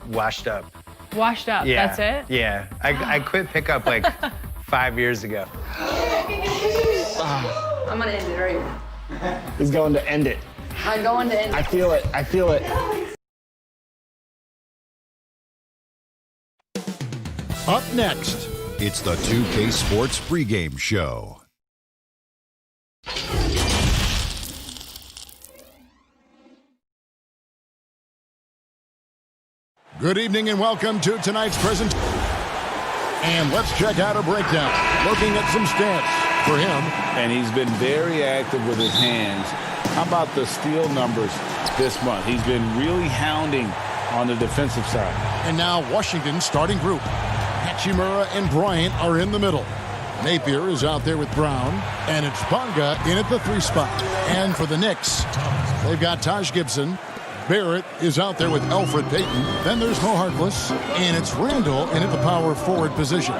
Washed up. Washed up, Yeah. that's it? Yeah. I quit pickup like 5 years ago. I'm gonna end it right now. He's going to end it. I'm going to end it. I feel it. I feel it. Up next, It's the 2K Sports pregame show. good evening and welcome to tonight's present. And let's check out a breakdown. Looking at some stats for him. And he's been very active with his hands. How about the steal numbers this month? He's been really hounding on the defensive side. And now Washington's starting group. Hachimura and Bryant are in the middle. Napier is out there with Brown. And it's Bonga in at the 3 spot. And for the Knicks, they've got Taj Gibson. Barrett is out there with Alfred Payton. Then there's Mo Harkless. And it's Randall in at the power forward position.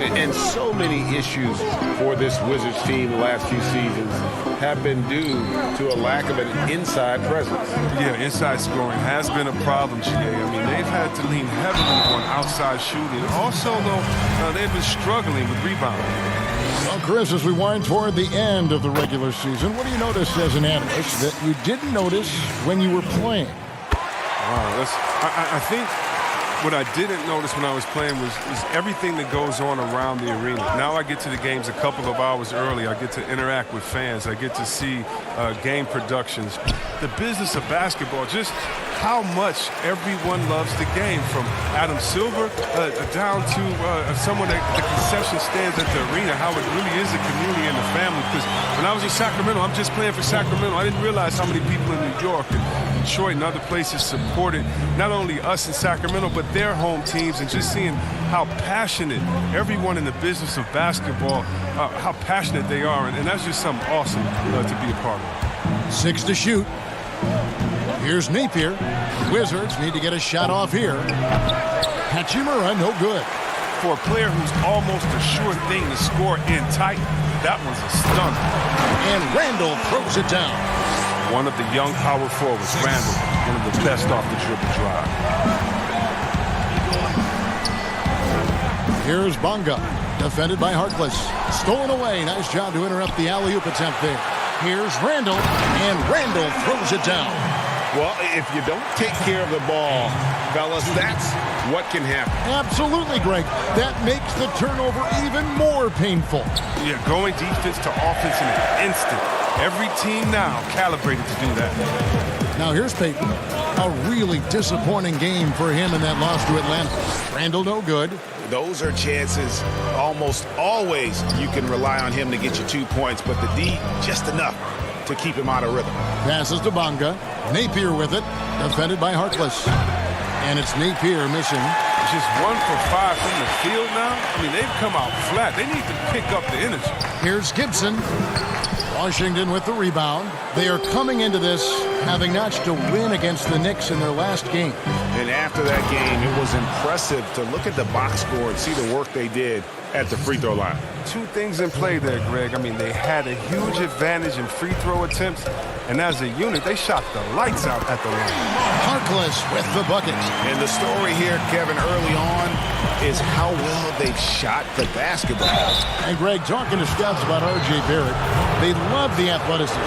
And so many issues for this Wizards team the last few seasons have been due to a lack of an inside presence. Yeah, inside scoring has been a problem, GA. I mean, they've had to lean heavily on outside shooting. Also, though, they've been struggling with rebounding. Well, Chris, as we wind toward the end of the regular season, what do you notice as an analyst that you didn't notice when you were playing? Wow, I think what I didn't notice when I was playing was everything that goes on around the arena. Now I get to the games a couple of hours early. I get to interact with fans. I get to see game productions. The business of basketball, just how much everyone loves the game, from Adam Silver down to someone at the concession stands at the arena, how it really is a community and a family. Because when I was in Sacramento, I'm just playing for Sacramento. I didn't realize how many people in New York and Detroit and other places supported not only us in Sacramento, but their home teams, and just seeing how passionate everyone in the business of basketball, how passionate they are. And that's just something awesome to be a part of. 6 to shoot. Here's Napier. Wizards need to get a shot off here. Hachimura, no good. For a player who's almost a sure thing to score in tight, that was a stunner. And Randall throws it down. One of the young power forwards, Randall, one of the best off the dribble drive. Here's Bonga, defended by Harkless. Stolen away. Nice job to interrupt the alley-oop attempt there. Here's Randall, and Randall throws it down. Well, if you don't take care of the ball, fellas, that's what can happen. Absolutely, Greg. That makes the turnover even more painful. Yeah, going defense to offense in an instant. Every team now calibrated to do that. Now here's Payton. A really disappointing game for him in that loss to Atlanta. Randall, no good. Those are chances almost always you can rely on him to get you 2 points, but the D, just enough to keep him out of rhythm. Passes to Bonga. Napier with it. Defended by Harkless. And it's Napier missing. Just 1 for 5 from the field now. I mean, they've come out flat. They need to pick up the energy. Here's Gibson. Washington with the rebound. They are coming into this having notched a win against the Knicks in their last game. And after that game, it was impressive to look at the box score and see the work they did at the free throw line. 2 things in play there, Greg. I mean, they had a huge advantage in free throw attempts, and as a unit, they shot the lights out at the line. Harkless with the bucket. And the story here, Kevin, early on is how well they've shot the basketball. And Greg, talking to scouts about R.J. Barrett, they love the athleticism.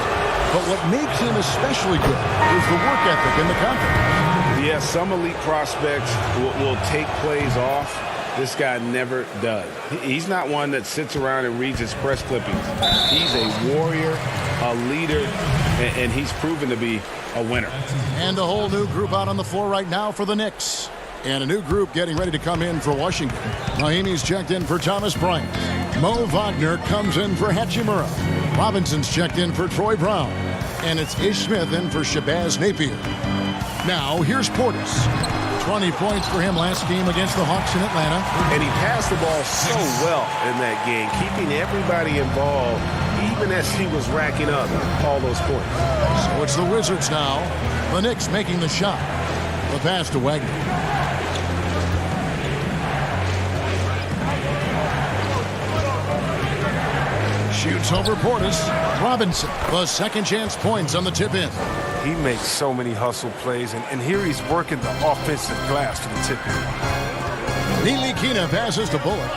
But what makes him especially good is the work ethic and the confidence. Yeah, some elite prospects will take plays off. This guy never does. He's not one that sits around and reads his press clippings. He's a warrior, a leader, and he's proven to be a winner. And a whole new group out on the floor right now for the Knicks. And a new group getting ready to come in for Washington. Mahinmi's checked in for Thomas Bryant. Mo Wagner comes in for Hachimura. Robinson's checked in for Troy Brown. And it's Ish Smith in for Shabazz Napier. Now, here's Portis. 20 points for him last game against the Hawks in Atlanta. And he passed the ball so well in that game, keeping everybody involved, even as he was racking up all those points. So it's the Wizards now. The Knicks making the shot. The pass to Wagner. Shoots over Portis. Robinson, the second chance points on the tip-in. He makes so many hustle plays, and here he's working the offensive glass to the tip-in. Ntilikina passes to Bullock.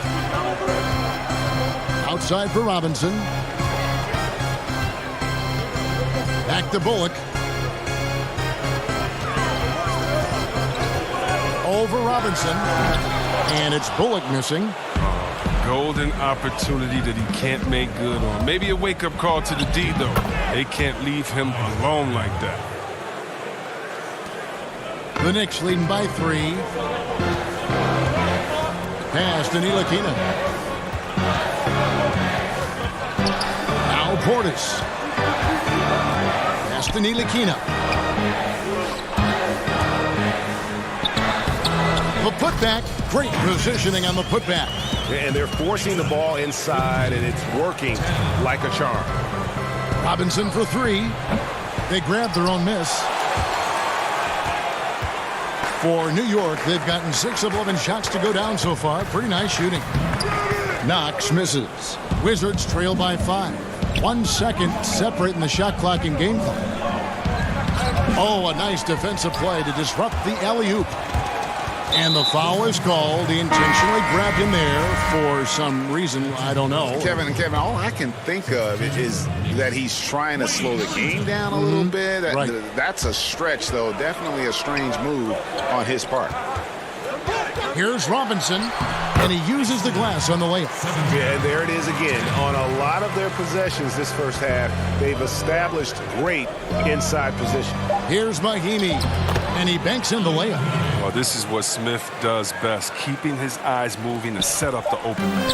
Outside for Robinson. Back to Bullock. Over Robinson. And it's Bullock missing. Golden opportunity that he can't make good on. Maybe a wake-up call to the D, though. They can't leave him alone like that. The Knicks leading by 3. Pass to Ntilikina. Now Portis. Pass to Ntilikina. The putback. Great positioning on the putback. And they're forcing the ball inside, and it's working like a charm. Robinson for 3. They grab their own miss. For New York, they've gotten 6 of 11 shots to go down so far. Pretty nice shooting. Knox misses. Wizards trail by 5. 1 second separating the shot clock and game clock. Oh, a nice defensive play to disrupt the alley-oop. And the foul is called. He intentionally grabbed him there for some reason. I don't know. Kevin, all I can think of is that he's trying to slow the game down a little bit. Right. That's a stretch, though. Definitely a strange move on his part. Here's Robinson, and he uses the glass on the layup. Yeah, there it is again. On a lot of their possessions this first half, they've established great inside position. Here's Mahimi, and he banks in the layup. Well, this is what Smith does best, keeping his eyes moving to set up the open man.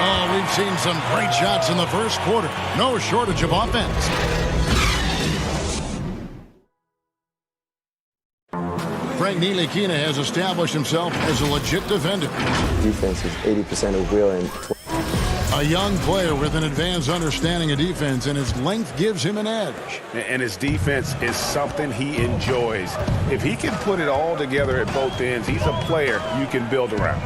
Oh, we've seen some great shots in the first quarter. No shortage of offense. Frank Ntilikina has established himself as a legit defender. Defense is 80% of will and A young player with an advanced understanding of defense, and his length gives him an edge. And his defense is something he enjoys. If he can put it all together at both ends, he's a player you can build around.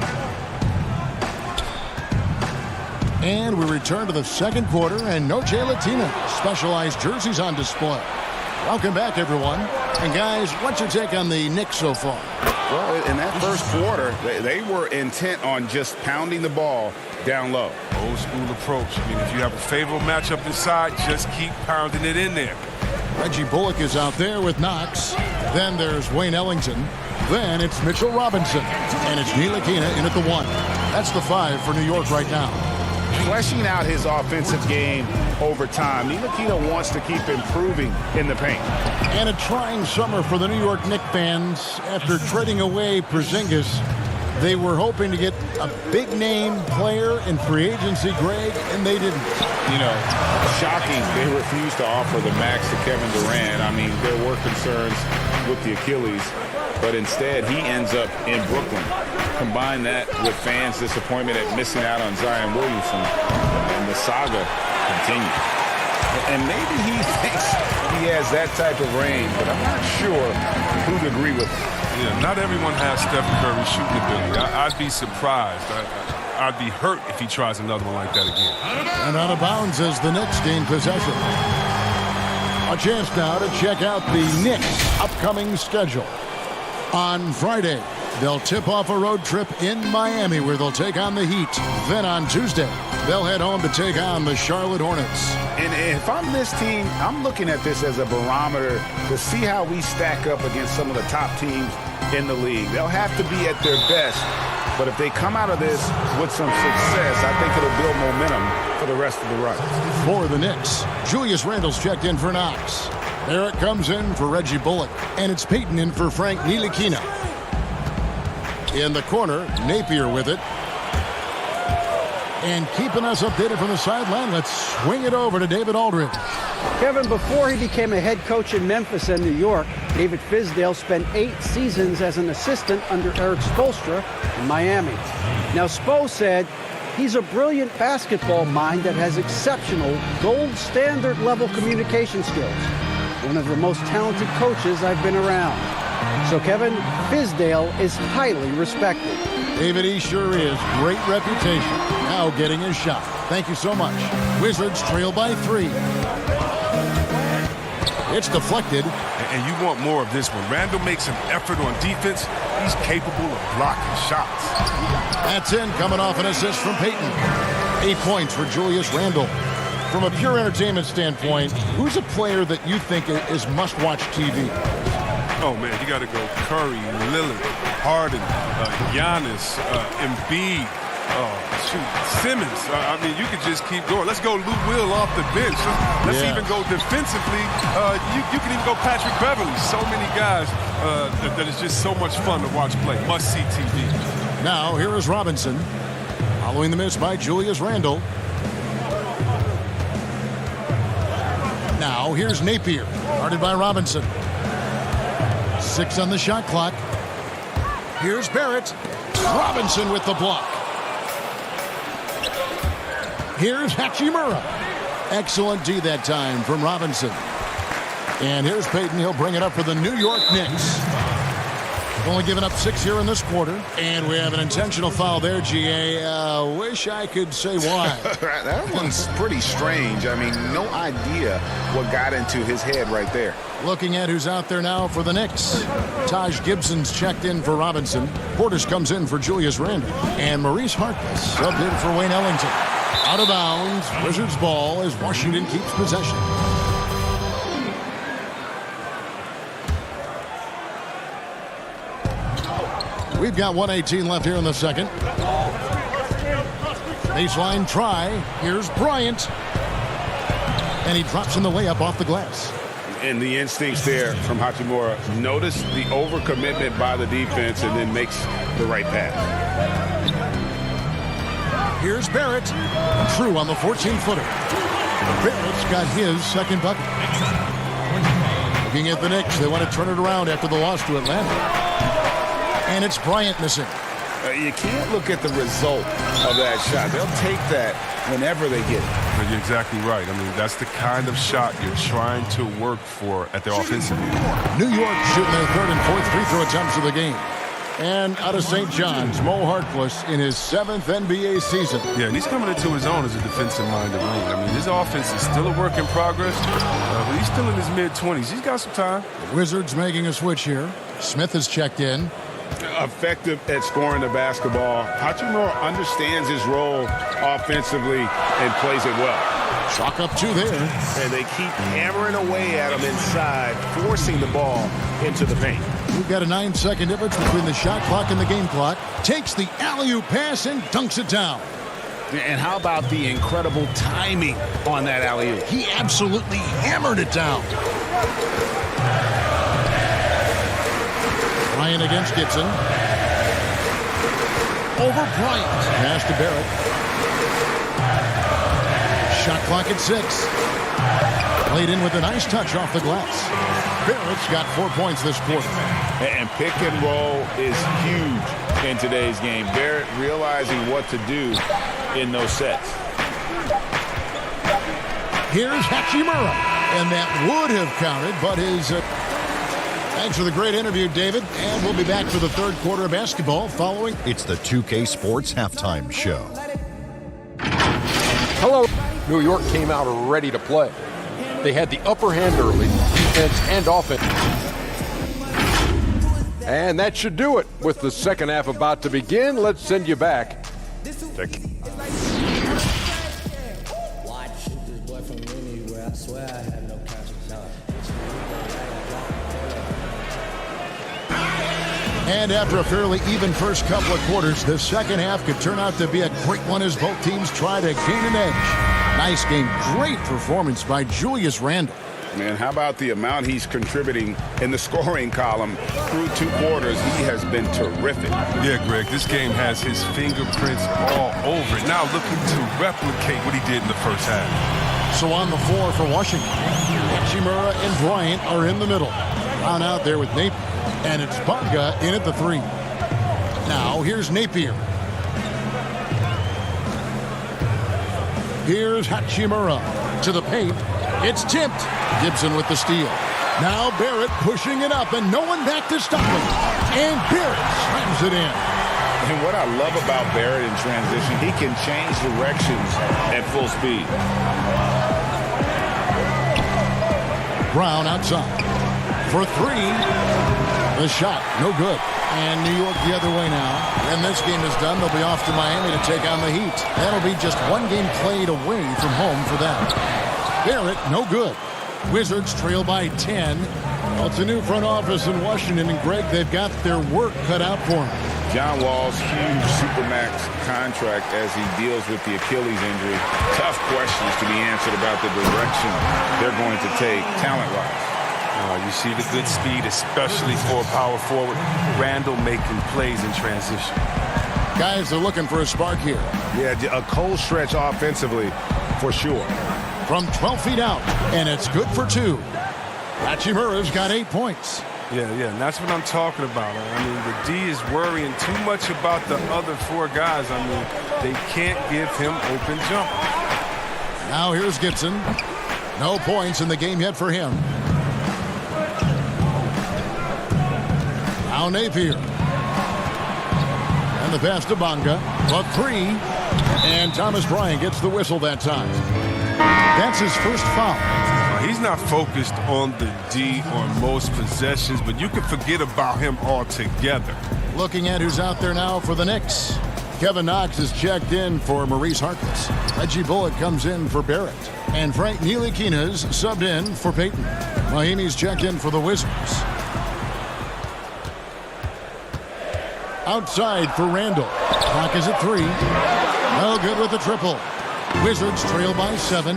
And we return to the second quarter, and no Jay Latina. Specialized jerseys on display. Welcome back, everyone. And guys, what's your take on the Knicks so far? Well, in that first quarter, they were intent on just pounding the ball down low. Old school approach. I mean, if you have a favorable matchup inside, just keep pounding it in there. Reggie Bullock is out there with Knox. Then there's Wayne Ellington. Then it's Mitchell Robinson. And it's Ntilikina in at the 1. That's the 5 for New York right now. Fleshing out his offensive game over time. Ntilikina wants to keep improving in the paint. And a trying summer for the New York Knicks fans. After trading away Porzingis, they were hoping to get a big-name player in free agency, Greg, and they didn't. You know, shocking they refused to offer the max to Kevin Durant. I mean, there were concerns with the Achilles, but instead he ends up in Brooklyn. Combine that with fans' disappointment at missing out on Zion Williamson, and the saga continues. And maybe he thinks he has that type of range, but I'm not sure who'd agree with him. Yeah, not everyone has Steph Curry shooting ability. I'd be surprised. I'd be hurt if he tries another one like that again. And out of bounds as the Knicks gain possession. A chance now to check out the Knicks' upcoming schedule. On Friday, they'll tip off a road trip in Miami where they'll take on the Heat. Then on Tuesday, they'll head home to take on the Charlotte Hornets. And if I'm this team, I'm looking at this as a barometer to see how we stack up against some of the top teams in the league. They'll have to be at their best, but if they come out of this with some success, I think it'll build momentum for the rest of the run. For the Knicks, Julius Randle's checked in for Knox. Barrett comes in for Reggie Bullock, and it's Payton in for Frank Ntilikina. In the corner, Napier with it. And keeping us updated from the sideline, let's swing it over to David Aldridge. Kevin, before he became a head coach in Memphis and New York, David Fizdale spent 8 seasons as an assistant under Eric Spoelstra in Miami. Now, Spo said he's a brilliant basketball mind that has exceptional gold standard level communication skills. One of the most talented coaches I've been around. So Kevin, Fizdale is highly respected. David, he sure is. Great reputation. Now getting his shot. Thank you so much. Wizards trail by 3. It's deflected. And you want more of this one. Randall makes an effort on defense. He's capable of blocking shots. That's in, coming off an assist from Peyton. 8 points for Julius Randle. From a pure entertainment standpoint, who's a player that you think is must-watch TV? Oh, man, you got to go Curry, Lillard, Harden, Giannis, Embiid, Simmons. I mean, you could just keep going. Let's go Lou Will off the bench. Let's even go defensively. You can even go Patrick Beverly. So many guys that is just so much fun to watch play. Must-see TV. Now, here is Robinson. Following the miss by Julius Randle. Now, here's Napier. Guarded by Robinson. 6 on the shot clock. Here's Barrett. Robinson with the block. Here's Hachimura. Excellent D that time from Robinson. And here's Peyton. He'll bring it up for the New York Knicks. Only given up 6 here in this quarter. And we have an intentional foul there, GA. Wish I could say why. That one's pretty strange. I mean, no idea what got into his head right there. Looking at who's out there now for the Knicks. Taj Gibson's checked in for Robinson. Portis comes in for Julius Randle. And Maurice Harkless subbed in for Wayne Ellington. Out of bounds. Wizards ball as Washington keeps possession. We've got 1:18 left here in the second. Baseline try. Here's Bryant. And he drops in the layup off the glass. And the instincts there from Hachimura. Notice the overcommitment by the defense and then makes the right pass. Here's Barrett. True on the 14-footer. Barrett's got his second bucket. Looking at the Knicks, they want to turn it around after the loss to Atlanta. And it's Bryant missing. You can't look at the result of that shot. They'll take that whenever they get it. You're exactly right. I mean, that's the kind of shot you're trying to work for at the offensive end. New York shooting their 3rd and 4th free throw attempts of the game. And out of St. John's, Mo Harkless in his 7th NBA season. Yeah, and he's coming into his own as a defensive-minded wing. I mean, his offense is still a work in progress, but he's still in his mid-20s. He's got some time. The Wizards making a switch here. Smith has checked in. Effective at scoring the basketball. Hachimura understands his role offensively and plays it well. Chalk up 2 there. And they keep hammering away at him inside, forcing the ball into the paint. We've got a 9-second difference between the shot clock and the game clock. Takes the alley-oop pass and dunks it down. And how about the incredible timing on that alley-oop? He absolutely hammered it down. Bryant against Gibson. Over Bryant. Pass to Barrett. Shot clock at 6. Played in with a nice touch off the glass. Barrett's got 4 points this quarter. And pick and roll is huge in today's game. Barrett realizing what to do in those sets. Here's Hachimura. And that would have counted, but his... Thanks for the great interview, David. And we'll be back for the 3rd quarter of basketball following. It's the 2K Sports Halftime Show. Hello. New York came out ready to play. They had the upper hand early, defense and offense. And that should do it. With the second half about to begin, let's send you back. And after a fairly even first couple of quarters, the second half could turn out to be a great one as both teams try to gain an edge. Nice game. Great performance by Julius Randle. Man, how about the amount he's contributing in the scoring column through 2 quarters? He has been terrific. Yeah, Greg, this game has his fingerprints all over it. Now looking to replicate what he did in the first half. So on the floor for Washington, Hachimura and Bryant are in the middle. Brown out there with Napier. And it's Bunga in at the 3. Now here's Napier. Here's Hachimura to the paint. It's tipped. Gibson with the steal. Now Barrett pushing it up, and no one back to stop him. And Barrett slams it in. And what I love about Barrett in transition, he can change directions at full speed. Brown outside for three. The shot, no good. And New York the other way now. When this game is done, they'll be off to Miami to take on the Heat. That'll be just one game played away from home for them. Barrett, no good. Wizards trail by 10. Well, it's a new front office in Washington, and Greg, they've got their work cut out for them. John Wall's huge Supermax contract as he deals with the Achilles injury. Tough questions to be answered about the direction they're going to take talent-wise. You see the good speed, especially for a power forward. Randall making plays in transition. Guys are looking for a spark here. Yeah, a cold stretch offensively, for sure. From 12 feet out, and it's good for two. Hachimura's got 8 points. Yeah, and that's what I'm talking about. I mean, the D is worrying too much about the other four guys. I mean, they can't give him open jump. Now here's Gibson. No points in the game yet for him. Now Napier. And the pass to Bonga. For three. And Thomas Bryant gets the whistle that time. That's his first foul. He's not focused on the D on most possessions, but you can forget about him altogether. Looking at who's out there now for the Knicks. Kevin Knox is checked in for Maurice Harkless. Reggie Bullock comes in for Barrett. And Frank Ntilikina's subbed in for Peyton. Mahinmi's checked in for the Wizards. Outside for Randall. Clock is at 3. No good with the triple. Wizards trail by 7.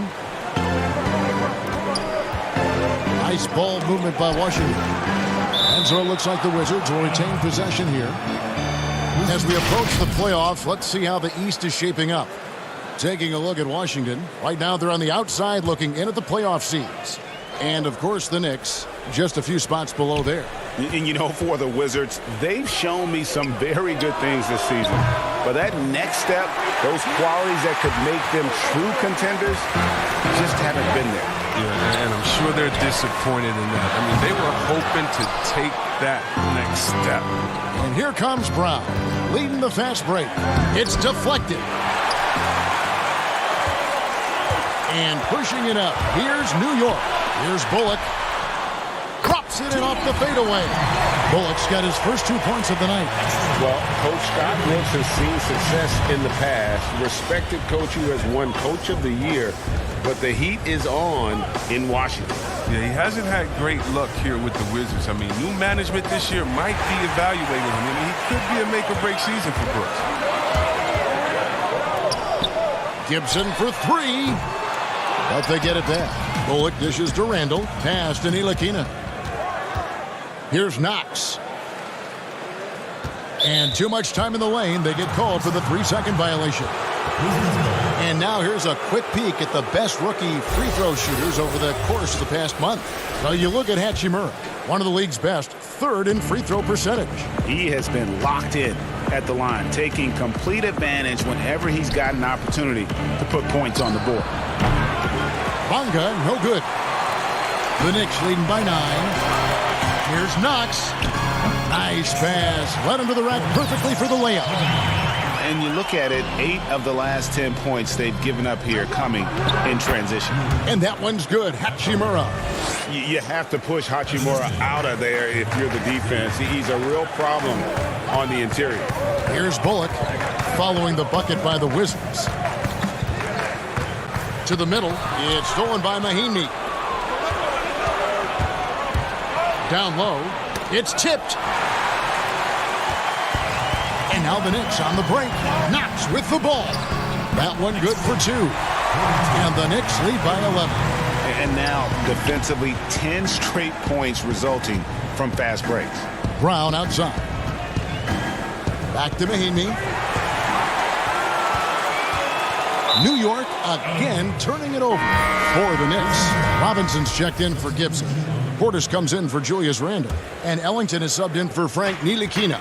Nice ball movement by Washington. And so it looks like the Wizards will retain possession here. As we approach the playoffs, let's see how the East is shaping up. Taking a look at Washington. Right now they're on the outside looking in at the playoff seeds. And, of course, the Knicks just a few spots below there. And, you know, for the Wizards, they've shown me some very good things this season. But that next step, those qualities that could make them true contenders, just haven't been there. Yeah, and I'm sure they're disappointed in that. I mean, they were hoping to take that next step. And here comes Brown, leading the fast break. It's deflected. And pushing it up. Here's New York. Here's Bullock. Drops it in off the fadeaway. Bullock's got his first 2 points of the night. Well, Coach Scott Brooks has seen success in the past. Respected coach who has won Coach of the Year. But the heat is on in Washington. Yeah, he hasn't had great luck here with the Wizards. I mean, new management this year might be evaluating him. I mean, he could be a make-or-break season for Brooks. Gibson for 3. But they get it back. Bullock dishes to Randall. Pass to Ntilikina. Here's Knox. And too much time in the lane. They get called for the 3-second violation. And now here's a quick peek at the best rookie free throw shooters over the course of the past month. So you look at Hachimura, one of the league's best, 3rd in free throw percentage. He has been locked in at the line, taking complete advantage whenever he's got an opportunity to put points on the board. Bonga, no good. The Knicks leading by 9. Here's Knox. Nice pass. Led him to the rack perfectly for the layup. And you look at it, 8 of the last 10 points they've given up here coming in transition. And that one's good. Hachimura. You have to push Hachimura out of there if you're the defense. He's a real problem on the interior. Here's Bullock following the bucket by the Wizards. To the middle. It's stolen by Mahinmi. Down low. It's tipped. And now the Knicks on the break. Knox with the ball. That one good for 2. And the Knicks lead by 11. And now, defensively, 10 straight points resulting from fast breaks. Brown outside. Back to Mahinmi. New York again turning it over for the Knicks. Robinson's checked in for Gibson. Portis comes in for Julius Randle. And Ellington is subbed in for Frank Ntilikina.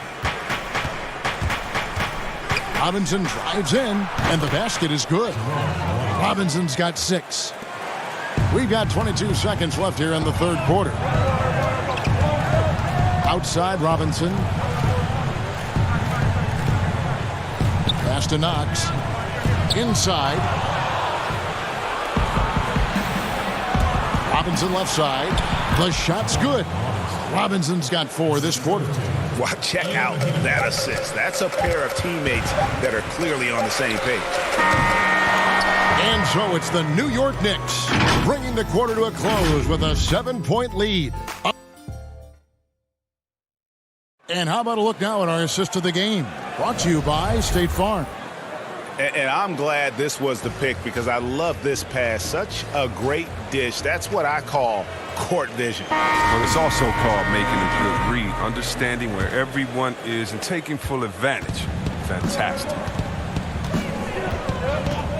Robinson drives in, and the basket is good. Robinson's got 6. We've got 22 seconds left here in the third quarter. Outside Robinson. Pass to Knox. Inside. Robinson left side. The shot's good. Robinson's got 4 this quarter. Well, check out that assist. That's a pair of teammates that are clearly on the same page. And so it's the New York Knicks bringing the quarter to a close with a 7-point lead. And how about a look now at our assist of the game? Brought to you by State Farm. And I'm glad this was the pick because I love this pass. Such a great dish. That's what I call court vision. Well, it's also called making a good read, understanding where everyone is and taking full advantage. Fantastic.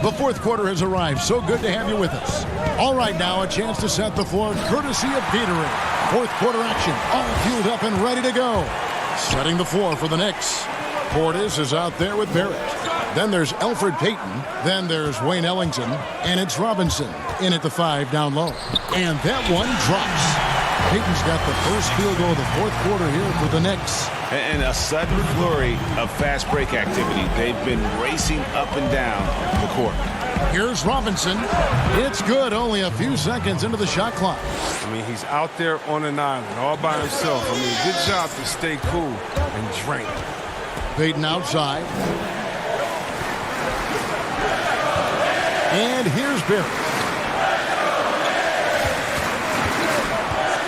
The fourth quarter has arrived. So good to have you with us. All right, now a chance to set the floor courtesy of Gatorade. Fourth quarter action, all fueled up and ready to go. Setting the floor for the Knicks. Portis is out there with Barrett. Then there's Elfrid Payton. Then there's Wayne Ellington. And it's Robinson in at the 5 down low. And that one drops. Payton's got the first field goal of the fourth quarter here for the Knicks. And a sudden flurry of fast break activity. They've been racing up and down the court. Here's Robinson. It's good, only a few seconds into the shot clock. I mean, he's out there on an island all by himself. I mean, good job to stay cool and drink. Payton outside. And here's Barrett.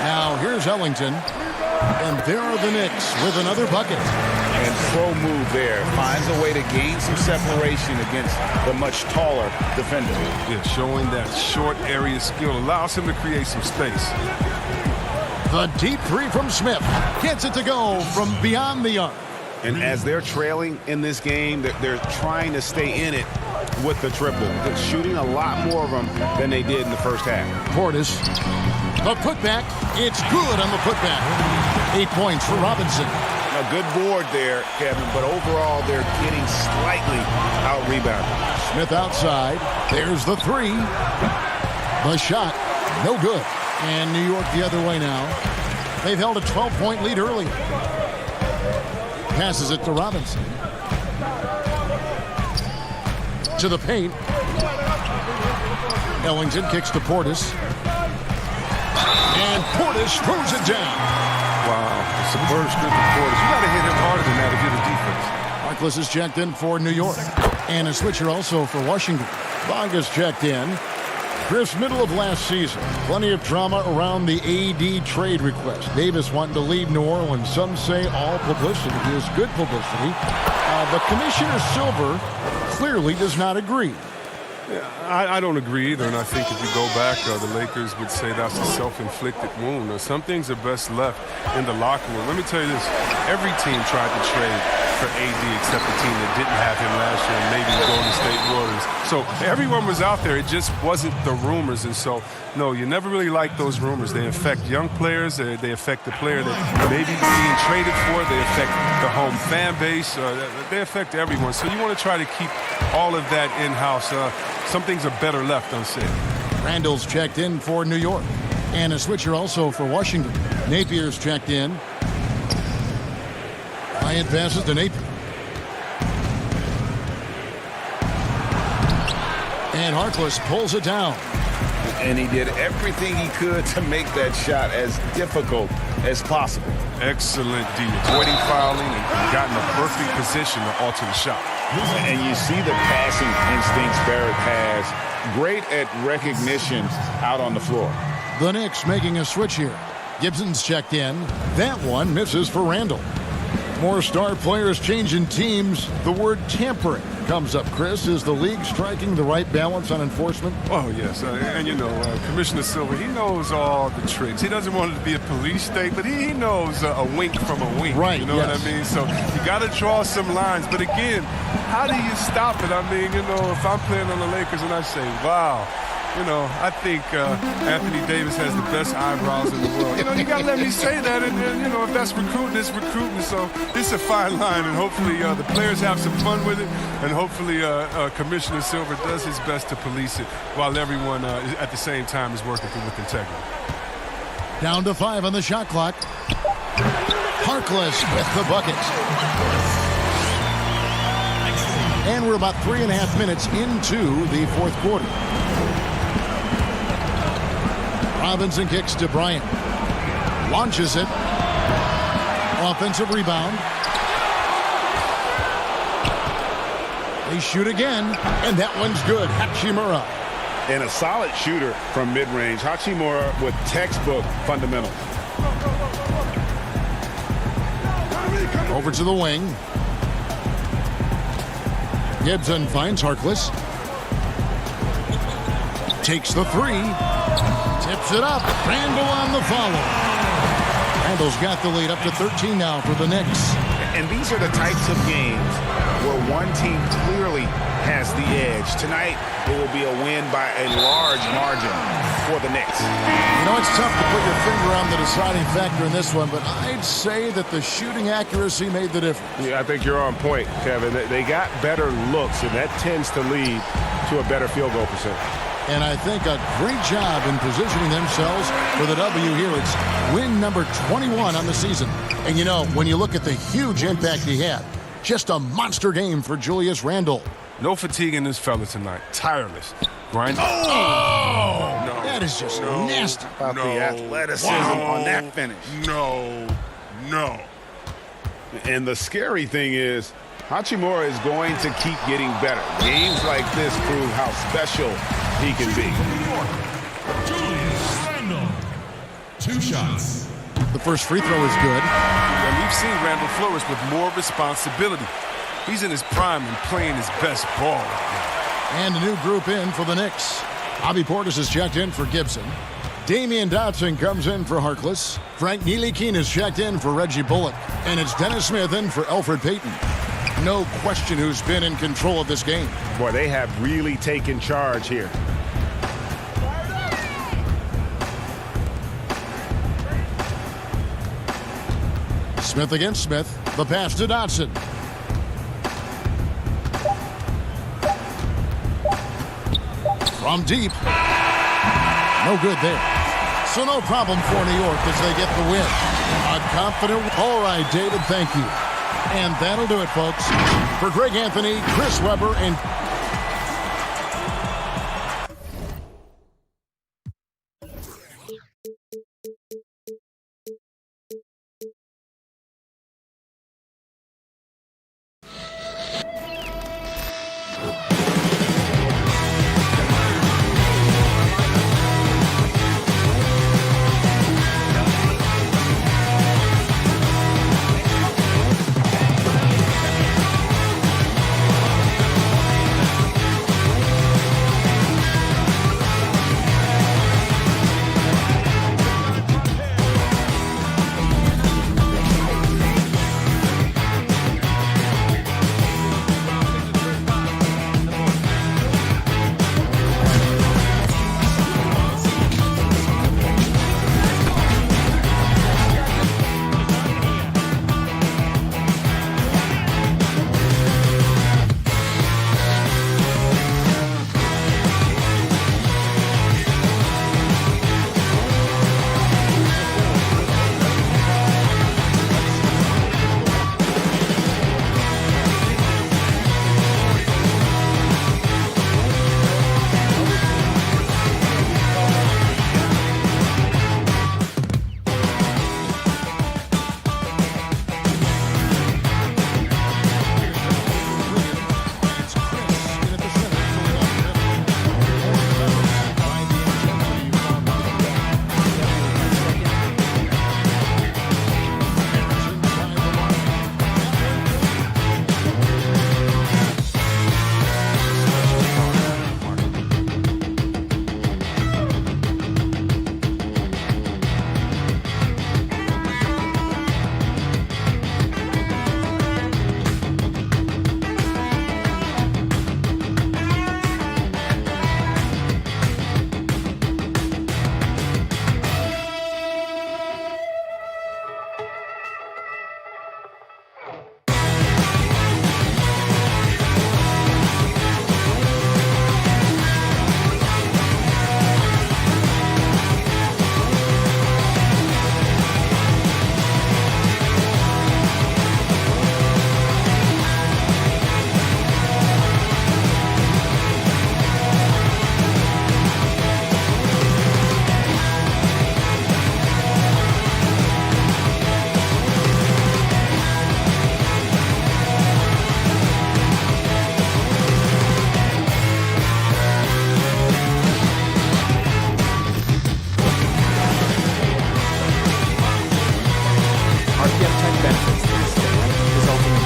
Now here's Ellington. And there are the Knicks with another bucket. And pro move there. Finds a way to gain some separation against the much taller defender. Yeah, showing that short area skill allows him to create some space. The deep 3 from Smith. Gets it to go from beyond the arc. And as they're trailing in this game, they're trying to stay in it with the triple. They're shooting a lot more of them than they did in the first half. Portis. The putback. It's good on the putback. 8 points for Robinson. A good board there, Kevin, but overall they're getting slightly out-rebounded. Smith outside. There's the 3. The shot. No good. And New York the other way now. They've held a 12-point lead early. Passes it to Robinson. To the paint. Ellington kicks to Portis. And Portis throws it down. Wow, superb strength of Portis. You got to hit him harder than that if you're the defense. Markless is checked in for New York. And a switcher also for Washington. Vargas checked in. Chris, middle of last season, plenty of drama around the AD trade request. Davis wanting to leave New Orleans. Some say all publicity is good publicity. But Commissioner Silver clearly does not agree. Yeah, I don't agree either, and I think if you go back, the Lakers would say that's a self-inflicted wound. Some things are best left in the locker room. Let me tell you this. Every team tried to trade for AD except the team that didn't have him last year, and maybe the Golden State Warriors. So everyone was out there. It just wasn't the rumors, and so, no, you never really like those rumors. They affect young players. They affect the player that may be being traded for. They affect the home fan base. They affect everyone. So you want to try to keep all of that in-house. Some things are better left unsaid. Randall's checked in for New York. And a switcher also for Washington. Napier's checked in. Bryant passes to Napier. And Harkless pulls it down. And he did everything he could to make that shot as difficult as possible. Excellent D. Avoiding fouling and gotten a perfect position to alter the shot. And you see the passing instincts Barrett has. Great at recognition out on the floor. The Knicks making a switch here. Gibson's checked in. That one misses for Randall. More star players changing teams. The word tampering comes up, Chris. Is the league striking the right balance on enforcement? Oh, yes. And, you know, Commissioner Silver, he knows all the tricks. He doesn't want it to be a police state, but he knows a wink from a wink. Right, you know what I mean? So you got to draw some lines. But, again, how do you stop it? I mean, you know, if I'm playing on the Lakers and I say, wow, you know, I think Anthony Davis has the best eyebrows in the world. You know, you got to let me say that. And, you know, if that's recruiting, it's recruiting. So it's a fine line. And hopefully the players have some fun with it. And hopefully Commissioner Silver does his best to police it while everyone at the same time is working through with integrity. Down to 5 on the shot clock. Harkless with the bucket. And we're about 3.5 minutes into the fourth quarter. Robinson kicks to Bryant. Launches it. Offensive rebound. They shoot again, and that one's good. Hachimura. And a solid shooter from mid-range. Hachimura with textbook fundamentals. Over to the wing. Gibson finds Harkless. Takes the three. Tips it up. Randall on the follow. Randall's got the lead up to 13 now for the Knicks. And these are the types of games where one team clearly has the edge. Tonight, it will be a win by a large margin for the Knicks. You know, it's tough to put your finger on the deciding factor in this one, but I'd say that the shooting accuracy made the difference. Yeah, I think you're on point, Kevin. They got better looks, and that tends to lead to a better field goal percentage. And I think a great job in positioning themselves for the W here. It's win number 21 on the season. And you know, when you look at the huge impact he had, just a monster game for Julius Randle. No fatigue in this fella tonight. Tireless. Grinding. Oh! No. That is just nasty. How about the athleticism on that finish? No. And the scary thing is, Hachimura is going to keep getting better. Games like this prove how special he can be. Julius Randle. 2 shots. The first free throw is good. And we've seen Randle flourish with more responsibility. He's in his prime and playing his best ball right now. And a new group in for the Knicks. Bobby Portis is checked in for Gibson. Damian Dotson comes in for Harkless. Frank Ntilikina is checked in for Reggie Bullock. And it's Dennis Smith in for Elfrid Payton. No question who's been in control of this game. Boy, they have really taken charge here. Smith against Smith. The pass to Dotson. From deep. No good there. So no problem for New York as they get the win. A confident. All right, David, thank you. And that'll do it, folks. For Greg Anthony, Chris Webber, and benefits to the state, resulting in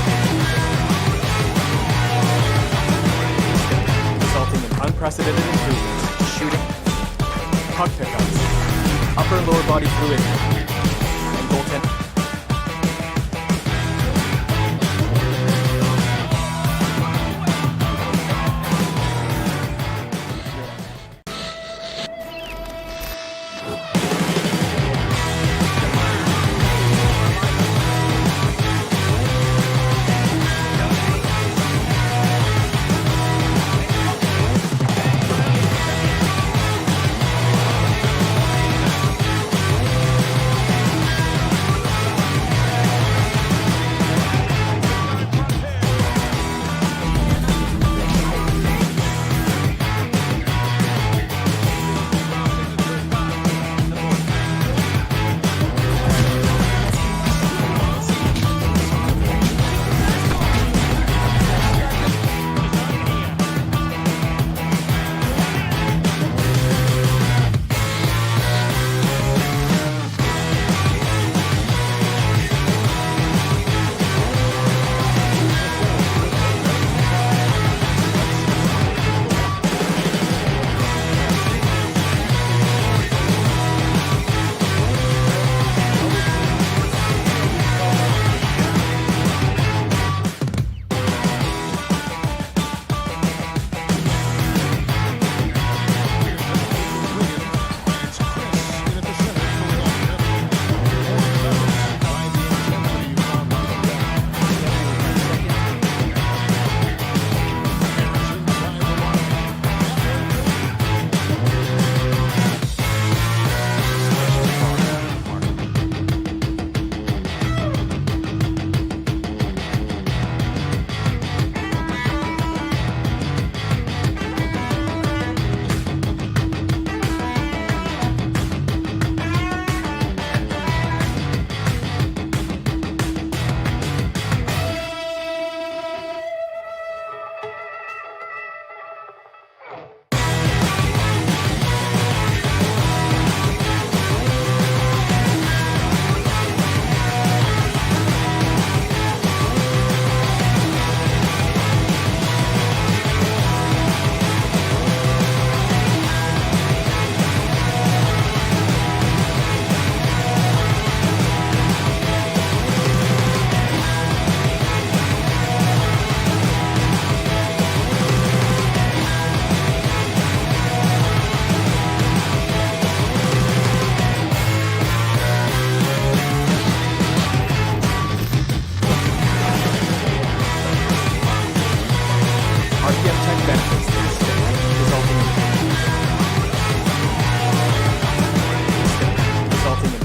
unprecedented improvements in shooting, puck pickups, upper and lower body fluidity, and goaltending.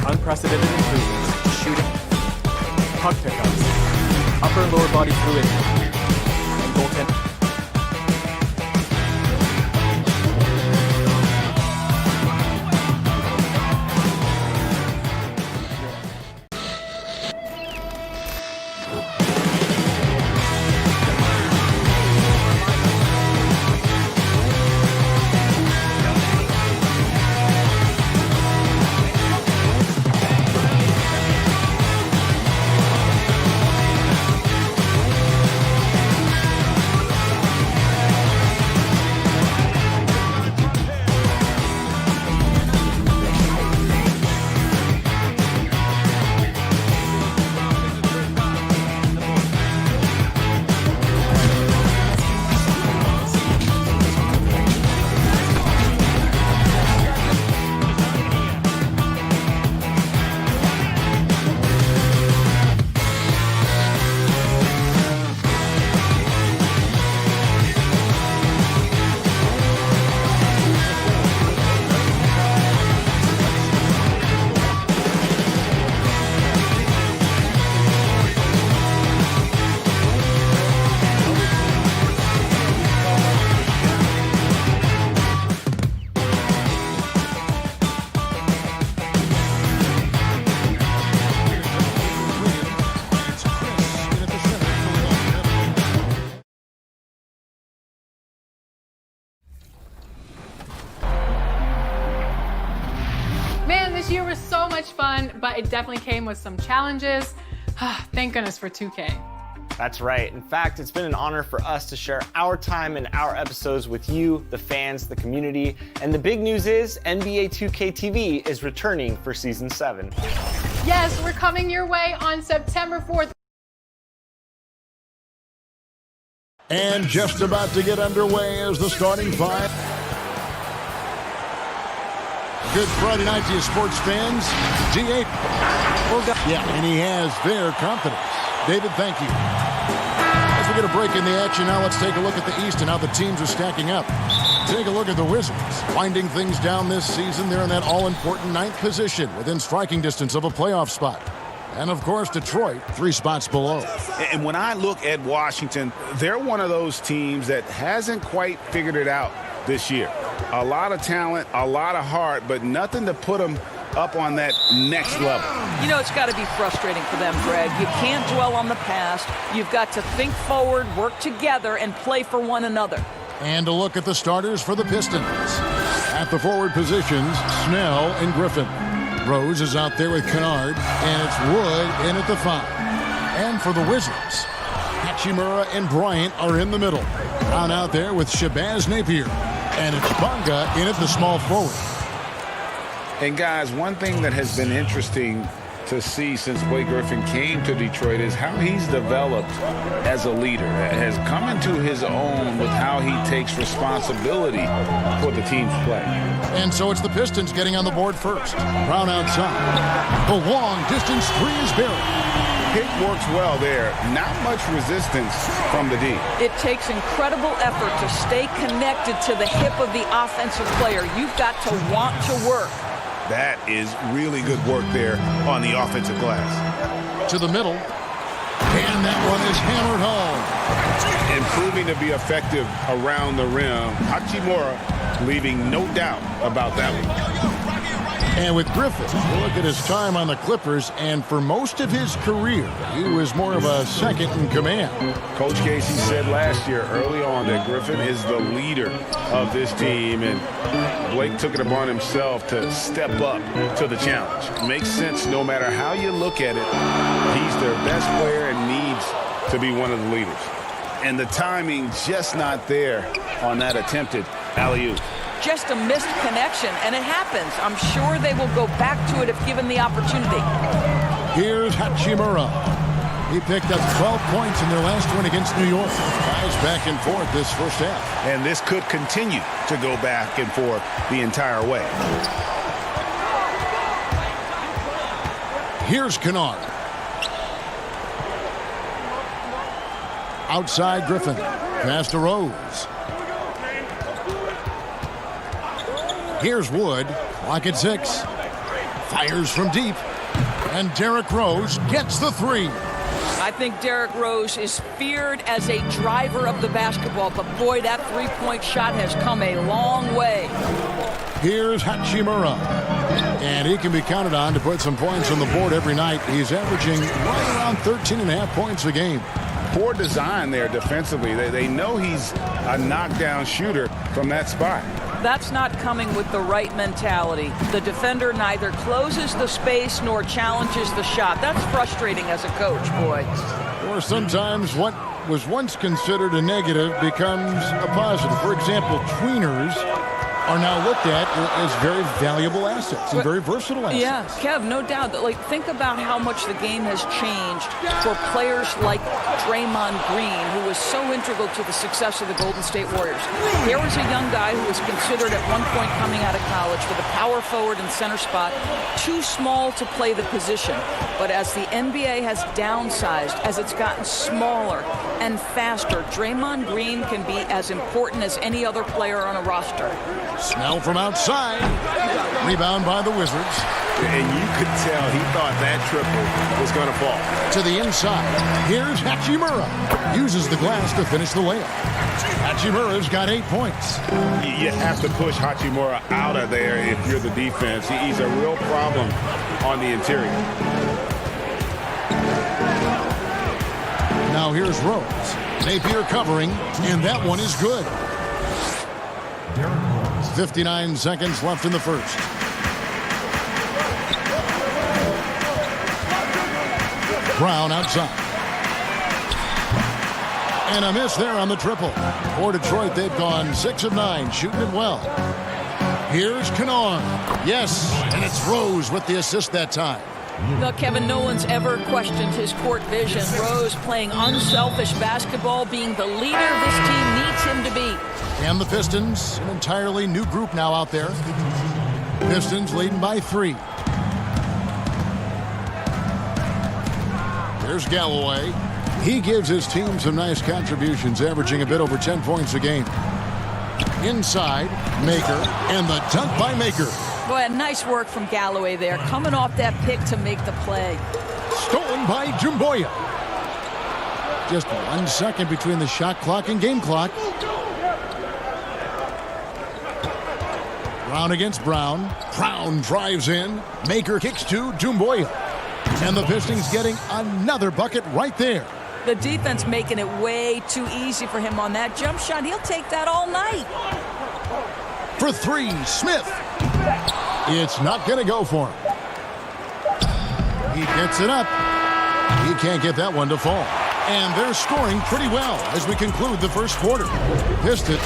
Unprecedented improvements in shooting, puck pickups, upper and lower body fluidity, and goaltending. Man, this year was so much fun, but it definitely came with some challenges. Thank goodness for 2K. That's right. In fact, it's been an honor for us to share our time and our episodes with you, the fans, the community. And the big news is NBA 2K TV is returning for Season 7. Yes, we're coming your way on September 4th. And just about to get underway as the starting five. Good Friday night to you, sports fans. G8. Yeah, and he has their confidence. David, thank you. As we get a break in the action now, let's take a look at the East and how the teams are stacking up. Take a look at the Wizards. Winding things down this season, they're in that all-important 9th position within striking distance of a playoff spot. And, of course, Detroit, 3 spots below. And when I look at Washington, they're one of those teams that hasn't quite figured it out this year. A lot of talent, a lot of heart, but nothing to put them up on that next level. You know, it's got to be frustrating for them, Greg. You can't dwell on the past. You've got to think forward, work together, and play for one another. And a look at the starters for the Pistons. At the forward positions, Snell and Griffin. Rose is out there with Kennard, and it's Wood in at the 5. And for the Wizards, Hachimura and Bryant are in the middle. Brown out there with Shabazz Napier. And it's Bonga in at the small forward. And guys, one thing that has been interesting to see since Blake Griffin came to Detroit is how he's developed as a leader, has come into his own with how he takes responsibility for the team's play. And so it's the Pistons getting on the board first. Brown outside. The long distance 3 is buried. Pick works well there. Not much resistance from the D. It takes incredible effort to stay connected to the hip of the offensive player. You've got to want to work. That is really good work there on the offensive glass. To the middle. And that one is hammered home. And proving to be effective around the rim. Hachimura leaving no doubt about that one. And with Griffin, look at his time on the Clippers, and for most of his career, he was more of a second in command. Coach Casey said last year early on that Griffin is the leader of this team, and Blake took it upon himself to step up to the challenge. Makes sense no matter how you look at it. He's their best player and needs to be one of the leaders. And the timing just not there on that attempted alley-oop. Just a missed connection, and it happens. I'm sure they will go back to it if given the opportunity. Here's Hachimura. He picked up 12 points in their last win against New York. Guys back and forth this first half. And this could continue to go back and forth the entire way. Here's Kennard. Outside Griffin. Pass to Rose. Here's Wood. Clock at 6. Fires from deep. And Derrick Rose gets the 3. I think Derrick Rose is feared as a driver of the basketball, but boy, that three-point shot has come a long way. Here's Hachimura. And he can be counted on to put some points on the board every night. He's averaging right around 13.5 points a game. Poor design there defensively. They know he's a knockdown shooter from that spot. That's not coming with the right mentality. The defender neither closes the space nor challenges the shot. That's frustrating as a coach, boy. Or sometimes what was once considered a negative becomes a positive. For example, tweeners are now looked at as very valuable assets and very versatile assets. Yeah, Kev, no doubt. Like, think about how much the game has changed for players like Draymond Green, who was so integral to the success of the Golden State Warriors. Here was a young guy who was considered at one point coming out of college for the power forward and center spot, too small to play the position. But as the NBA has downsized, as it's gotten smaller and faster, Draymond Green can be as important as any other player on a roster. Snell from outside. Rebound by the Wizards. And you could tell he thought that triple was going to fall. To the inside. Here's Hachimura. Uses the glass to finish the layup. Hachimura's got 8 points. You have to push Hachimura out of there if you're the defense. He's a real problem on the interior. Now here's Rose. Napier covering, and that one is good. 59 seconds left in the first. Brown outside. And a miss there on the triple. For Detroit, they've gone 6 of 9, shooting it well. Here's Kennard. Yes, and it's Rose with the assist that time. Well, Kevin, no one's ever questioned his court vision. Rose playing unselfish basketball, being the leader this team needs him to be. And the Pistons, an entirely new group now out there. Pistons leading by 3. Here's Galloway. He gives his team some nice contributions, averaging a bit over 10 points a game. Inside, Maker, and the dunk by Maker. Boy, nice work from Galloway there, coming off that pick to make the play. Stolen by Jumboya. Just 1 second between the shot clock and game clock. Brown against Brown. Brown drives in. Maker kicks to Jumboya. And the Pistons getting another bucket right there. The defense making it way too easy for him on that jump shot. He'll take that all night. For 3, Smith. It's not going to go for him. He gets it up. He can't get that one to fall. And they're scoring pretty well as we conclude the first quarter. Pistons.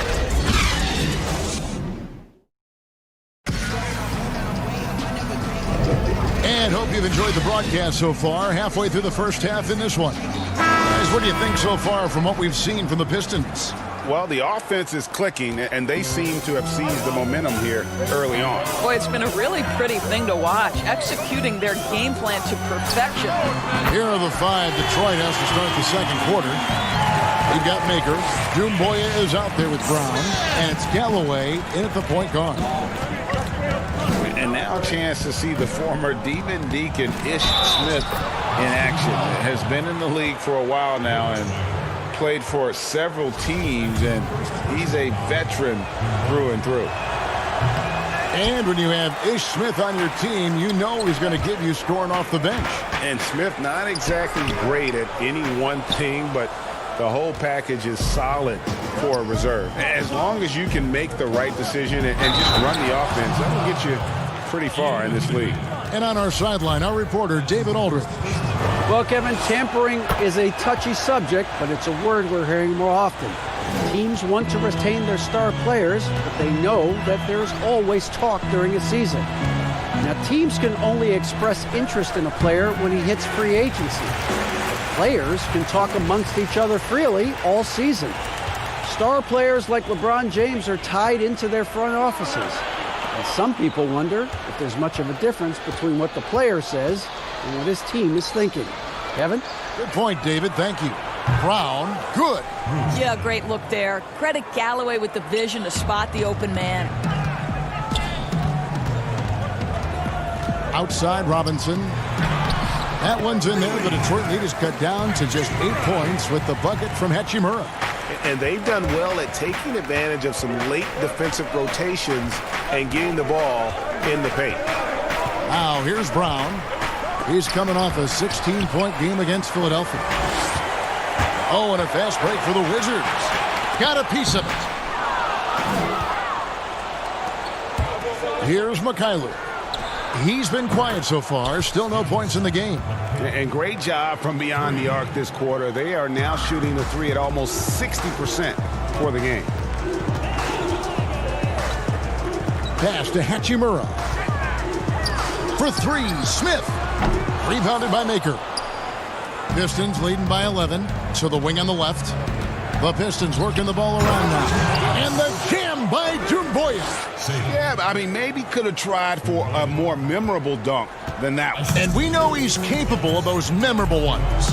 And hope you've enjoyed the broadcast so far. Halfway through the first half in this one. Guys, what do you think so far from what we've seen from the Pistons? Well, the offense is clicking, and they seem to have seized the momentum here early on. Boy, it's been a really pretty thing to watch, executing their game plan to perfection. Here are the 5 Detroit has to start the second quarter. We've got Maker. Jumboya is out there with Brown, and it's Galloway in at the point guard. And now a chance to see the former Demon Deacon Ish Smith in action. Has been in the league for a while now and played for several teams, and he's a veteran through and through. And when you have Ish Smith on your team, you know he's going to give you scoring off the bench. And Smith not exactly great at any one thing, but the whole package is solid for a reserve. As long as you can make the right decision and just run the offense, that will get you pretty far in this league. And on our sideline, our reporter, David Aldridge. Well, Kevin, tampering is a touchy subject, but it's a word we're hearing more often. Teams want to retain their star players, but they know that there's always talk during a season. Now, teams can only express interest in a player when he hits free agency. Players can talk amongst each other freely all season. Star players like LeBron James are tied into their front offices. And some people wonder if there's much of a difference between what the player says and what his team is thinking. Kevin? Good point, David. Thank you. Brown, good. Yeah, great look there. Credit Galloway with the vision to spot the open man. Outside, Robinson. That one's in there. The Detroit lead is cut down to just 8 points with the bucket from Hachimura. And they've done well at taking advantage of some late defensive rotations and getting the ball in the paint. Now, here's Brown. He's coming off a 16-point game against Philadelphia. Oh, and a fast break for the Wizards. Got a piece of it. Here's Mikhailuk. He's been quiet so far. Still no points in the game. And great job from beyond the arc this quarter. They are now shooting the 3 at almost 60% for the game. Pass to Hachimura. For 3, Smith. Rebounded by Maker. Pistons leading by 11. So the wing on the left. The Pistons working the ball around now. And the jam by Jumboya. Yeah, I mean, maybe could have tried for a more memorable dunk than that one. And we know he's capable of those memorable ones.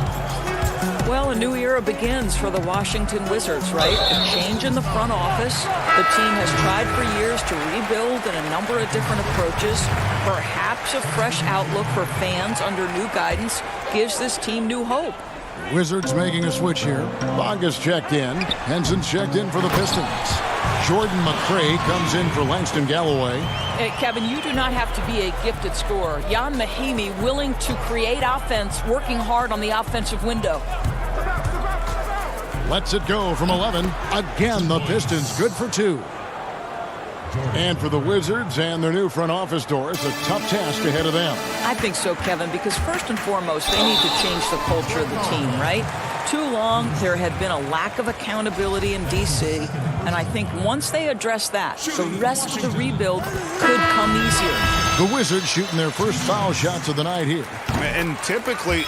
Well, a new era begins for the Washington Wizards, right? A change in the front office. The team has tried for years to rebuild in a number of different approaches. Perhaps a fresh outlook for fans under new guidance gives this team new hope. Wizards making a switch here. Bonga's checked in. Henson's checked in for the Pistons. Jordan McCray comes in for Langston Galloway. Hey, Kevin, you do not have to be a gifted scorer. Jan Mahimi willing to create offense, working hard on the offensive window. Lets it go from 11. Again, the Pistons good for 2. And for the Wizards and their new front office doors, a tough task ahead of them. I think so, Kevin, because first and foremost, they need to change the culture of the team, right? Too long, there had been a lack of accountability in D.C., and I think once they address that, the rest of the rebuild could come easier. The Wizards shooting their first foul shots of the night here. And typically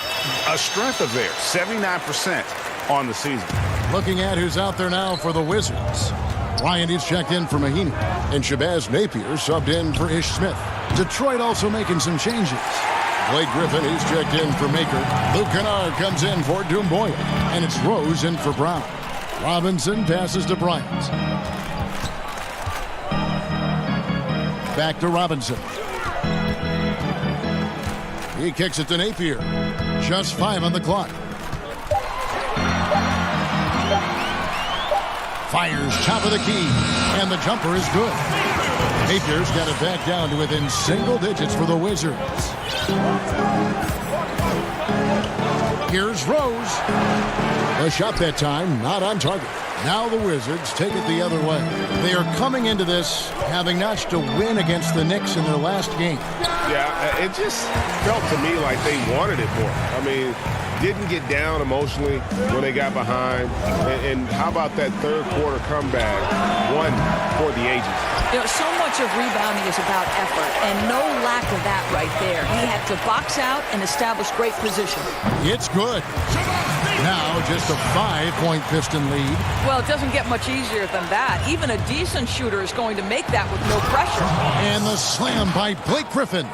a strength of theirs, 79% on the season. Looking at who's out there now for the Wizards. Bryant is checked in for Mahinmi, and Shabazz Napier subbed in for Ish Smith. Detroit also making some changes. Blake Griffin is checked in for Maker. Luke Kennard comes in for Doumbouya, and it's Rose in for Brown. Robinson passes to Bryant. Back to Robinson. He kicks it to Napier. Just 5 on the clock. Fires top of the key, and the jumper is good. Napier's got it back down to within single digits for the Wizards. Here's Rose. A shot that time, not on target. Now the Wizards take it the other way. They are coming into this having notched a win against the Knicks in their last game. Yeah, it just felt to me like they wanted it more. I mean, didn't get down emotionally when they got behind. And how about that third quarter comeback? One for the ages. You know, so much of rebounding is about effort, and no lack of that right there. He had to box out and establish great position. It's good. Now just a 5-point Piston lead. Well, it doesn't get much easier than that. Even a decent shooter is going to make that with no pressure. And the slam by Blake Griffin.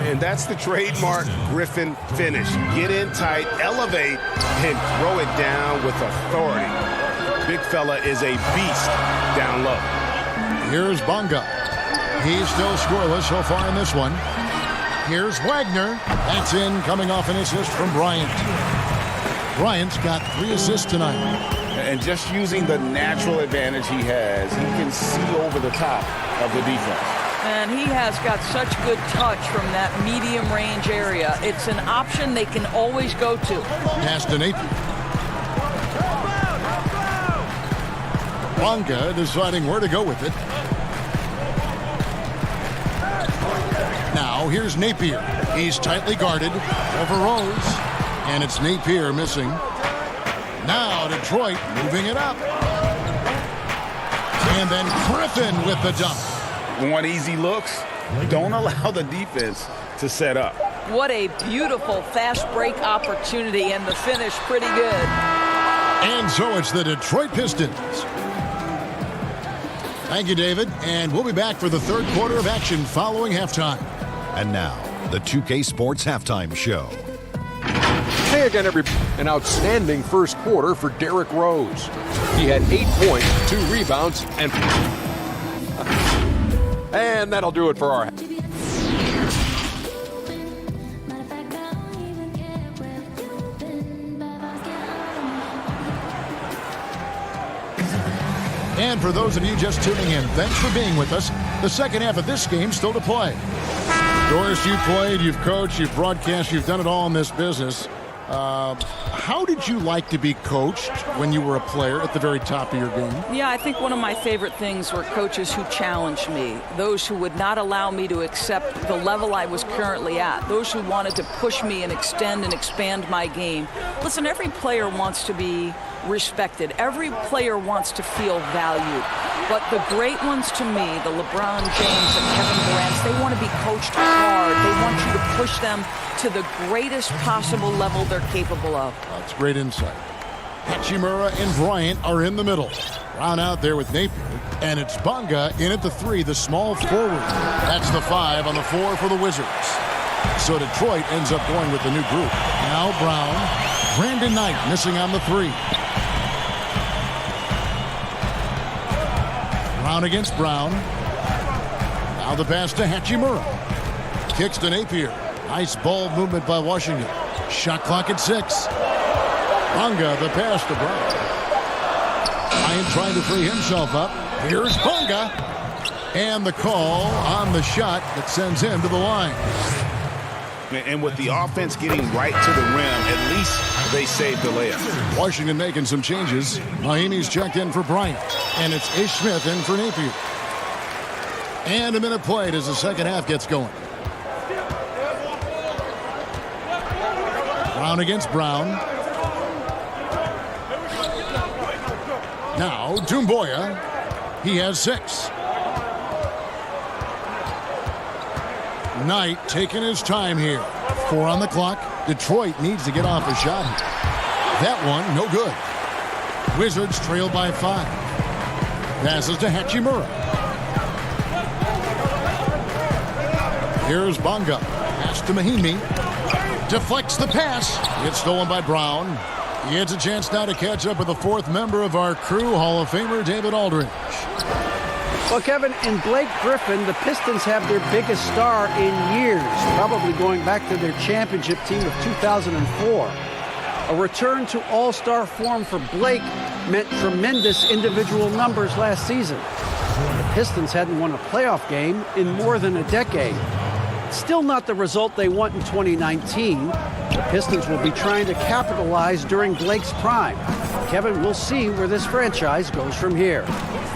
And that's the trademark Griffin finish. Get in tight, elevate, and throw it down with authority. Big fella is a beast down low. Here's Bonga. He's still scoreless so far in this one. Here's Wagner. That's in, coming off an assist from Bryant. Bryant's got 3 assists tonight. And just using the natural advantage he has, he can see over the top of the defense. And he has got such good touch from that medium range area. It's an option they can always go to. Pass to Napier. Bonga deciding where to go with it. Now here's Napier. He's tightly guarded over Rose. And it's Napier missing. Now Detroit moving it up. And then Griffin with the dunk. Want easy looks? Don't allow the defense to set up. What a beautiful fast break opportunity, and the finish pretty good. And so it's the Detroit Pistons. Thank you, David. And we'll be back for the third quarter of action following halftime. And now, the 2K Sports Halftime Show. Hey again, everybody. An outstanding first quarter for Derrick Rose. He had 8 points, 2 rebounds, and that'll do it for our... And for those of you just tuning in, thanks for being with us. The second half of this game still to play. Doris, you've played, you've coached, you've broadcast, you've done it all in this business. How did you like to be coached when you were a player at the very top of your game? Yeah, I think one of my favorite things were coaches who challenged me, those who would not allow me to accept the level I was currently at, those who wanted to push me and extend and expand my game. Listen, every player wants to be respected. Every player wants to feel valued. But the great ones to me, the LeBron James and Kevin Durant, they want to be coached hard. They want you to push them to the greatest possible level they're capable of. That's great insight. Hachimura and Bryant are in the middle. Brown out there with Napier. And it's Bonga in at the 3, the small forward. That's the 5 on the 4 for the Wizards. So Detroit ends up going with the new group. Now Brown. Brandon Knight missing on the 3. Brown against Brown. Now the pass to Hachimura. Kicks to Napier. Nice ball movement by Washington. Shot clock at 6. Bonga, the pass to Brown. Bryant trying to free himself up. Here's Bonga. And the call on the shot that sends him to the line. And with the offense getting right to the rim, at least they saved the layup. Washington making some changes. Mahinmi's checked in for Bryant. And it's Ish Smith in for Napier. And a minute played as the second half gets going. Brown against Brown. Now, Doumbouya. He has 6. Knight taking his time here. 4 on the clock. Detroit needs to get off a shot. That one, no good. Wizards trail by 5. Passes to Hachimura. Here's Bonga. Pass to Mahimi. Deflects the pass. It's stolen by Brown. He gets a chance now to catch up with the 4th member of our crew, Hall of Famer David Aldridge. Well, Kevin, in Blake Griffin, the Pistons have their biggest star in years, probably going back to their championship team of 2004. A return to all-star form for Blake meant tremendous individual numbers last season. The Pistons hadn't won a playoff game in more than a decade. Still not the result they want in 2019. The Pistons will be trying to capitalize during Blake's prime. Kevin, we'll see where this franchise goes from here.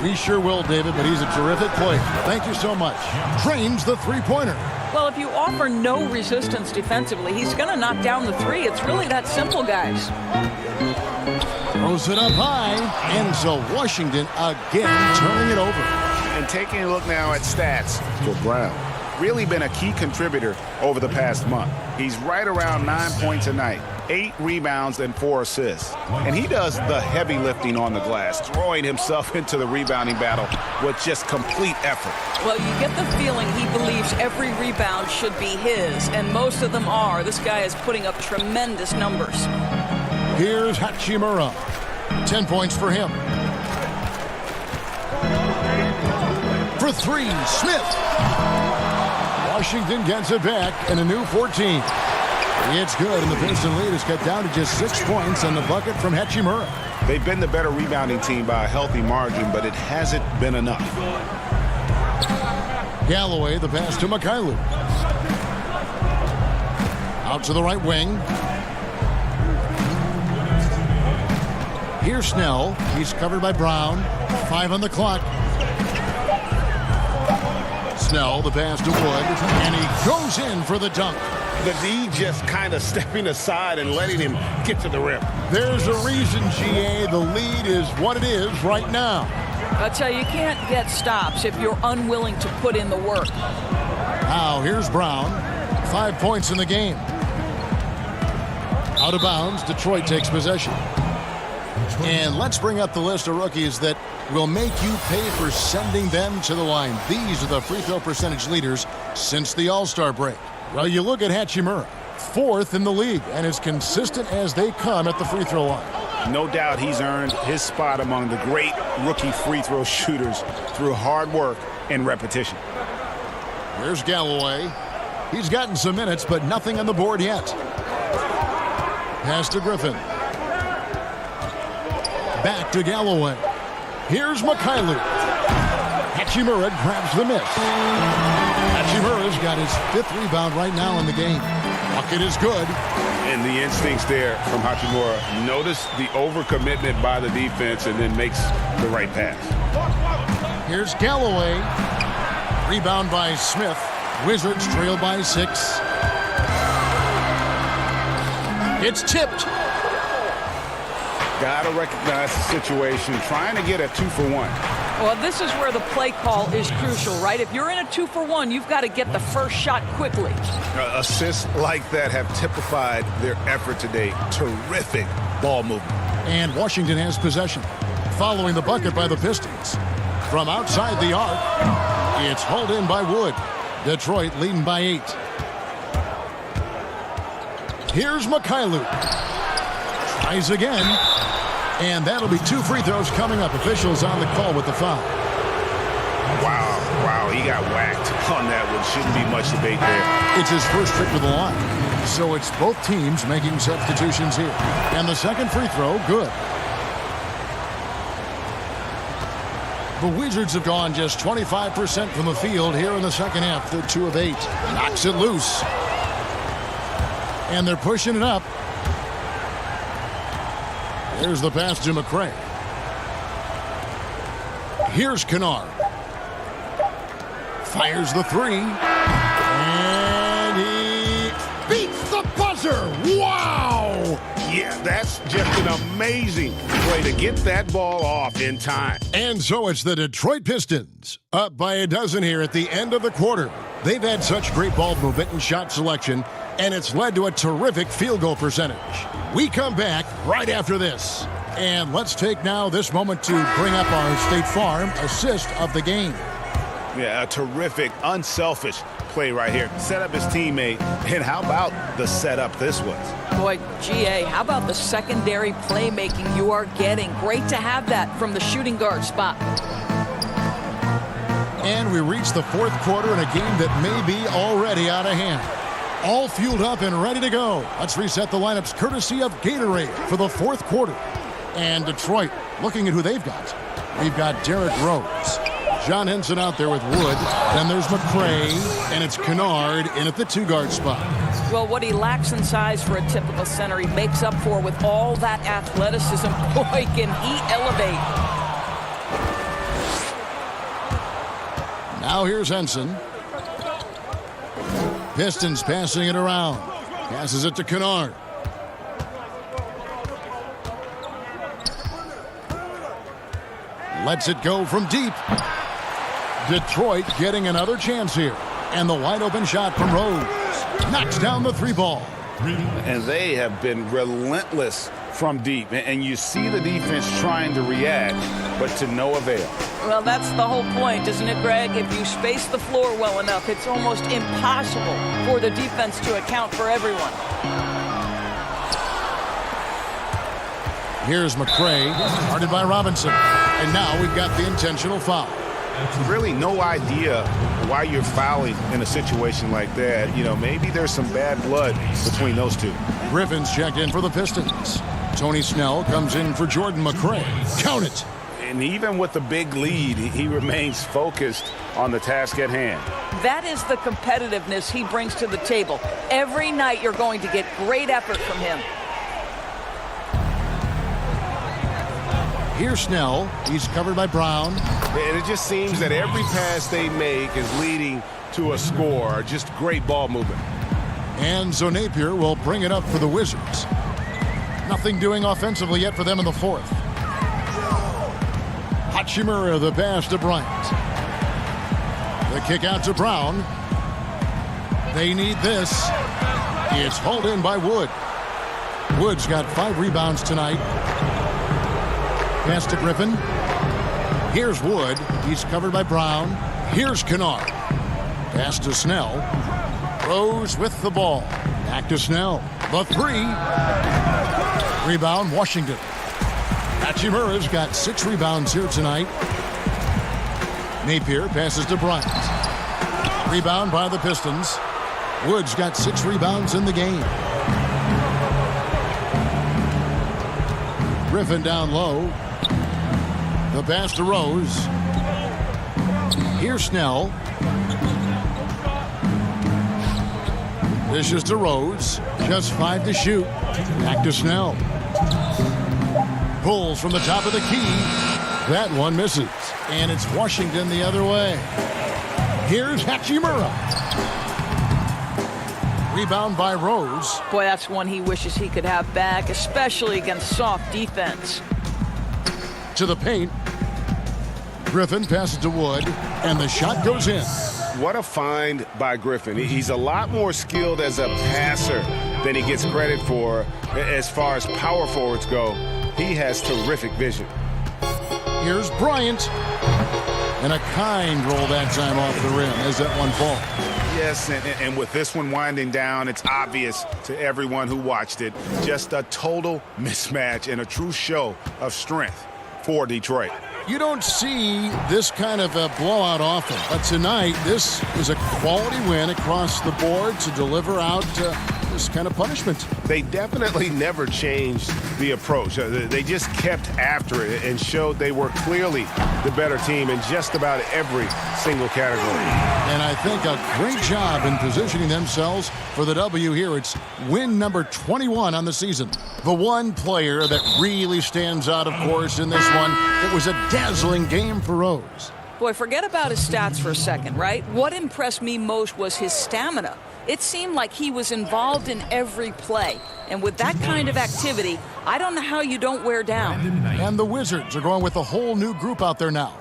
We sure will, David, but he's a terrific player. Thank you so much. Drains the three-pointer. Well, if you offer no resistance defensively, he's going to knock down the 3. It's really that simple, guys. Throws it up high, and so Washington again turning it over. And taking a look now at stats for Brown. Really been a key contributor over the past month. He's right around 9 points a night, 8 rebounds and 4 assists. And he does the heavy lifting on the glass, throwing himself into the rebounding battle with just complete effort. Well, you get the feeling he believes every rebound should be his, and most of them are. This guy is putting up tremendous numbers. Here's Hachimura. 10 points for him. For 3, Smith. Washington gets it back and a new 14. It's good, and the Piston lead is cut down to just 6 points on the bucket from Hachimura. They've been the better rebounding team by a healthy margin, but it hasn't been enough. Galloway, the pass to Mikhailuk. Out to the right wing. Here's Snell. He's covered by Brown. 5 on the clock. Snell, the pass to Wood, and he goes in for the dunk. The D just kind of stepping aside and letting him get to the rim. There's a reason, GA, the lead is what it is right now. I'll tell you, you can't get stops if you're unwilling to put in the work. Now, here's Brown. 5 points in the game. Out of bounds, Detroit takes possession. And let's bring up the list of rookies that will make you pay for sending them to the line. These are the free throw percentage leaders since the All-Star break. Well, you look at Hachimura, 4th in the league, and as consistent as they come at the free throw line. No doubt he's earned his spot among the great rookie free throw shooters through hard work and repetition. Here's Galloway. He's gotten some minutes, but nothing on the board yet. Pass to Griffin. Back to Galloway. Here's Mikhailuk. Hachimura grabs the miss. Hachimura's got his 5th rebound right now in the game. Bucket is good. And the instincts there from Hachimura. Notice the overcommitment by the defense and then makes the right pass. Here's Galloway. Rebound by Smith. Wizards trail by 6. It's tipped. Got to recognize the situation, trying to get a 2-for-1. Well, this is where the play call is crucial, right? If you're in a 2-for-1, you've got to get the first shot quickly. Assists like that have typified their effort today. Terrific ball movement. And Washington has possession, following the bucket by the Pistons. From outside the arc, it's hauled in by Wood. Detroit leading by 8. Here's Mikhailuk. Tries again. And that'll be 2 free throws coming up. Officials on the call with the foul. Wow, he got whacked on that one. Shouldn't be much debate there. It's his first trip to the line. So it's both teams making substitutions here. And the second free throw, good. The Wizards have gone just 25% from the field here in the second half. They're 2 of 8. Knocks it loose. And they're pushing it up. There's the pass to McRae. Here's Kennard. Fires the three. And he beats the buzzer. Wow! Yeah, that's just an amazing play to get that ball off in time. And so it's the Detroit Pistons, up by a dozen here at the end of the quarter. They've had such great ball movement and shot selection, and it's led to a terrific field goal percentage. We come back right after this. And let's take now this moment to bring up our State Farm assist of the game. Yeah, a terrific, unselfish play right here. Set up his teammate, and how about the setup this was? Boy, GA, how about the secondary playmaking you are getting? Great to have that from the shooting guard spot. And we reach the fourth quarter in a game that may be already out of hand. All fueled up and ready to go. Let's reset the lineups courtesy of Gatorade for the fourth quarter. And Detroit, looking at who they've got. We've got Derrick Rose. John Henson out there with Wood. Then there's McCray, and it's Kennard in at the two-guard spot. Well, what he lacks in size for a typical center, he makes up for with all that athleticism. Boy, can he elevate. Now here's Henson. Pistons passing it around. Passes it to Kennard. Lets it go from deep. Detroit getting another chance here. And the wide open shot from Rose. Knocks down the three ball. And they have been relentless from deep. And you see the defense trying to react, but to no avail. Well, that's the whole point, isn't it, Greg? If you space the floor well enough, it's almost impossible for the defense to account for everyone. Here's McCray, guarded by Robinson. And now we've got the intentional foul. Really no idea why you're fouling in a situation like that. You know, maybe there's some bad blood between those two. Griffin's checked in for the Pistons. Tony Snell comes in for Jordan McCray. Count it. And even with the big lead, he remains focused on the task at hand. That is the competitiveness he brings to the table. Every night you're going to get great effort from him. Here's Snell. He's covered by Brown. And it just seems that every pass they make is leading to a score. Just great ball movement. And so Napier will bring it up for the Wizards. Nothing doing offensively yet for them in the fourth. Hachimura, the pass to Bryant. The kick out to Brown. They need this. It's hauled in by Wood. Wood's got 5 rebounds tonight. Pass to Griffin. Here's Wood. He's covered by Brown. Here's Kennard. Pass to Snell. Rose with the ball. Back to Snell. The three. Rebound, Washington. Hachimura's got 6 rebounds here tonight. Napier passes to Bryant. Rebound by the Pistons. Wood's got 6 rebounds in the game. Griffin down low. The pass to Rose. Here's Snell. This is to Rose. Just 5 to shoot. Back to Snell. Pulls from the top of the key. That one misses. And it's Washington the other way. Here's Hachimura. Rebound by Rose. Boy, that's one he wishes he could have back, especially against soft defense. To the paint. Griffin passes to Wood, and the shot goes in. What a find by Griffin. He's a lot more skilled as a passer than he gets credit for as far as power forwards go. He has terrific vision. Here's Bryant. And a kind roll that time off the rim as that one falls. Yes, and with this one winding down, it's obvious to everyone who watched it. Just a total mismatch and a true show of strength for Detroit. You don't see this kind of a blowout often, but tonight this is a quality win across the board to deliver out this kind of punishment. They definitely never changed the approach. They just kept after it and showed they were clearly the better team in just about every single category. And I think a great job in positioning themselves for the W here. It's win number 21 on the season. The one player that really stands out, of course, in this one, it was a dazzling game for Rose. Boy, forget about his stats for a second, right? What impressed me most was his stamina. It seemed like he was involved in every play. And with that kind of activity, I don't know how you don't wear down. And the Wizards are going with a whole new group out there now.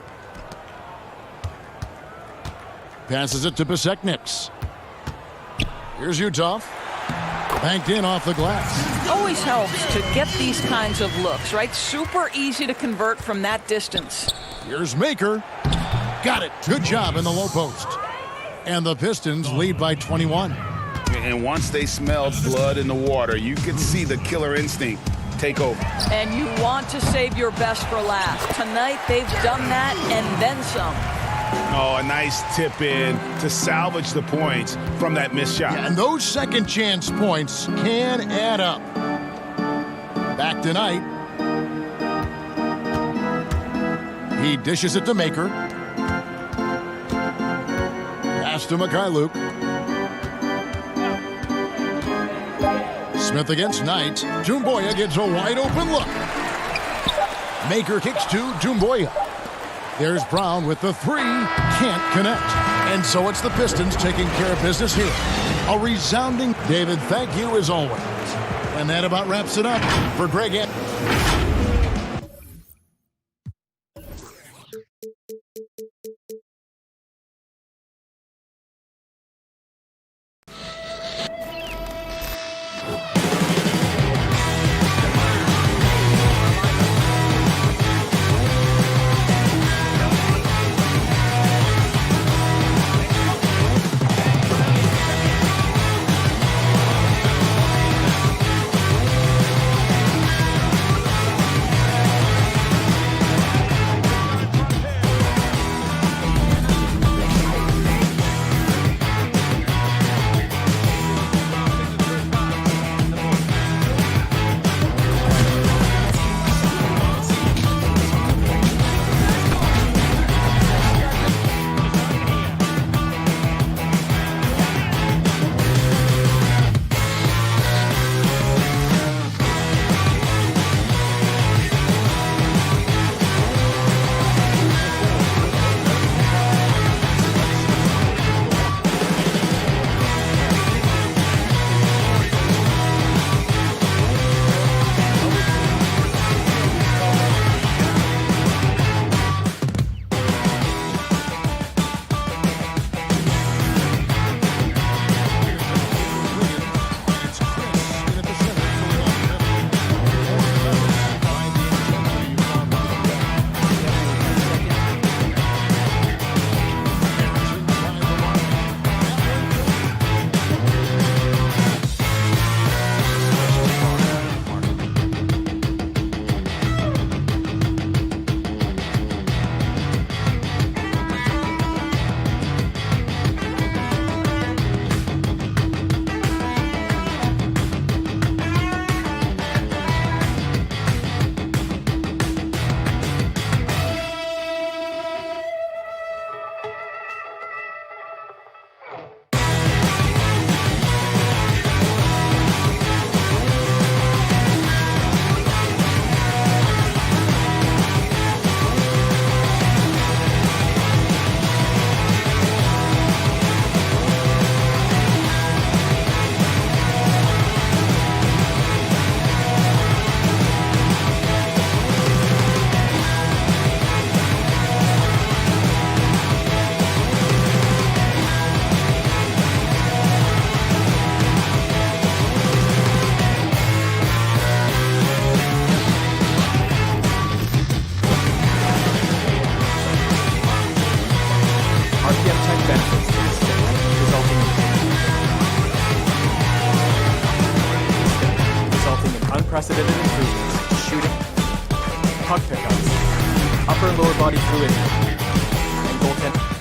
Passes it to Besekniks. Here's Utah. Banked in off the glass. Always helps to get these kinds of looks, right? Super easy to convert from that distance. Here's Maker. Got it. Good job in the low post. And the Pistons lead by 21. And once they smelled blood in the water, you could see the killer instinct take over. And you want to save your best for last. Tonight, they've done that and then some. Oh, a nice tip in to salvage the points from that missed shot. Yeah, and those second chance points can add up. Back tonight. He dishes it to Maker. Pass to Mikhailuk. Smith against Knight. Doumbouya gets a wide open look. Maker kicks to Doumbouya. There's Brown with the three. Can't connect. And so it's the Pistons taking care of business here. A resounding David, thank you as always. And that about wraps it up for Greg. unprecedented improvements, shooting, puck pickups, upper and lower body fluidity, and goaltending.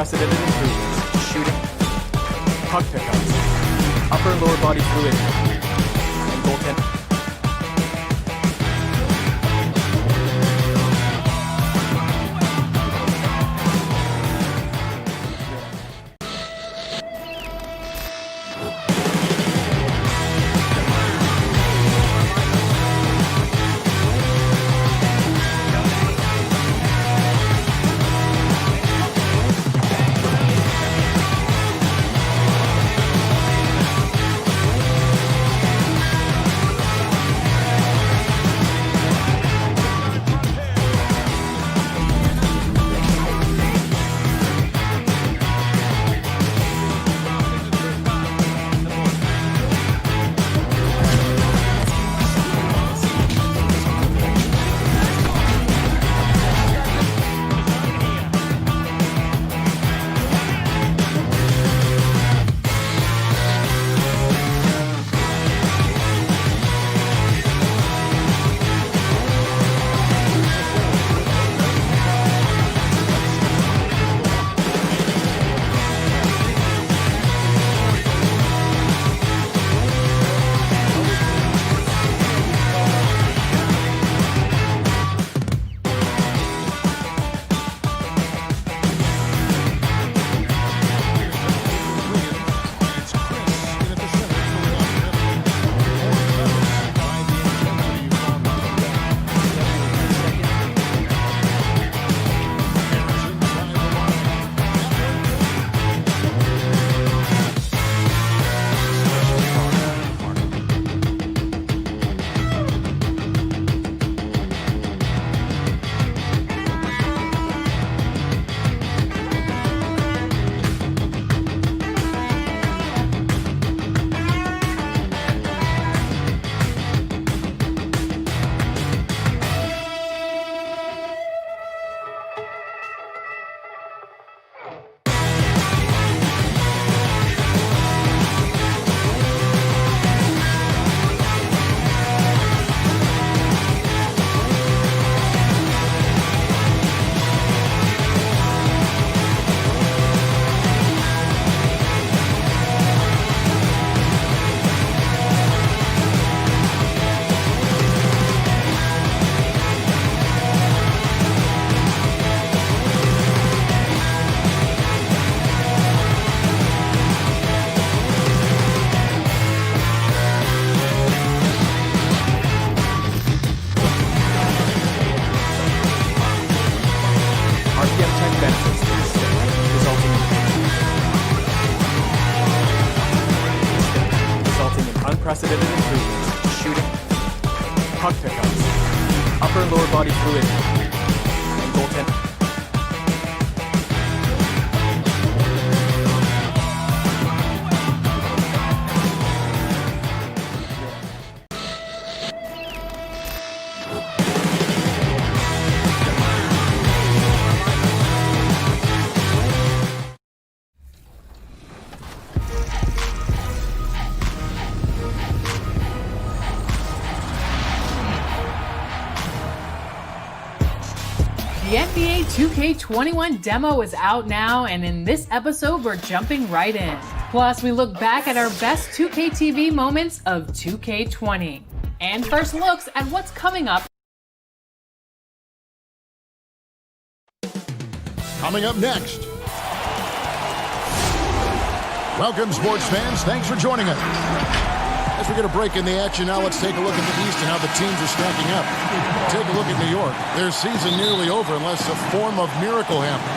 unprecedented improvements. Shooting, puck pickups, upper and lower body fluidity, and goaltending. unprecedented improvements. Shooting, puck pickups, upper and lower body fluidity, and goaltending. The NBA 2K21 demo is out now, and in this episode, we're jumping right in. Plus, we look back at our best 2K TV moments of 2K20. And first looks at what's coming up. Coming up next. Welcome, sports fans. Thanks for joining us. As we get a break in the action now, let's take a look at the East and how the teams are stacking up. Take a look at New York. Their season nearly over unless a form of miracle happens.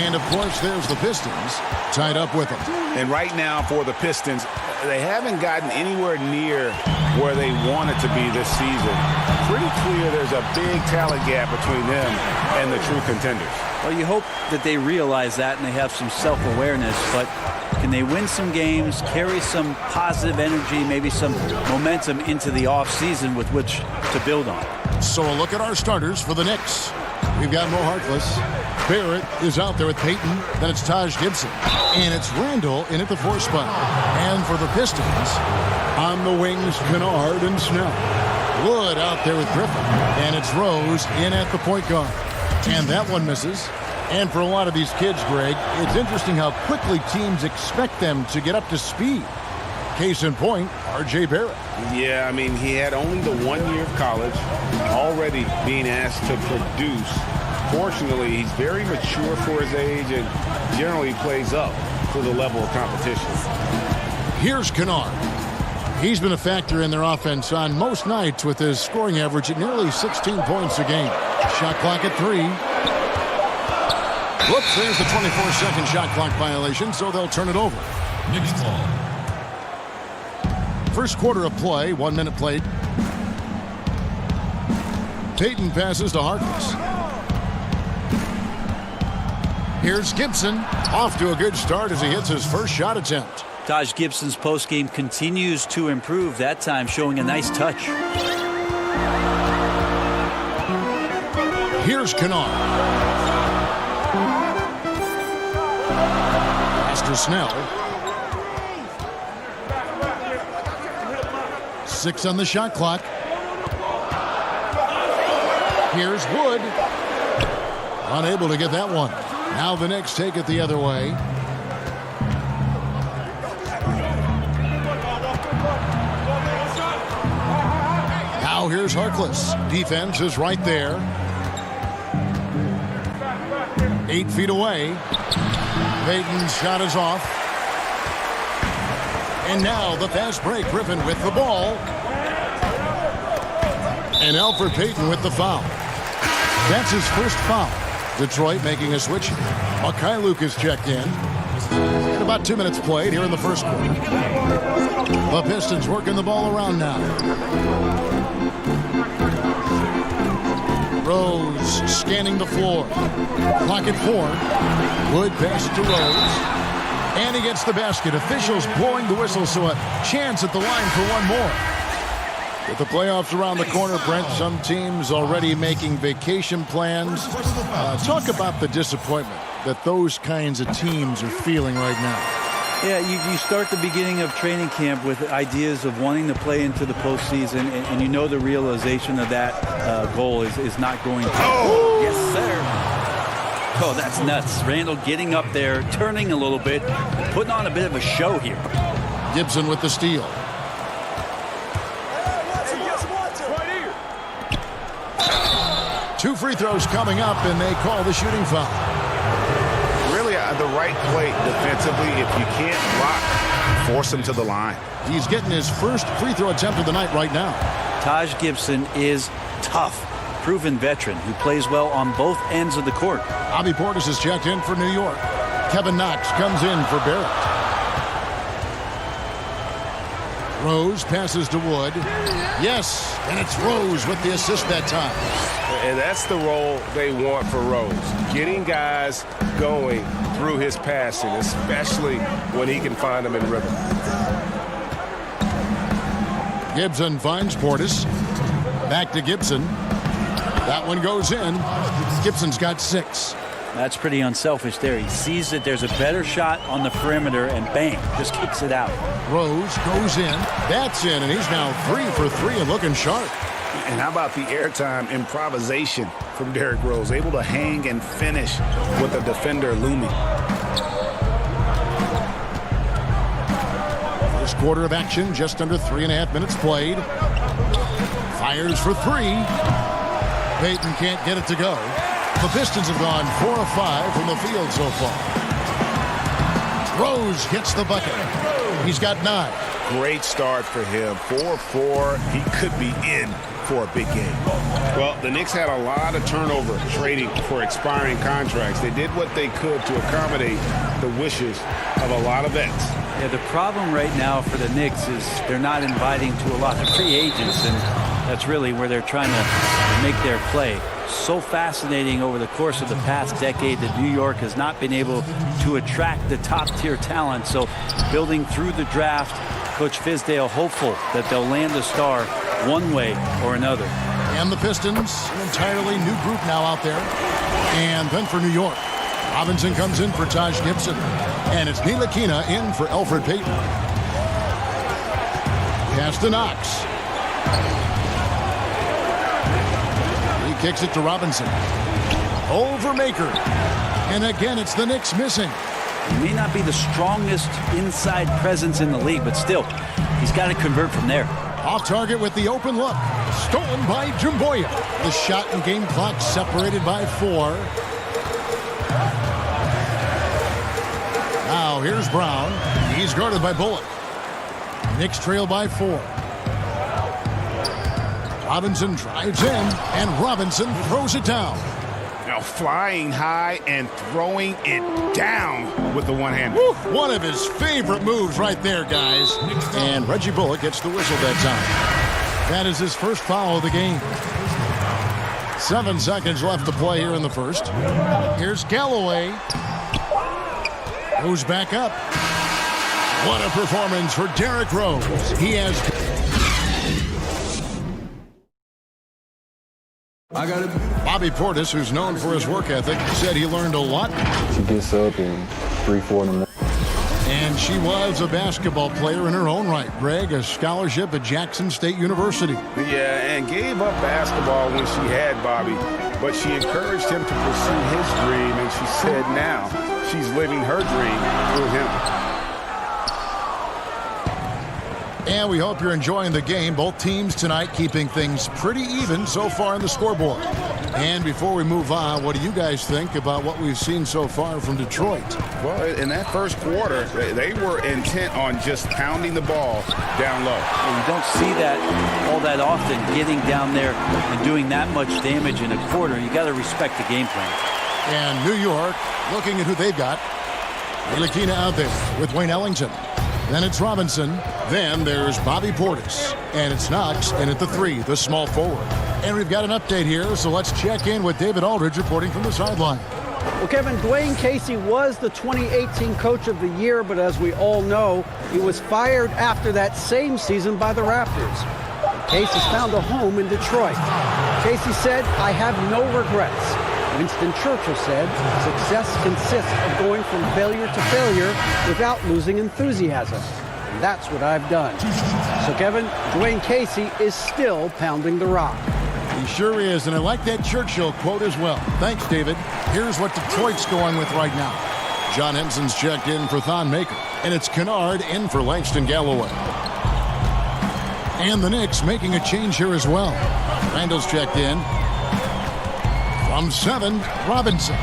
And, of course, there's the Pistons tied up with them. And right now for the Pistons, they haven't gotten anywhere near where they wanted to be this season. Pretty clear there's a big talent gap between them and the true contenders. Well, you hope that they realize that and they have some self-awareness, but can they win some games, carry some positive energy, maybe some momentum into the offseason with which to build on? So a look at our starters for the Knicks. We've got Mo Harkless. Barrett is out there with Peyton. Then it's Taj Gibson. And it's Randall in at the 4 spot. And for the Pistons, on the wings, Kennard and Snell. Wood out there with Griffin. And it's Rose in at the point guard. And that one misses. And for a lot of these kids, Greg, it's interesting how quickly teams expect them to get up to speed. Case in point, R.J. Barrett. Yeah, I mean, he had only the 1 year of college, already being asked to produce. Fortunately, he's very mature for his age and generally plays up to the level of competition. Here's Kennard. He's been a factor in their offense on most nights with his scoring average at nearly 16 points a game. Shot clock at 3. Whoops, there's the 24-second shot clock violation, so they'll turn it over. Next ball. First quarter of play, 1 minute played. Payton passes to Harkless. Here's Gibson, off to a good start as he hits his first shot attempt. Taj Gibson's postgame continues to improve, that time showing a nice touch. Here's Kennard. Pass to Snell. 6 on the shot clock. Here's Wood. Unable to get that one. Now the Knicks take it the other way. Now here's Harkless. Defense is right there. 8 feet away. Payton's shot is off. And now the fast break. Griffin with the ball. And Elfrid Payton with the foul. That's his first foul. Detroit making a switch. Mykhailiuk is checked in. And about 2 minutes played here in the first quarter. The Pistons working the ball around now. Rose scanning the floor. Clock at 4. Wood passes to Rose. And he gets the basket. Officials blowing the whistle, so a chance at the line for one more. With the playoffs around the corner, Brent, some teams already making vacation plans. Talk about the disappointment that those kinds of teams are feeling right now. Yeah, you start the beginning of training camp with ideas of wanting to play into the postseason, and you know the realization of that goal is not going to. Oh! Yes, sir. Oh, that's nuts. Randall getting up there, turning a little bit, putting on a bit of a show here. Gibson with the steal. Two free throws coming up, and they call the shooting foul. Really the right play defensively. If you can't block, force him to the line. He's getting his first free throw attempt of the night right now. Taj Gibson is tough. Proven veteran who plays well on both ends of the court. Bobby Portis is checked in for New York. Kevin Knox comes in for Barrett. Rose passes to Wood. Yes, and it's Rose with the assist that time. And that's the role they want for Rose. Getting guys going through his passing, especially when he can find them in rhythm. Gibson finds Portis. Back to Gibson. That one goes in. Gibson's got 6. That's pretty unselfish there. He sees that there's a better shot on the perimeter and bang, just kicks it out. Rose goes in. That's in, and he's now 3 for 3 and looking sharp. And how about the airtime improvisation from Derrick Rose? Able to hang and finish with a defender looming. First quarter of action, just under 3.5 minutes played. Fires for 3. Payton can't get it to go. The Pistons have gone 4 of 5 from the field so far. Rose hits the bucket. He's got 9. Great start for him. 4-4. He could be in for a big game. Well, the Knicks had a lot of turnover trading for expiring contracts. They did what they could to accommodate the wishes of a lot of vets. Yeah, the problem right now for the Knicks is they're not inviting to a lot of free agents, and that's really where they're trying to make their play. So fascinating over the course of the past decade that New York has not been able to attract the top-tier talent. So building through the draft, Coach Fizdale hopeful that they'll land a star one way or another. And the Pistons, an entirely new group now out there. And then for New York, Robinson comes in for Taj Gibson. And it's Ntilikina in for Elfrid Payton. Pass to Knox. He kicks it to Robinson. Over Maker. And again, it's the Knicks missing. He may not be the strongest inside presence in the league, but still, he's got to convert from there. Off target with the open look. Stolen by Jumboya. The shot and game clock separated by 4. Now here's Brown. He's guarded by Bullock. Knicks trail by 4. Robinson drives in, and Robinson throws it down. Now flying high and throwing it down with the one-hander. One of his favorite moves right there, guys. And Reggie Bullock gets the whistle that time. That is his first foul of the game. 7 seconds left to play here in the first. Here's Galloway. Goes back up. What a performance for Derrick Rose. He has... Bobby Portis, who's known for his work ethic, said he learned a lot. She gets up in 3-4 in the morning. And she was a basketball player in her own right. Greg, a scholarship at Jackson State University. Yeah, and gave up basketball when she had Bobby, but she encouraged him to pursue his dream, and she said now she's living her dream through him. And we hope you're enjoying the game. Both teams tonight keeping things pretty even so far on the scoreboard. And before we move on, what do you guys think about what we've seen so far from Detroit? Well, in that first quarter, they were intent on just pounding the ball down low. And you don't see that all that often, getting down there and doing that much damage in a quarter. You got to respect the game plan. And New York, looking at who they've got. Ntilikina out there with Wayne Ellington. Then it's Robinson. Then there's Bobby Portis. And it's Knox in at the 3, the small forward. And we've got an update here, so let's check in with David Aldridge reporting from the sideline. Well, Kevin, Dwayne Casey was the 2018 Coach of the Year, but as we all know, he was fired after that same season by the Raptors. Casey's found a home in Detroit. Casey said, "I have no regrets." Winston Churchill said, "Success consists of going from failure to failure without losing enthusiasm." And that's what I've done. So, Kevin, Dwayne Casey is still pounding the rock. He sure is, and I like that Churchill quote as well. Thanks, David. Here's what Detroit's going with right now. John Henson's checked in for Thon Maker, and it's Kennard in for Langston Galloway. And the Knicks making a change here as well. Randall's checked in. From 7, Robinson.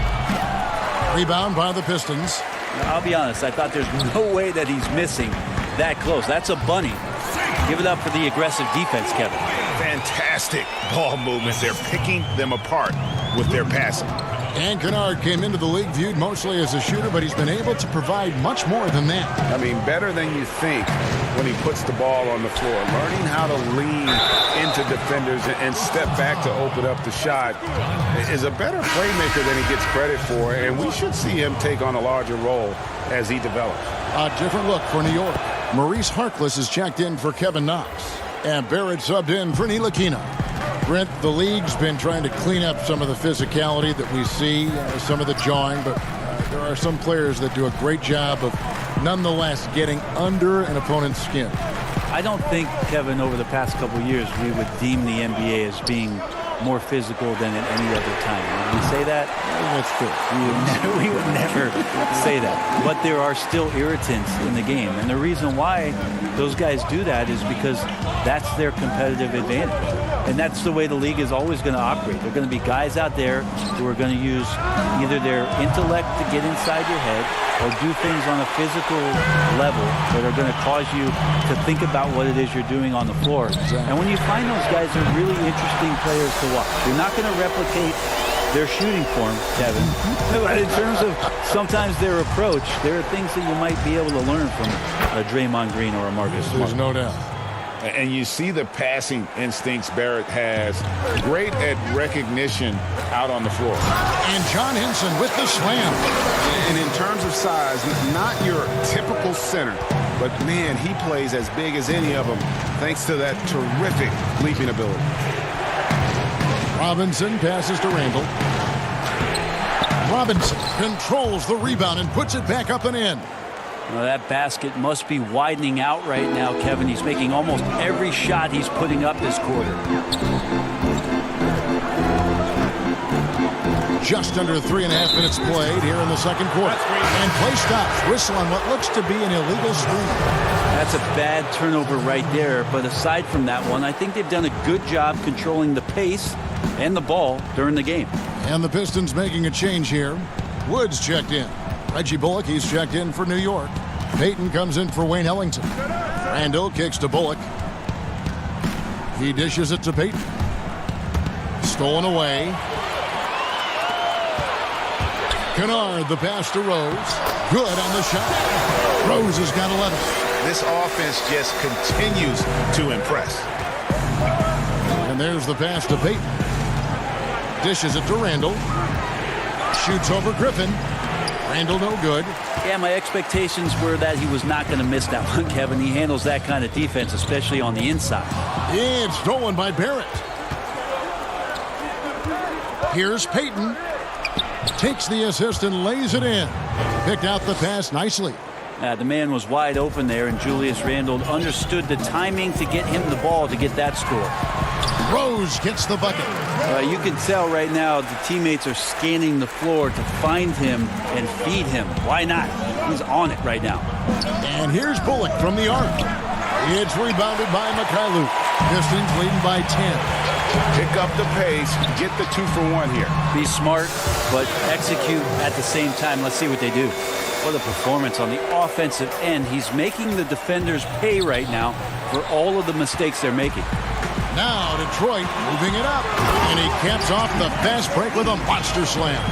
Rebound by the Pistons. I'll be honest, I thought there's no way that he's missing that close. That's a bunny. Give it up for the aggressive defense, Kevin. Fantastic ball movement. They're picking them apart with their passing. And Kennard came into the league viewed mostly as a shooter, but he's been able to provide much more than that. I mean, better than you think when he puts the ball on the floor. Learning how to lean into defenders and step back to open up the shot is a better playmaker than he gets credit for, and we should see him take on a larger role as he develops. A different look for New York. Maurice Harkless is checked in for Kevin Knox. And Barrett subbed in for Ntilikina. Brent, the league's been trying to clean up some of the physicality that we see, some of the jawing, but there are some players that do a great job of nonetheless getting under an opponent's skin. I don't think, Kevin, over the past couple of years, we would deem the NBA as being more physical than at any other time. Would we say that? That's true. We would never say that. But there are still irritants in the game. And the reason why those guys do that is because that's their competitive advantage. And that's the way the league is always going to operate. There are going to be guys out there who are going to use either their intellect to get inside your head or do things on a physical level that are going to cause you to think about what it is you're doing on the floor. Exactly. And when you find those guys, they're really interesting players to watch. You're not going to replicate their shooting form, Kevin. But in terms of sometimes their approach, there are things that you might be able to learn from a Draymond Green or a Marcus Smart. There's no doubt. And you see the passing instincts Barrett has. Great at recognition out on the floor. And John Henson with the slam. And in terms of size, not your typical center, but man, he plays as big as any of them thanks to that terrific leaping ability. Robinson passes to Randall. Robinson controls the rebound and puts it back up and in. Well, that basket must be widening out right now, Kevin. He's making almost every shot he's putting up this quarter. Just under 3.5 minutes played here in the second quarter. And play stops. Whistle on what looks to be an illegal screen. That's a bad turnover right there. But aside from that one, I think they've done a good job controlling the pace and the ball during the game. And the Pistons making a change here. Woods checked in. Reggie Bullock, he's checked in for New York. Payton comes in for Wayne Ellington. Randall kicks to Bullock. He dishes it to Payton. Stolen away. Kennard, the pass to Rose. Good on the shot. Rose has got 11. This offense just continues to impress. And there's the pass to Payton. Dishes it to Randall. Shoots over Griffin. Randall no good. Yeah, my expectations were that he was not going to miss that one, Kevin. He handles that kind of defense, especially on the inside. It's stolen by Barrett. Here's Payton. Takes the assist and lays it in. Picked out the pass nicely. The man was wide open there, and Julius Randle understood the timing to get him the ball to get that score. Rose gets the bucket. You can tell right now the teammates are scanning the floor to find him and feed him. Why not? He's on it right now. And here's Bullock from the arc. It's rebounded by Mikhailuk. Pistons leading by 10. Pick up the pace, get the 2-for-1 here. Be smart, but execute at the same time. Let's see what they do. What a performance on the offensive end. He's making the defenders pay right now for all of the mistakes they're making. Now Detroit moving it up. And he caps off the fast break with a monster slam.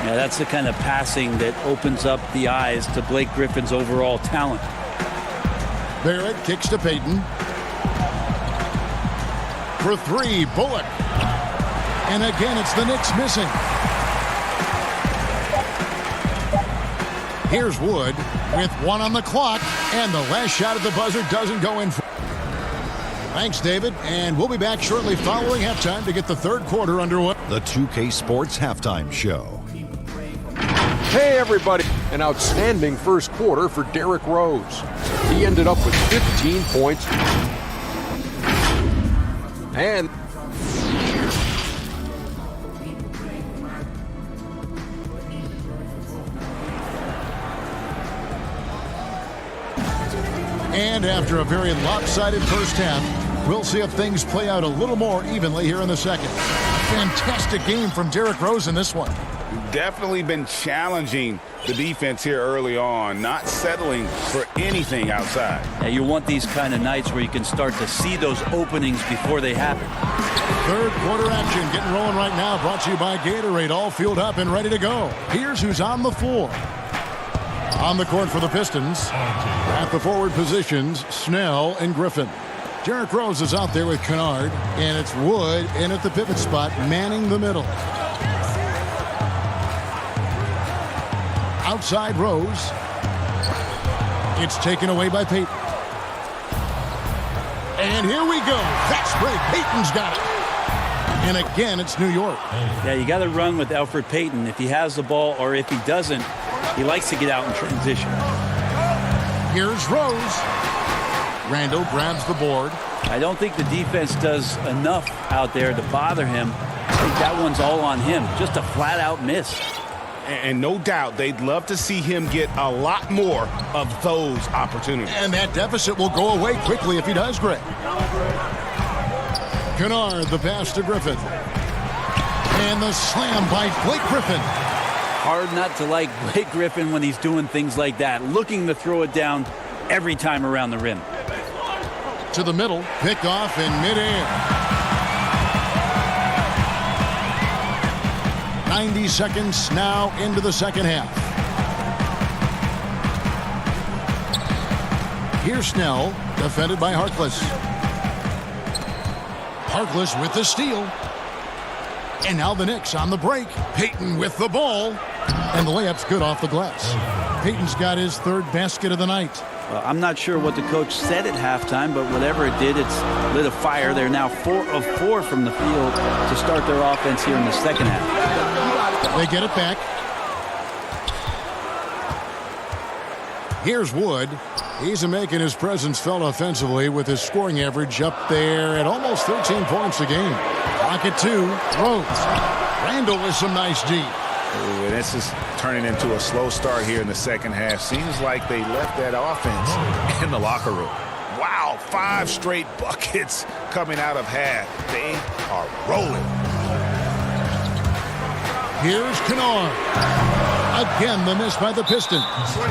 Yeah, that's the kind of passing that opens up the eyes to Blake Griffin's overall talent. Barrett kicks to Payton. For three, Bullock. And again, it's the Knicks missing. Here's Wood with 1 on the clock. And the last shot at the buzzer doesn't go in. Thanks, David. And we'll be back shortly following halftime to get the third quarter underway. The 2K Sports Halftime Show. Hey, everybody. An outstanding first quarter for Derrick Rose. He ended up with 15 points. And after a very lopsided first half, we'll see if things play out a little more evenly here in the second. Fantastic game from Derrick Rose in this one. Definitely been challenging the defense here early on, not settling for anything outside. Yeah, you want these kind of nights where you can start to see those openings before they happen. Third quarter action getting rolling right now, brought to you by Gatorade, all fueled up and ready to go. Here's who's on the floor. On the court for the Pistons, at the forward positions, Snell and Griffin. Derrick Rose is out there with Kennard, and it's Wood in at the pivot spot, manning the middle. Outside Rose. It's taken away by Payton. And here we go. Fast break. Payton's got it. And again, it's New York. Yeah, you got to run with Elfrid Payton. If he has the ball or if he doesn't, he likes to get out in transition. Here's Rose. Randall grabs the board. I don't think the defense does enough out there to bother him. I think that one's all on him. Just a flat-out miss. And no doubt they'd love to see him get a lot more of those opportunities. And that deficit will go away quickly if he does, Greg. Kennard, the pass to Griffin. And the slam by Blake Griffin. Hard not to like Blake Griffin when he's doing things like that, looking to throw it down every time around the rim. To the middle, picked off in midair. 90 seconds now into the second half. Here's Snell, defended by Harkless. Harkless with the steal. And now the Knicks on the break. Payton with the ball. And the layup's good off the glass. Payton's got his third basket of the night. Well, I'm not sure what the coach said at halftime, but whatever it did, it's lit a fire. They're now 4 of 4 from the field to start their offense here in the second half. They get it back. Here's Wood. He's making his presence felt offensively with his scoring average up there at almost 13 points a game. Pocket 2, Rose. Randall with some nice D. Ooh, and this is turning into a slow start here in the second half. Seems like they left that offense in the locker room. Wow, 5 straight buckets coming out of half. They are rolling. Here's Kennard. Again, the miss by the Pistons.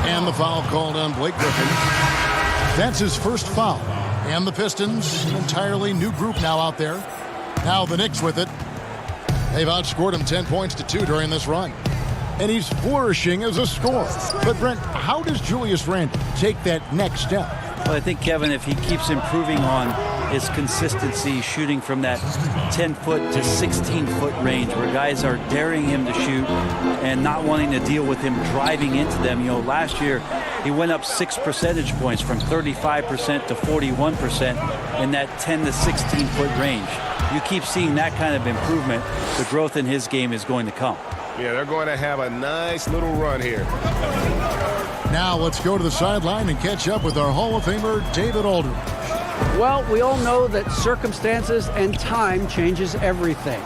And the foul called on Blake Griffin. That's his first foul. And the Pistons, an entirely new group now out there. Now the Knicks with it. They've outscored him 10 points to 2 during this run. And he's flourishing as a scorer. But, Brent, how does Julius Randle take that next step? Well, I think, Kevin, if he keeps improving on his consistency, shooting from that 10-foot to 16-foot range where guys are daring him to shoot and not wanting to deal with him driving into them. You know, last year he went up 6 percentage points from 35% to 41% in that 10 to 16-foot range. You keep seeing that kind of improvement, the growth in his game is going to come. Yeah, they're going to have a nice little run here. Now let's go to the sideline and catch up with our Hall of Famer, David Aldridge. Well, we all know that circumstances and time changes everything.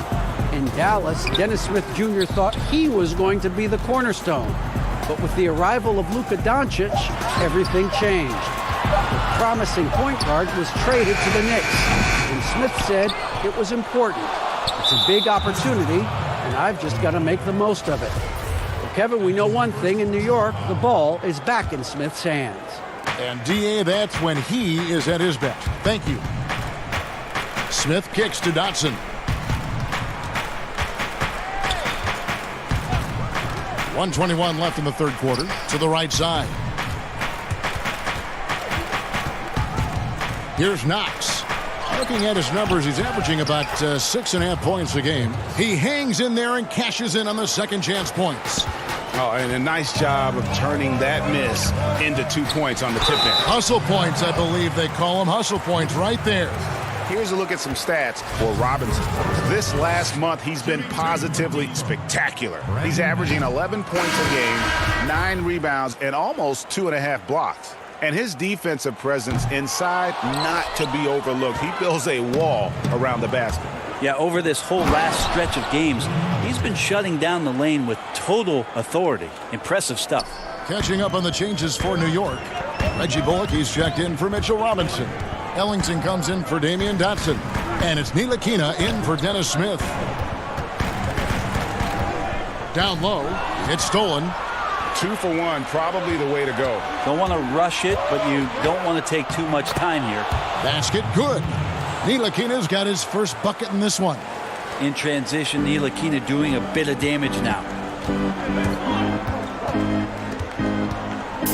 In Dallas, Dennis Smith Jr. thought he was going to be the cornerstone. But with the arrival of Luka Doncic, everything changed. The promising point guard was traded to the Knicks, and Smith said it was important. It's a big opportunity, and I've just got to make the most of it. Well, Kevin, we know one thing in New York, the ball is back in Smith's hands. And D.A., that's when he is at his best. Thank you. Smith kicks to Dotson. .121 left in the third quarter. To the right side. Here's Knox. Looking at his numbers, he's averaging about 6.5 points a game. He hangs in there and cashes in on the second chance points. Oh, and a nice job of turning that miss into 2 points on the tip in. Hustle points, I believe they call them. Hustle points right there. Here's a look at some stats for Robinson. This last month, he's been positively spectacular. He's averaging 11 points a game, 9 rebounds, and almost 2.5 blocks. And his defensive presence inside, not to be overlooked. He builds a wall around the basket. Yeah, over this whole last stretch of games, he's been shutting down the lane with total authority. Impressive stuff. Catching up on the changes for New York. Reggie Bullock, he's checked in for Mitchell Robinson. Ellington comes in for Damian Dotson. And it's Ntilikina in for Dennis Smith. Down low, it's stolen. 2 for 1, probably the way to go. Don't want to rush it, but you don't want to take too much time here. Basket good. Ntilikina's got his first bucket in this one. In transition, Ntilikina doing a bit of damage now.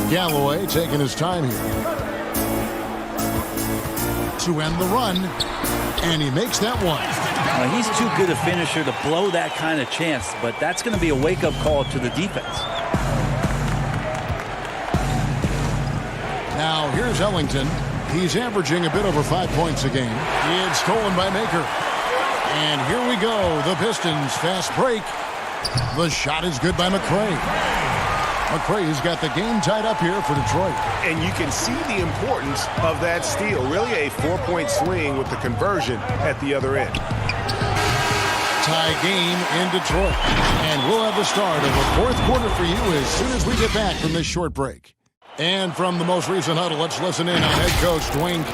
Galloway taking his time here to end the run, and he makes that one. He's too good a finisher to blow that kind of chance, but that's going to be a wake-up call to the defense. Now here's Ellington. He's averaging a bit over 5 points a game. It's stolen by Maker. And here we go. The Pistons fast break. The shot is good by McRae. McRae's got the game tied up here for Detroit. And you can see the importance of that steal. Really a 4-point swing with the conversion at the other end. Tie game in Detroit. And we'll have the start of the fourth quarter for you as soon as we get back from this short break. And from the most recent huddle, let's listen in on head coach Dwayne.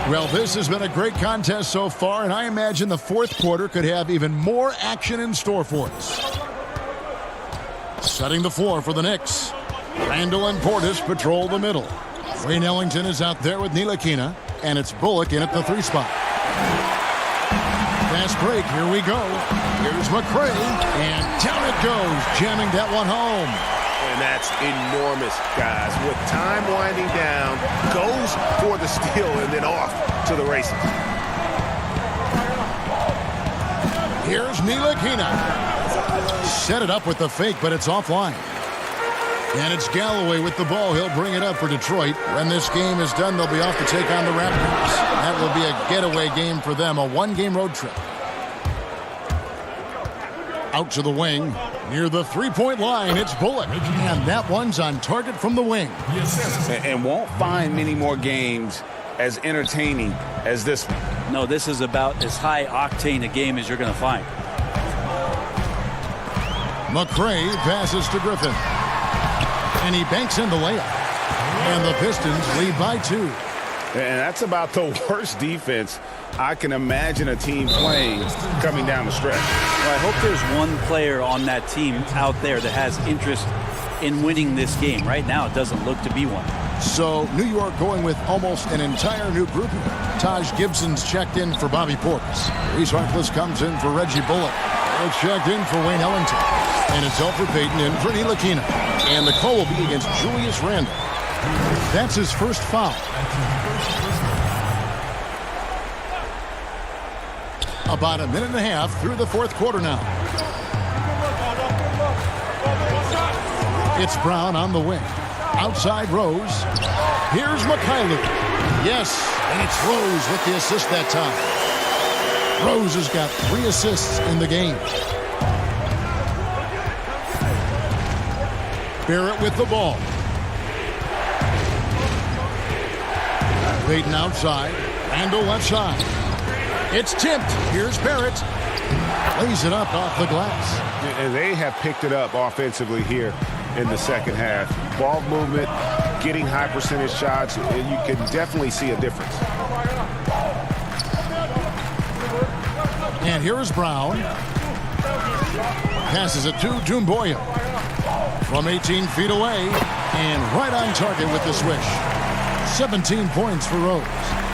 Well, this has been a great contest so far, and I imagine the fourth quarter could have even more action in store for us. Setting the floor for the Knicks. Randall and Portis patrol the middle. Wayne Ellington is out there with Ntilikina, and it's Bullock in at the 3 spot. Fast break, here we go. Here's McRae, and down it goes, jamming that one home. And that's enormous, guys. With time winding down, goes for the steal and then off to the races. Here's Ntilikina. Set it up with the fake, but it's offline. And it's Galloway with the ball. He'll bring it up for Detroit. When this game is done, they'll be off to take on the Raptors. That will be a getaway game for them, a 1-game road trip. Out to the wing. Near the 3-point line, it's Bullock. And that one's on target from the wing. And won't find many more games as entertaining as this one. No, this is about as high octane a game as you're going to find. McCray passes to Griffin. And he banks in the layup. And the Pistons lead by 2. And that's about the worst defense I can imagine a team playing coming down the stretch. Well, I hope there's one player on that team out there that has interest in winning this game. Right now, it doesn't look to be one. So New York going with almost an entire new group here. Taj Gibson's checked in for Bobby Portis. Reese Harkless comes in for Reggie Bullock. It's checked in for Wayne Ellington. And it's Elfrid Payton in for Ntilikina. And the call will be against Julius Randle. That's his first foul. About a minute and a half through the fourth quarter now. It's Brown on the wing. Outside Rose. Here's Mikhailuk. Yes, and it's Rose with the assist that time. Rose has got 3 assists in the game. Barrett with the ball. Payton outside. Randle left side. It's tipped. Here's Barrett. Lays it up off the glass. And they have picked it up offensively here in the second half. Ball movement, getting high percentage shots, and you can definitely see a difference. And here is Brown. Passes it to Doumbouya. From 18 feet away, and right on target with the swish. 17 points for Rose.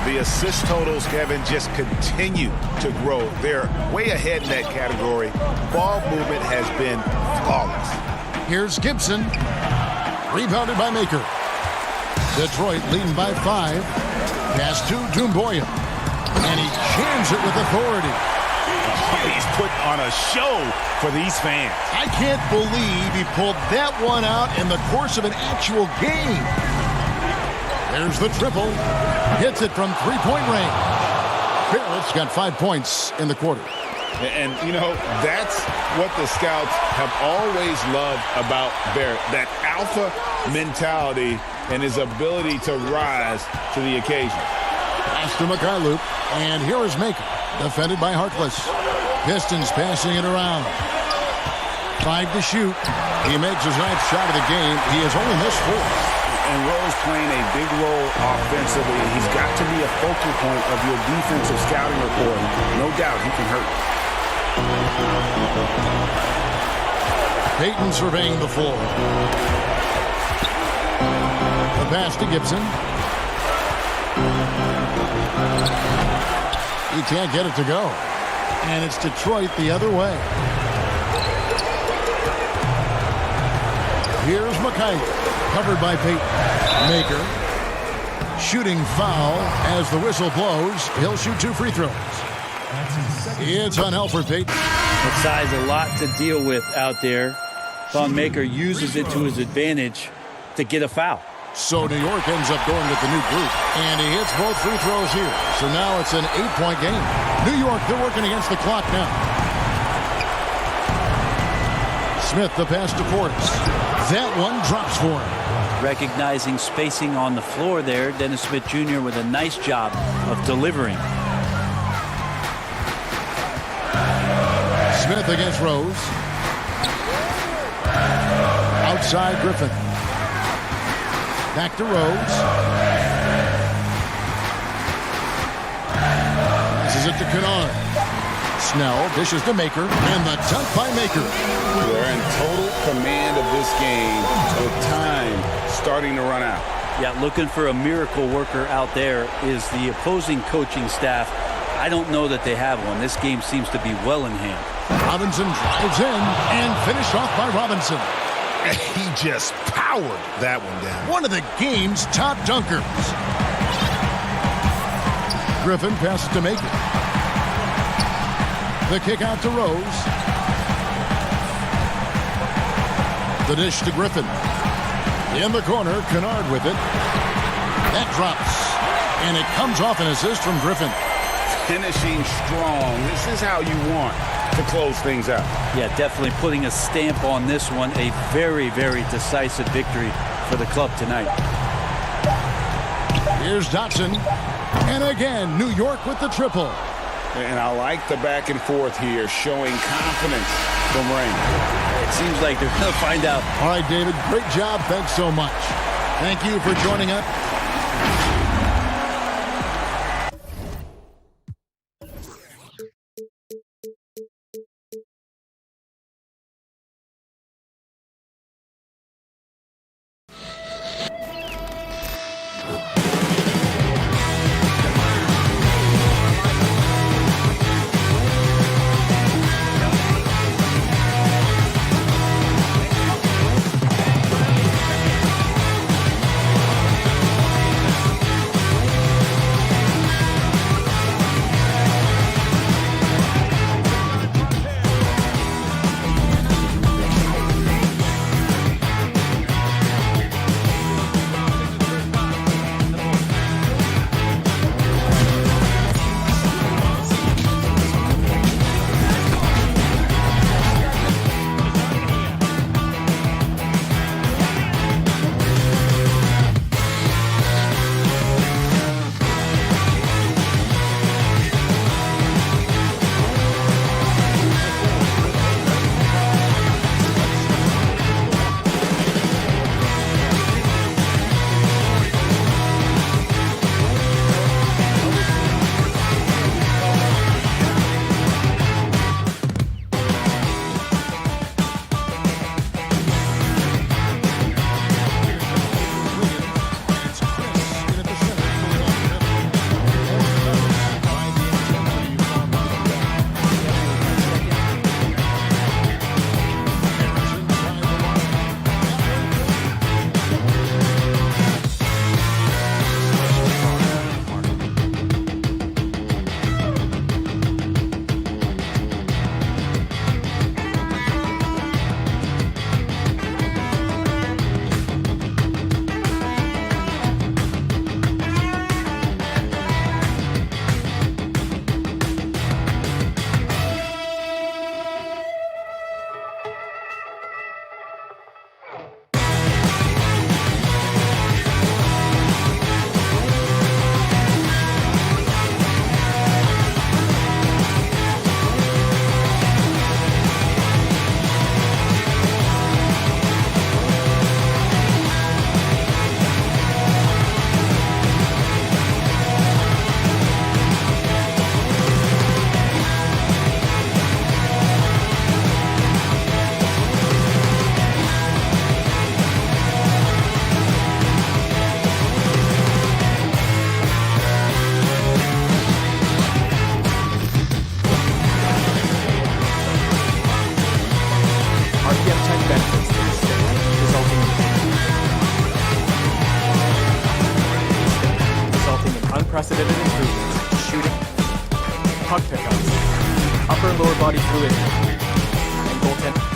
The assist totals, Kevin, just continue to grow. They're way ahead in that category. Ball movement has been flawless. Here's Gibson. Rebounded by Maker. Detroit leading by 5. Pass to Doumbouya. And he jams it with authority. He's put on a show for these fans. I can't believe he pulled that one out in the course of an actual game. There's the triple. Hits it from three-point range. Barrett's got 5 points in the quarter. And, you know, that's what the scouts have always loved about Barrett. That alpha mentality and his ability to rise to the occasion. Pass to Mikhailuk. And here is Maker. Defended by Harkless. Pistons passing it around. 5 to shoot. He makes his 9th shot of the game. He has only missed 4. And Rose playing a big role offensively. He's got to be a focal point of your defensive scouting report. No doubt he can hurt. Payton surveying the floor. The pass to Gibson. He can't get it to go. And it's Detroit the other way. Here's Mikhailuk. Covered by Payton. Maker. Shooting foul as the whistle blows. He'll shoot 2 free throws. It's on Elfrid Payton. That size a lot to deal with out there. Thon Maker uses it to his advantage to get a foul. So New York ends up going with the new group. And he hits both free throws here. So now it's an 8-point game. New York, they're working against the clock now. Smith, the pass to Portis. That one drops for him. Recognizing spacing on the floor there, Dennis Smith Jr. with a nice job of delivering. Smith against Rose. Outside Griffin. Back to Rose. Passes it to Kennard. Snell dishes to Maker, and the dunk by Maker. They're in total command of this game with time starting to run out. Yeah, looking for a miracle worker out there is the opposing coaching staff. I don't know that they have one. This game seems to be well in hand. Robinson drives in and finished off by Robinson. He just powered that one down. One of the game's top dunkers. Griffin passes to Maker. The kick out to Rose. The dish to Griffin. In the corner, Kennard with it. That drops. And it comes off an assist from Griffin. Finishing strong. This is how you want to close things out. Yeah, definitely putting a stamp on this one. A very, very decisive victory for the club tonight. Here's Dotson. And again, New York with the triple. And I like the back and forth here, showing confidence from Rain. It seems like they're going to find out. All right, David, great job. Thanks so much. Thank you for joining us. unprecedented improvements in shooting, puck pickups, upper and lower body fluidity, and goaltending.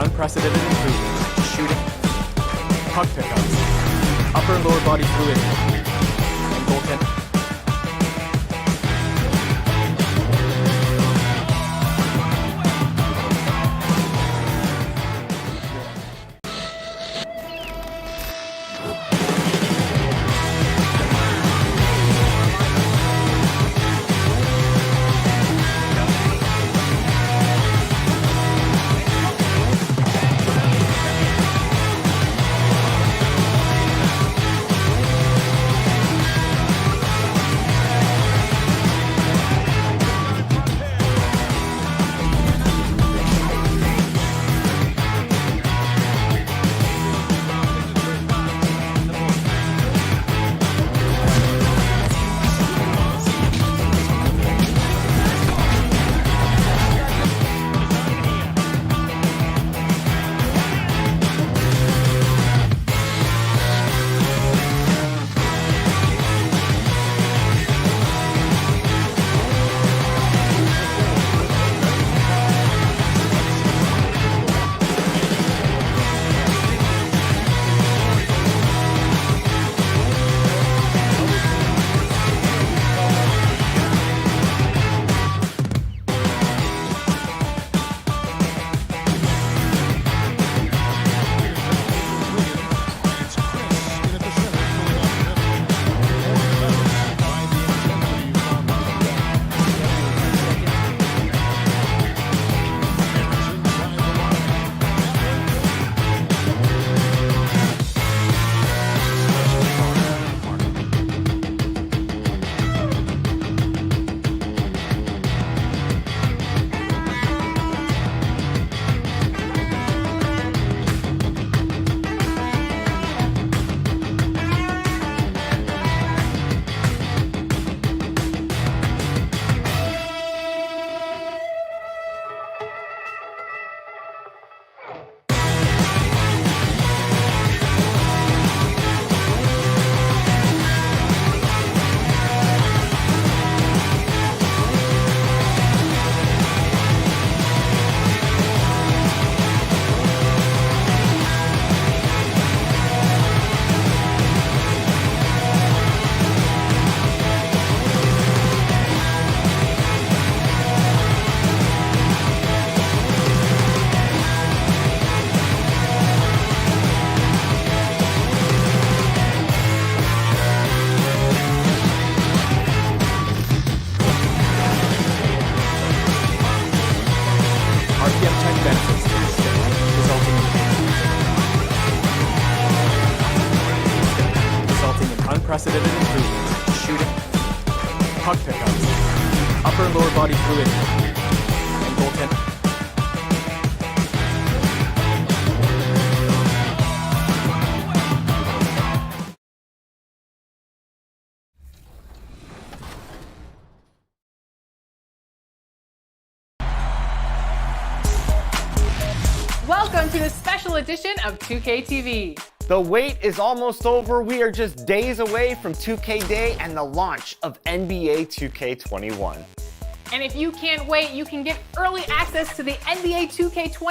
unprecedented improvements, shooting, puck pickups, upper and lower body fluidity, and goaltending. Unprecedented improvements, shooting, puck pickups, upper and lower body fluidity, and goaltending. Welcome to this special edition of 2K TV. The wait is almost over. We are just days away from 2K Day and the launch of NBA 2K21. And if you can't wait, you can get early access to the NBA 2K20.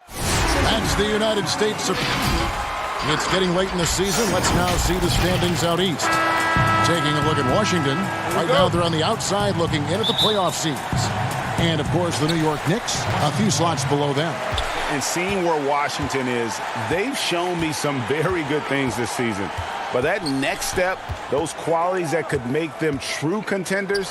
That's the United States. It's getting late in the season. Let's now see the standings out east. Taking a look at Washington. Right now they're on the outside looking in at the playoff seeds. And, of course, the New York Knicks, a few slots below them. And seeing where Washington is, they've shown me some very good things this season. But that next step, those qualities that could make them true contenders,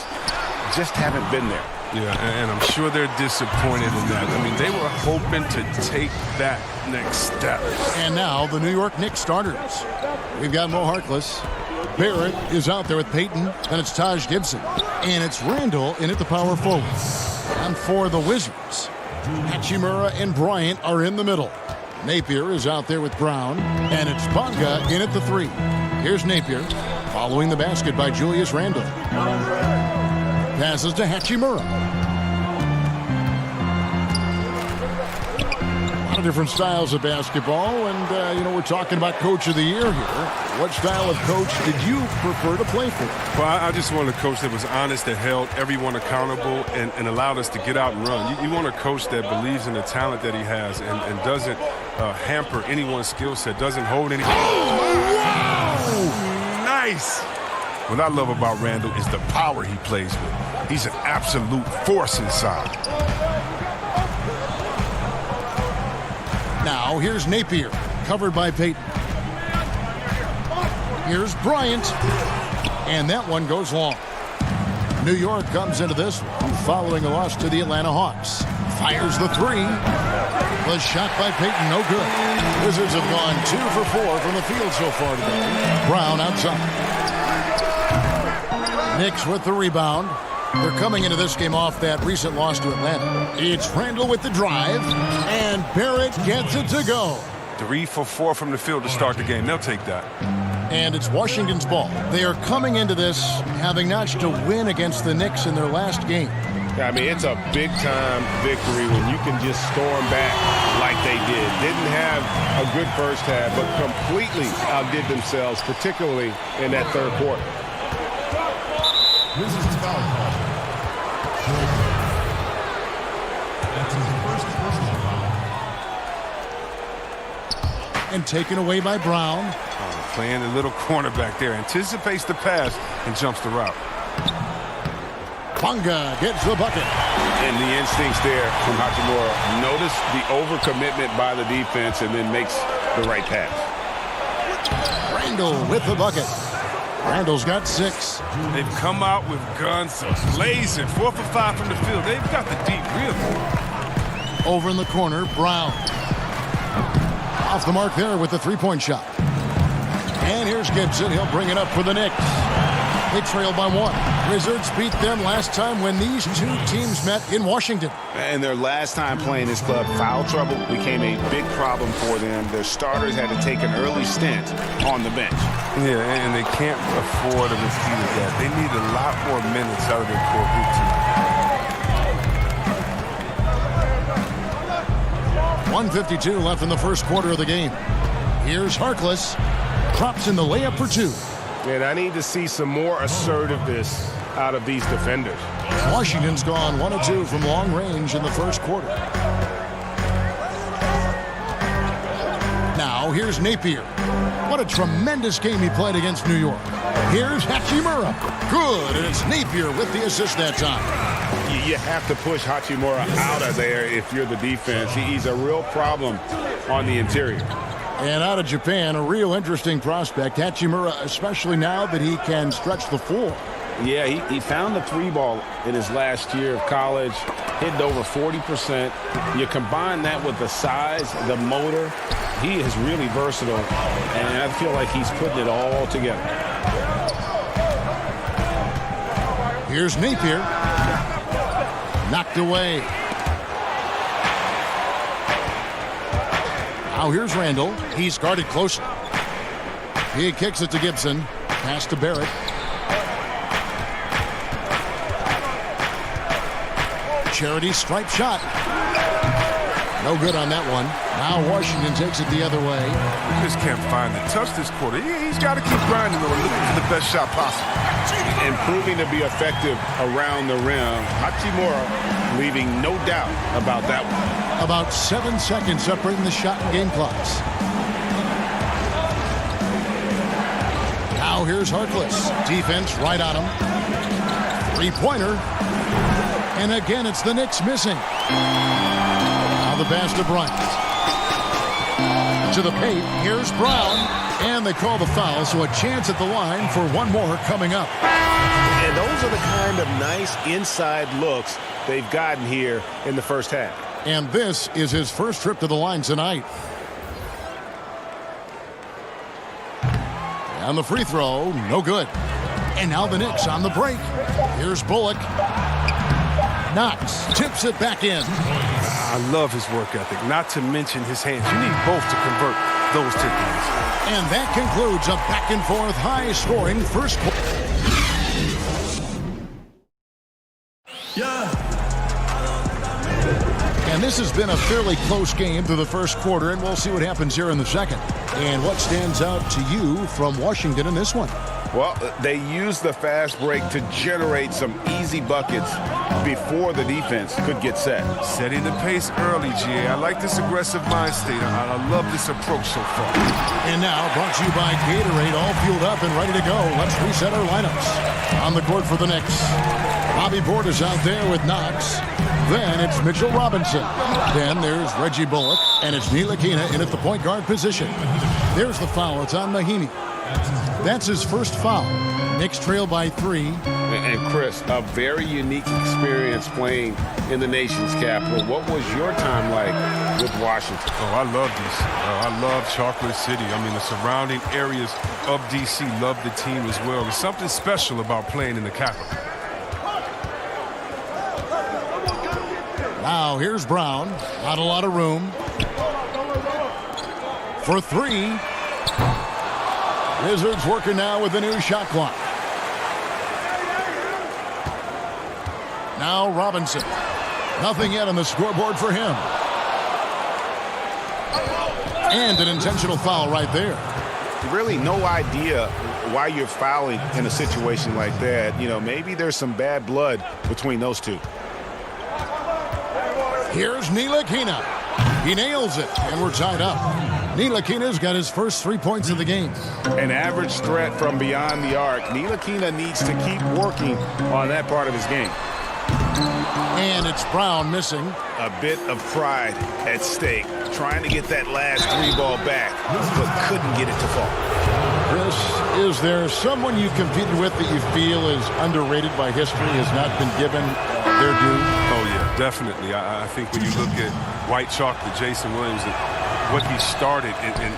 just haven't been there. Yeah, and I'm sure they're disappointed in that. I mean, they were hoping to take that next step. And now the New York Knicks starters. We've got Mo Harkless. Barrett is out there with Peyton. Then it's Taj Gibson. And it's Randall in at the power forward. And for the Wizards, Hachimura and Bryant are in the middle. Napier is out there with Brown. And it's Bonga in at the 3. Here's Napier, following the basket by Julius Randle. Passes to Hachimura. lot of different styles of basketball, and, we're talking about Coach of the Year here. What style of coach did you prefer to play for? Well, I just wanted a coach that was honest, that held everyone accountable, and allowed us to get out and run. You want a coach that believes in the talent that he has and doesn't hamper anyone's skill set, doesn't hold any. Oh, wow! Nice! What I love about Randall is the power he plays with. He's an absolute force inside. Now, here's Napier, covered by Payton. Here's Bryant, and that one goes long. New York comes into this one following a loss to the Atlanta Hawks. Fires the three. The shot by Payton, no good. Wizards have gone 2 for 4 from the field so far today. Brown outside. Knicks with the rebound. They're coming into this game off that recent loss to Atlanta. It's Randall with the drive, and Barrett gets it to go. 3 for 4 from the field to start the game. They'll take that. And it's Washington's ball. They are coming into this having notched a win against the Knicks in their last game. I mean, it's a big-time victory when you can just storm back like they did. Didn't have a good first half, but completely outdid themselves, particularly in that third quarter. This is his foul call. That's his first personal foul. And taken away by Brown. Playing the little cornerback there. Anticipates the pass and jumps the route. Bonga gets the bucket. And the instincts there from Hachimura. Notice the overcommitment by the defense and then makes the right pass. Randall with the bucket. Randall's got 6. They've come out with guns blazing. 4 for 5 from the field. They've got the deep rhythm. Over in the corner, Brown. Off the mark there with the three-point shot. And here's Gibson. He'll bring it up for the Knicks. They trail by 1. Wizards beat them last time when these two teams met in Washington. And their last time playing this club, foul trouble became a big problem for them. Their starters had to take an early stint on the bench. Yeah, and they can't afford a repeat of that. They need a lot more minutes out of their core group tonight. 1:52 left in the first quarter of the game. Here's Harkless. Drops in the layup for 2. And I need to see some more assertiveness out of these defenders. Washington's gone 1 of 2 from long range in the first quarter. Now here's Napier. What a tremendous game he played against New York. Here's Hachimura. Good, and it's Napier with the assist that time. You have to push Hachimura out of there if you're the defense. He's a real problem on the interior. And out of Japan, a real interesting prospect. Hachimura, especially now that he can stretch the floor. Yeah, he found the 3-ball in his last year of college, hitting over 40%. You combine that with the size, the motor, he is really versatile, and I feel like he's putting it all together. Here's Napier. Knocked away. Now here's Randall. He's guarded closely. He kicks it to Gibson. Pass to Barrett. Charity stripe shot. No good on that one. Now Washington takes it the other way. He just can't find the touch this quarter. He's got to keep grinding on looking for the best shot possible. And proving to be effective around the rim. Hachimura leaving no doubt about that one. About 7 seconds separating the shot and game clocks. Now here's Harkless. Defense right on him. 3-pointer. And again, it's the Knicks missing. Now the pass to Bryant. To the paint. Here's Brown. And they call the foul, so a chance at the line for one more coming up. And those are the kind of nice inside looks they've gotten here in the first half. And this is his first trip to the line tonight. And the free throw, no good. And now the Knicks on the break. Here's Bullock. Knox tips it back in. I love his work ethic, not to mention his hands. You need both to convert those tip-ins. And that concludes a back-and-forth, high-scoring first quarter. And And this has been a fairly close game through the first quarter, and we'll see what happens here in the second. And what stands out to you from Washington in this one? Well, they used the fast break to generate some easy buckets before the defense could get set. Setting the pace early, GA. I like this aggressive mind state. I love this approach so far. And now, brought to you by Gatorade, all fueled up and ready to go. Let's reset our lineups. On the court for the Knicks, Bobby Portis out there with Knox. Then it's Mitchell Robinson. Then there's Reggie Bullock, and it's Ntilikina in at the point guard position. There's the foul. It's on Mahinmi. That's his first foul. Knicks trail by 3. And Chris, a very unique experience playing in the nation's capital. What was your time like with Washington? Oh, I love this. I love Chocolate City. I mean, the surrounding areas of D.C. love the team as well. There's something special about playing in the capital. Now here's Brown. Not a lot of room. For 3. Wizards working now with the new shot clock. Now Robinson. Nothing yet on the scoreboard for him. And an intentional foul right there. Really no idea why you're fouling in a situation like that. You know, maybe there's some bad blood between those two. Here's Ntilikina. He nails it, and we're tied up. Ntilikina's got his first 3 points of the game. An average threat from beyond the arc. Ntilikina needs to keep working on that part of his game. And it's Brown missing. A bit of pride at stake. Trying to get that last 3 ball back, but couldn't get it to fall. Chris, is there someone you competed with that you feel is underrated by history, has not been given their due? Oh, yeah, definitely. I think when you look at White Chocolate, Jason Williams, and what he started in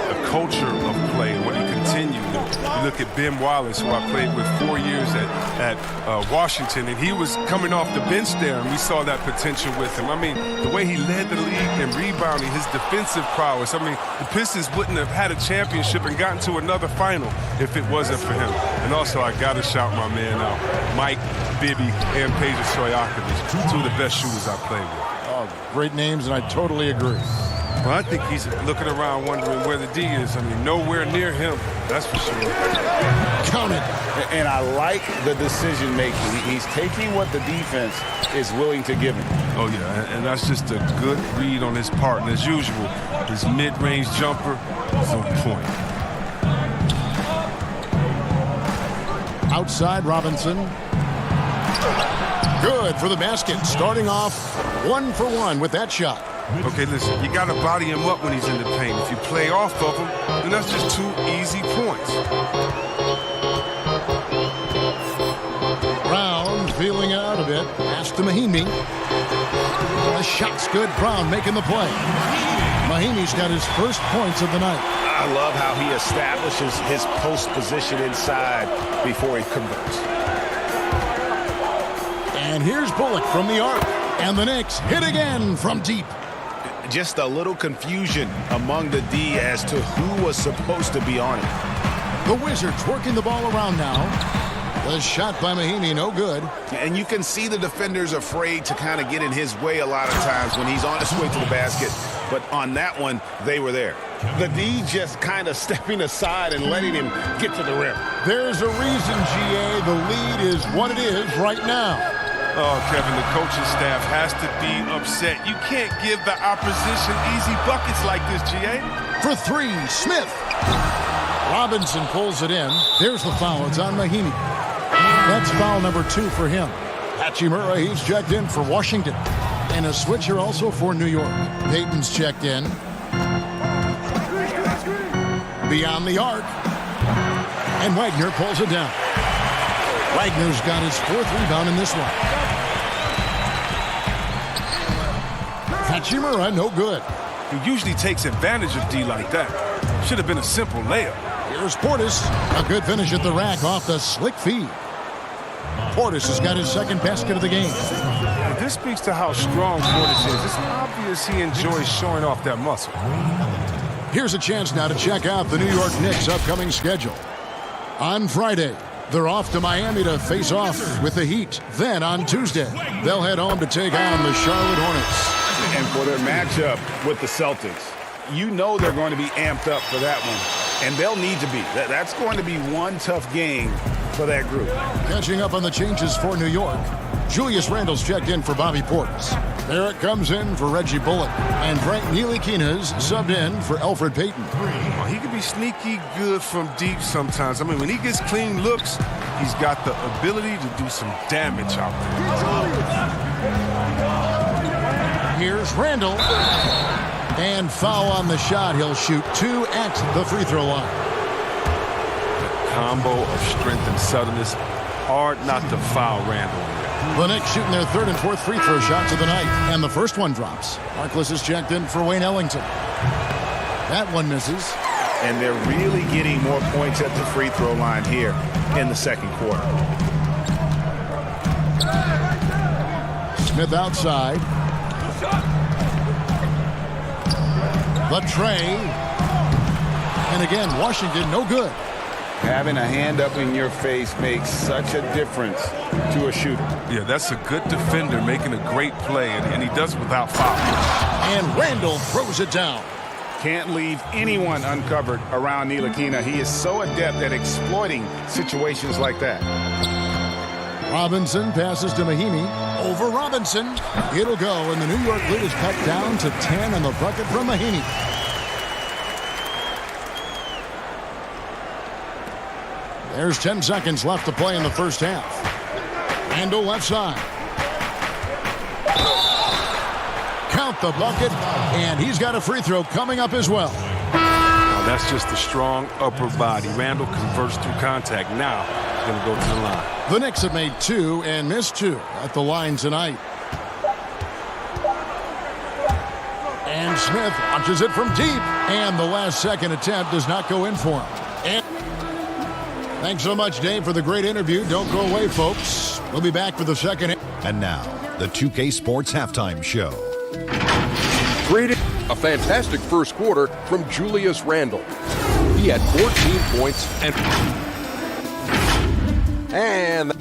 a culture of play and what he continued. You look at Ben Wallace, who I played with 4 years at Washington, and he was coming off the bench there, and we saw that potential with him. I mean, the way he led the league in rebounding, his defensive prowess. I mean, the Pistons wouldn't have had a championship and gotten to another final if it wasn't for him. And also, I got to shout my man out, Mike Bibby and Peja Stojakovic, 2 of the best shooters I played with. Oh, great names, and I totally agree. Well, I think he's looking around wondering where the D is. I mean, nowhere near him, that's for sure. Count it. And I like the decision making. He's taking what the defense is willing to give him. Oh, yeah, and that's just a good read on his part. And as usual, his mid-range jumper is on point. Outside Robinson. Good for the basket. Starting off 1 for 1 with that shot. Okay, listen, you got to body him up when he's in the paint. If you play off of him, then that's just 2 easy points. Brown feeling it out a bit. Pass to Mahinmi. The shot's good. Brown making the play. Mahinmi's got his first points of the night. I love how he establishes his post position inside before he converts. And here's Bullock from the arc. And the Knicks hit again from deep. Just a little confusion among the D as to who was supposed to be on it. The Wizards working the ball around now. The shot by Mahinmi, no good. And you can see the defenders afraid to kind of get in his way a lot of times when he's on his way to the basket. But on that one, they were there. The D just kind of stepping aside and letting him get to the rim. There's a reason, GA, the lead is what it is right now. Oh, Kevin, the coaching staff has to be upset. You can't give the opposition easy buckets like this, GA. For 3, Smith. Robinson pulls it in. There's the foul. It's on Mahinmi. That's foul number 2 for him. Hachimura, he's checked in for Washington. And a switcher also for New York. Payton's checked in. Beyond the arc. And Wagner pulls it down. Wagner's got his 4th rebound in this one. Hachimura, no good. He usually takes advantage of D like that. Should have been a simple layup. Here's Portis. A good finish at the rack off the slick feed. Portis has got his 2nd basket of the game. This speaks to how strong Portis is. It's obvious he enjoys showing off that muscle. Here's a chance now to check out the New York Knicks' upcoming schedule. On Friday, they're off to Miami to face off with the Heat. Then on Tuesday, they'll head home to take on the Charlotte Hornets. And for their matchup with the Celtics, you know they're going to be amped up for that one. And they'll need to be. That's going to be one tough game for that group. Catching up on the changes for New York, Julius Randle's checked in for Bobby Portis. Barrett comes in for Reggie Bullock. And Frank Ntilikina's subbed in for Elfrid Payton. He can be sneaky good from deep sometimes. I mean, when he gets clean looks, he's got the ability to do some damage out there. Here's Randle. And foul on the shot. He'll shoot 2 at the free throw line. The combo of strength and suddenness. Hard not to foul Randle. The Knicks shooting their 3rd and 4th free throw shots of the night. And the first one drops. Harkless is checked in for Wayne Ellington. That one misses. And they're really getting more points at the free throw line here in the second quarter. Smith outside. The tray. And again, Washington no good. Having a hand up in your face makes such a difference to a shooter. Yeah, that's a good defender making a great play, and he does it without foul. And Randle throws it down. Can't leave anyone uncovered around Ntilikina. He is so adept at exploiting situations like that. Robinson passes to Mahinmi. Over Robinson. It'll go, and the New York lead is cut down to 10 on the bucket from Mahinmi. There's 10 seconds left to play in the first half. Randle left side. Count the bucket, and he's got a free throw coming up as well. Now that's just a strong upper body. Randle converts through contact. Now he's going to go to the line. The Knicks have made 2 and missed 2 at the line tonight. And Smith launches it from deep, and the last second attempt does not go in for him. And thanks so much, Dave, for the great interview. Don't go away, folks. We'll be back for the second. And now, the 2K Sports Halftime Show. A fantastic first quarter from Julius Randle. He had 14 points and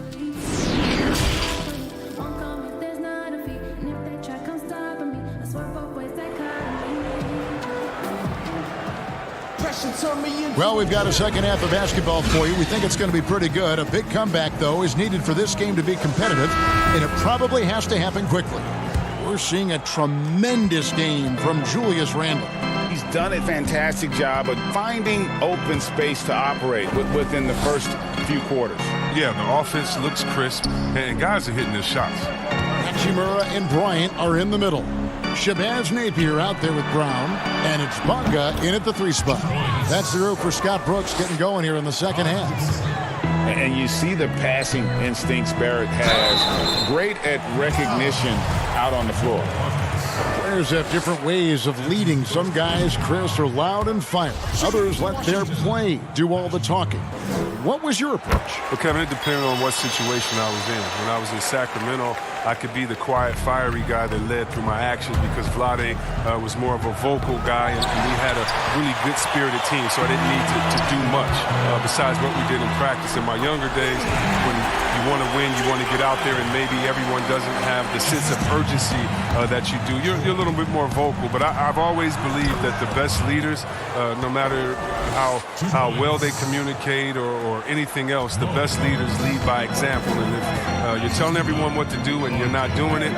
well, we've got a second half of basketball for you. We think it's going to be pretty good. A big comeback, though, is needed for this game to be competitive, and it probably has to happen quickly. We're seeing a tremendous game from Julius Randle. He's done a fantastic job of finding open space to operate within the first few quarters. Yeah, the offense looks crisp, and guys are hitting their shots. Hachimura and Bryant are in the middle. Shabazz Napier out there with Brown, and it's Bonga in at the 3 spot. That's the rope for Scott Brooks getting going here in the second half. And you see the passing instincts Barrett has. Great at recognition out on the floor. Players have different ways of leading. Some guys, Chris, are loud and fiery. Others let their play do all the talking. What was your approach? Well, Kevin, it depended on what situation I was in. When I was in Sacramento, I could be the quiet, fiery guy that led through my actions because Vlade was more of a vocal guy, and we had a really good spirited team, so I didn't need to do much besides what we did in practice. In my younger days, when you want to win, you want to get out there, and maybe everyone doesn't have the sense of urgency that you do. You're a little bit more vocal, but I've always believed that the best leaders, no matter how well they communicate or anything else, the best leaders lead by example. And if you're telling everyone what to do and you're not doing it,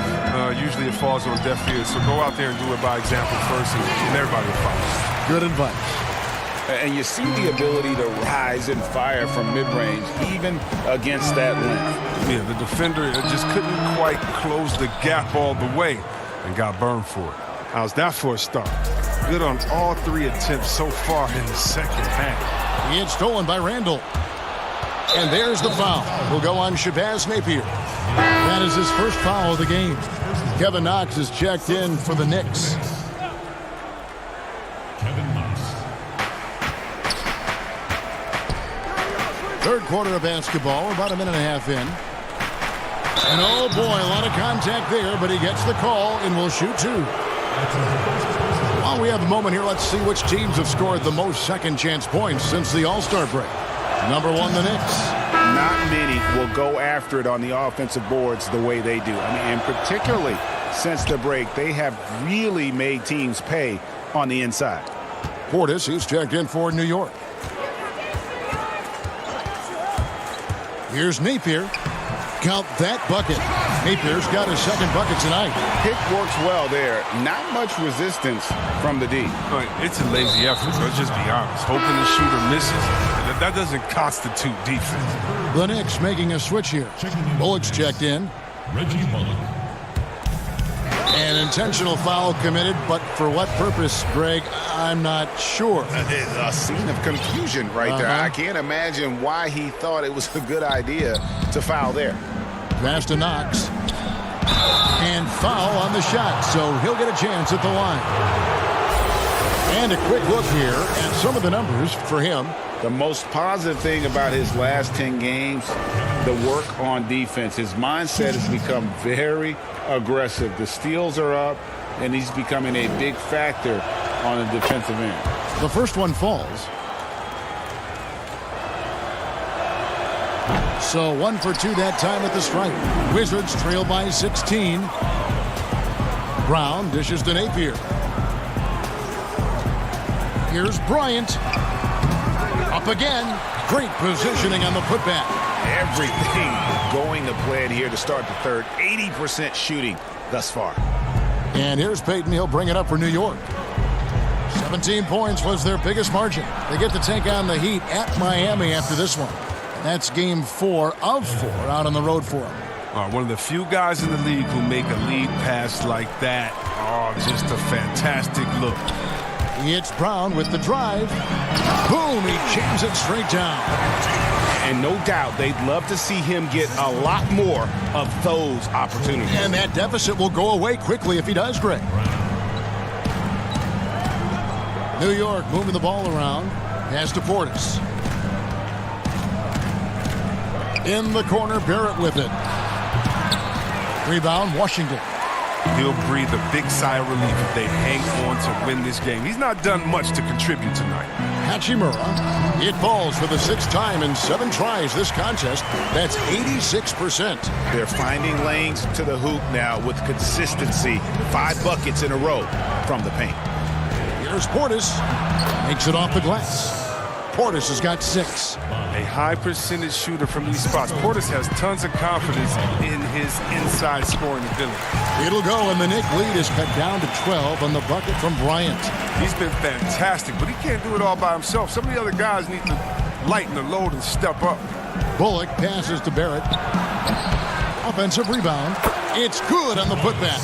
usually it falls on deaf ears. So go out there and do it by example first, and everybody will follow. Good advice. And you see the ability to rise and fire from mid-range, even against that length. Yeah, the defender just couldn't quite close the gap all the way and got burned for it. How's that for a start? Good on all 3 attempts so far in the second half. It's stolen by Randle. And there's the foul. Will go on Shabazz Napier. That is his first foul of the game. Kevin Knox is checked in for the Knicks. Kevin Knox. Third quarter of basketball. We're about a minute and a half in. And oh boy, a lot of contact there, but he gets the call and will shoot 2. While we have a moment here, let's see which teams have scored the most second chance points since the All-Star break. Number 1, the Knicks. Not many will go after it on the offensive boards the way they do. I mean, and particularly since the break. They have really made teams pay on the inside. Portis, he's checked in for New York. Here's Napier. Count that bucket. Napier's got his second bucket tonight. Pick works well there. Not much resistance from the D. It's a lazy effort. Let's just be honest. Hoping the shooter misses, that doesn't constitute defense. The Knicks making a switch here. Bullock's checked in. Reggie Bullock. An intentional foul committed, but for what purpose, Greg? I'm not sure. A scene of confusion right there. I can't imagine why he thought it was a good idea to foul there. Pass to Knox. And foul on the shot, so he'll get a chance at the line. And a quick look here at some of the numbers for him. The most positive thing about his last 10 games, the work on defense. His mindset has become very aggressive. The steals are up, and he's becoming a big factor on the defensive end. The first one falls. So 1 for 2 that time at the stripe. Wizards trail by 16. Brown dishes to Napier. Here's Bryant. Up again. Great positioning on the putback. Everything going to plan here to start the third. 80% shooting thus far. And here's Payton. He'll bring it up for New York. 17 points was their biggest margin. They get to take on the Heat at Miami after this one. That's game 4 of 4 out on the road for him. One of the few guys in the league who make a lead pass like that. Oh, just a fantastic look. It's Brown with the drive. Boom, he jams it straight down. And no doubt they'd love to see him get a lot more of those opportunities. And that deficit will go away quickly if he does, Greg. New York moving the ball around. Pass to Portis. In the corner, Barrett with it. Rebound, Washington. He'll breathe a big sigh of relief if they hang on to win this game. He's not done much to contribute tonight. Hachimura. It falls for the 6th time in 7 tries this contest. That's 86%. They're finding lanes to the hoop now with consistency. 5 buckets in a row from the paint. Here's Portis. Makes it off the glass. Portis has got 6. A high percentage shooter from these spots. Portis has tons of confidence in his inside scoring ability. It'll go, and the Knick lead is cut down to 12 on the bucket from Bryant. He's been fantastic, but he can't do it all by himself. Some of the other guys need to lighten the load and step up. Bullock passes to Barrett. Offensive rebound. It's good on the putback.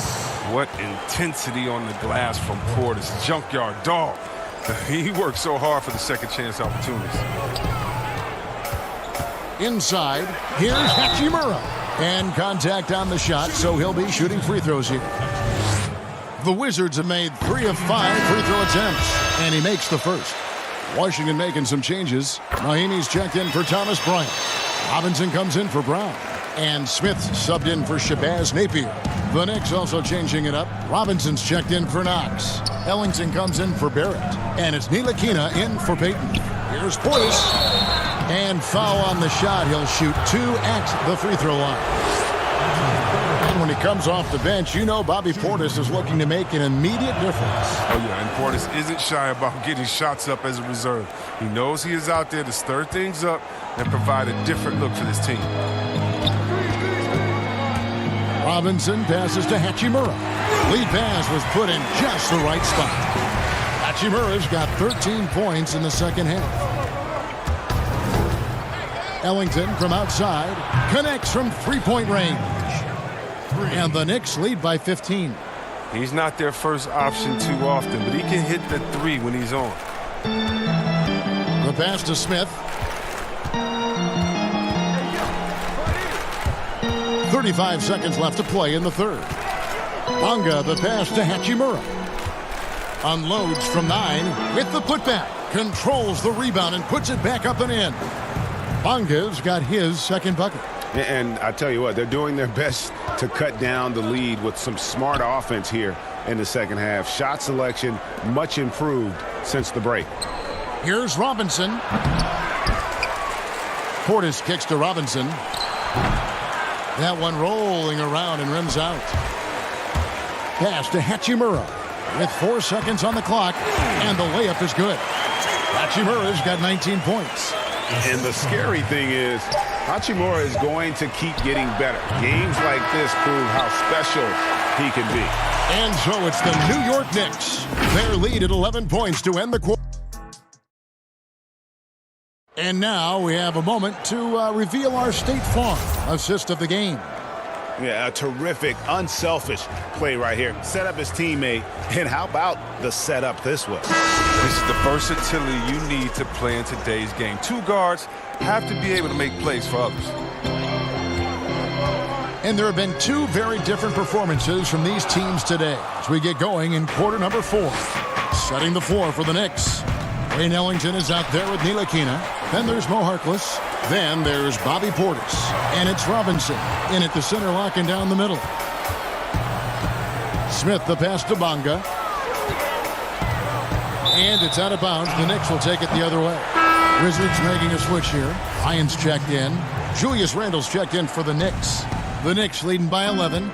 What intensity on the glass from Portis. Junkyard dog. He worked so hard for the second chance opportunities. Inside, here's Hachimura. And contact on the shot, so he'll be shooting free throws here. The Wizards have made 3 of 5 free throw attempts, and he makes the first. Washington making some changes. Naheemi's checked in for Thomas Bryant. Robinson comes in for Brown. And Smith subbed in for Shabazz Napier. The Knicks also changing it up. Robinson's checked in for Knox. Ellington comes in for Barrett. And it's Ntilikina in for Payton. Here's Portis. And foul on the shot. He'll shoot 2 at the free throw line. And when he comes off the bench, you know Bobby Portis is looking to make an immediate difference. Oh, yeah, and Portis isn't shy about getting shots up as a reserve. He knows he is out there to stir things up and provide a different look for this team. Robinson passes to Hachimura. Lead pass was put in just the right spot. Hachimura's got 13 points in the second half. Ellington from outside connects from three-point range. And the Knicks lead by 15. He's not their first option too often, but he can hit the 3 when he's on. The pass to Smith. 35 seconds left to play in the third. Bonga, the pass to Hachimura. Unloads from 9 with the putback. Controls the rebound and puts it back up and in. Bonga's got his second bucket. And I tell you what, they're doing their best to cut down the lead with some smart offense here in the second half. Shot selection much improved since the break. Here's Robinson. Portis kicks to Robinson. That one rolling around and rims out. Pass to Hachimura with 4 seconds on the clock, and the layup is good. Hachimura's got 19 points. And the scary thing is, Hachimura is going to keep getting better. Games like this prove how special he can be. And so it's the New York Knicks. Their lead at 11 points to end the quarter. And now we have a moment to reveal our State Farm assist of the game. Yeah, a terrific, unselfish play right here. Set up his teammate, and how about the setup this was? This is the versatility you need to play in today's game. Two guards have to be able to make plays for others. And there have been two very different performances from these teams today as we get going in quarter number 4. Setting the floor for the Knicks. Wayne Ellington is out there with Ntilikina. Then there's Mo Harkless. Then there's Bobby Portis. And it's Robinson in at the center, locking down the middle. Smith the pass to Bonga. And it's out of bounds. The Knicks will take it the other way. Wizards making a switch here. Lyons checked in. Julius Randle's checked in for the Knicks. The Knicks leading by 11.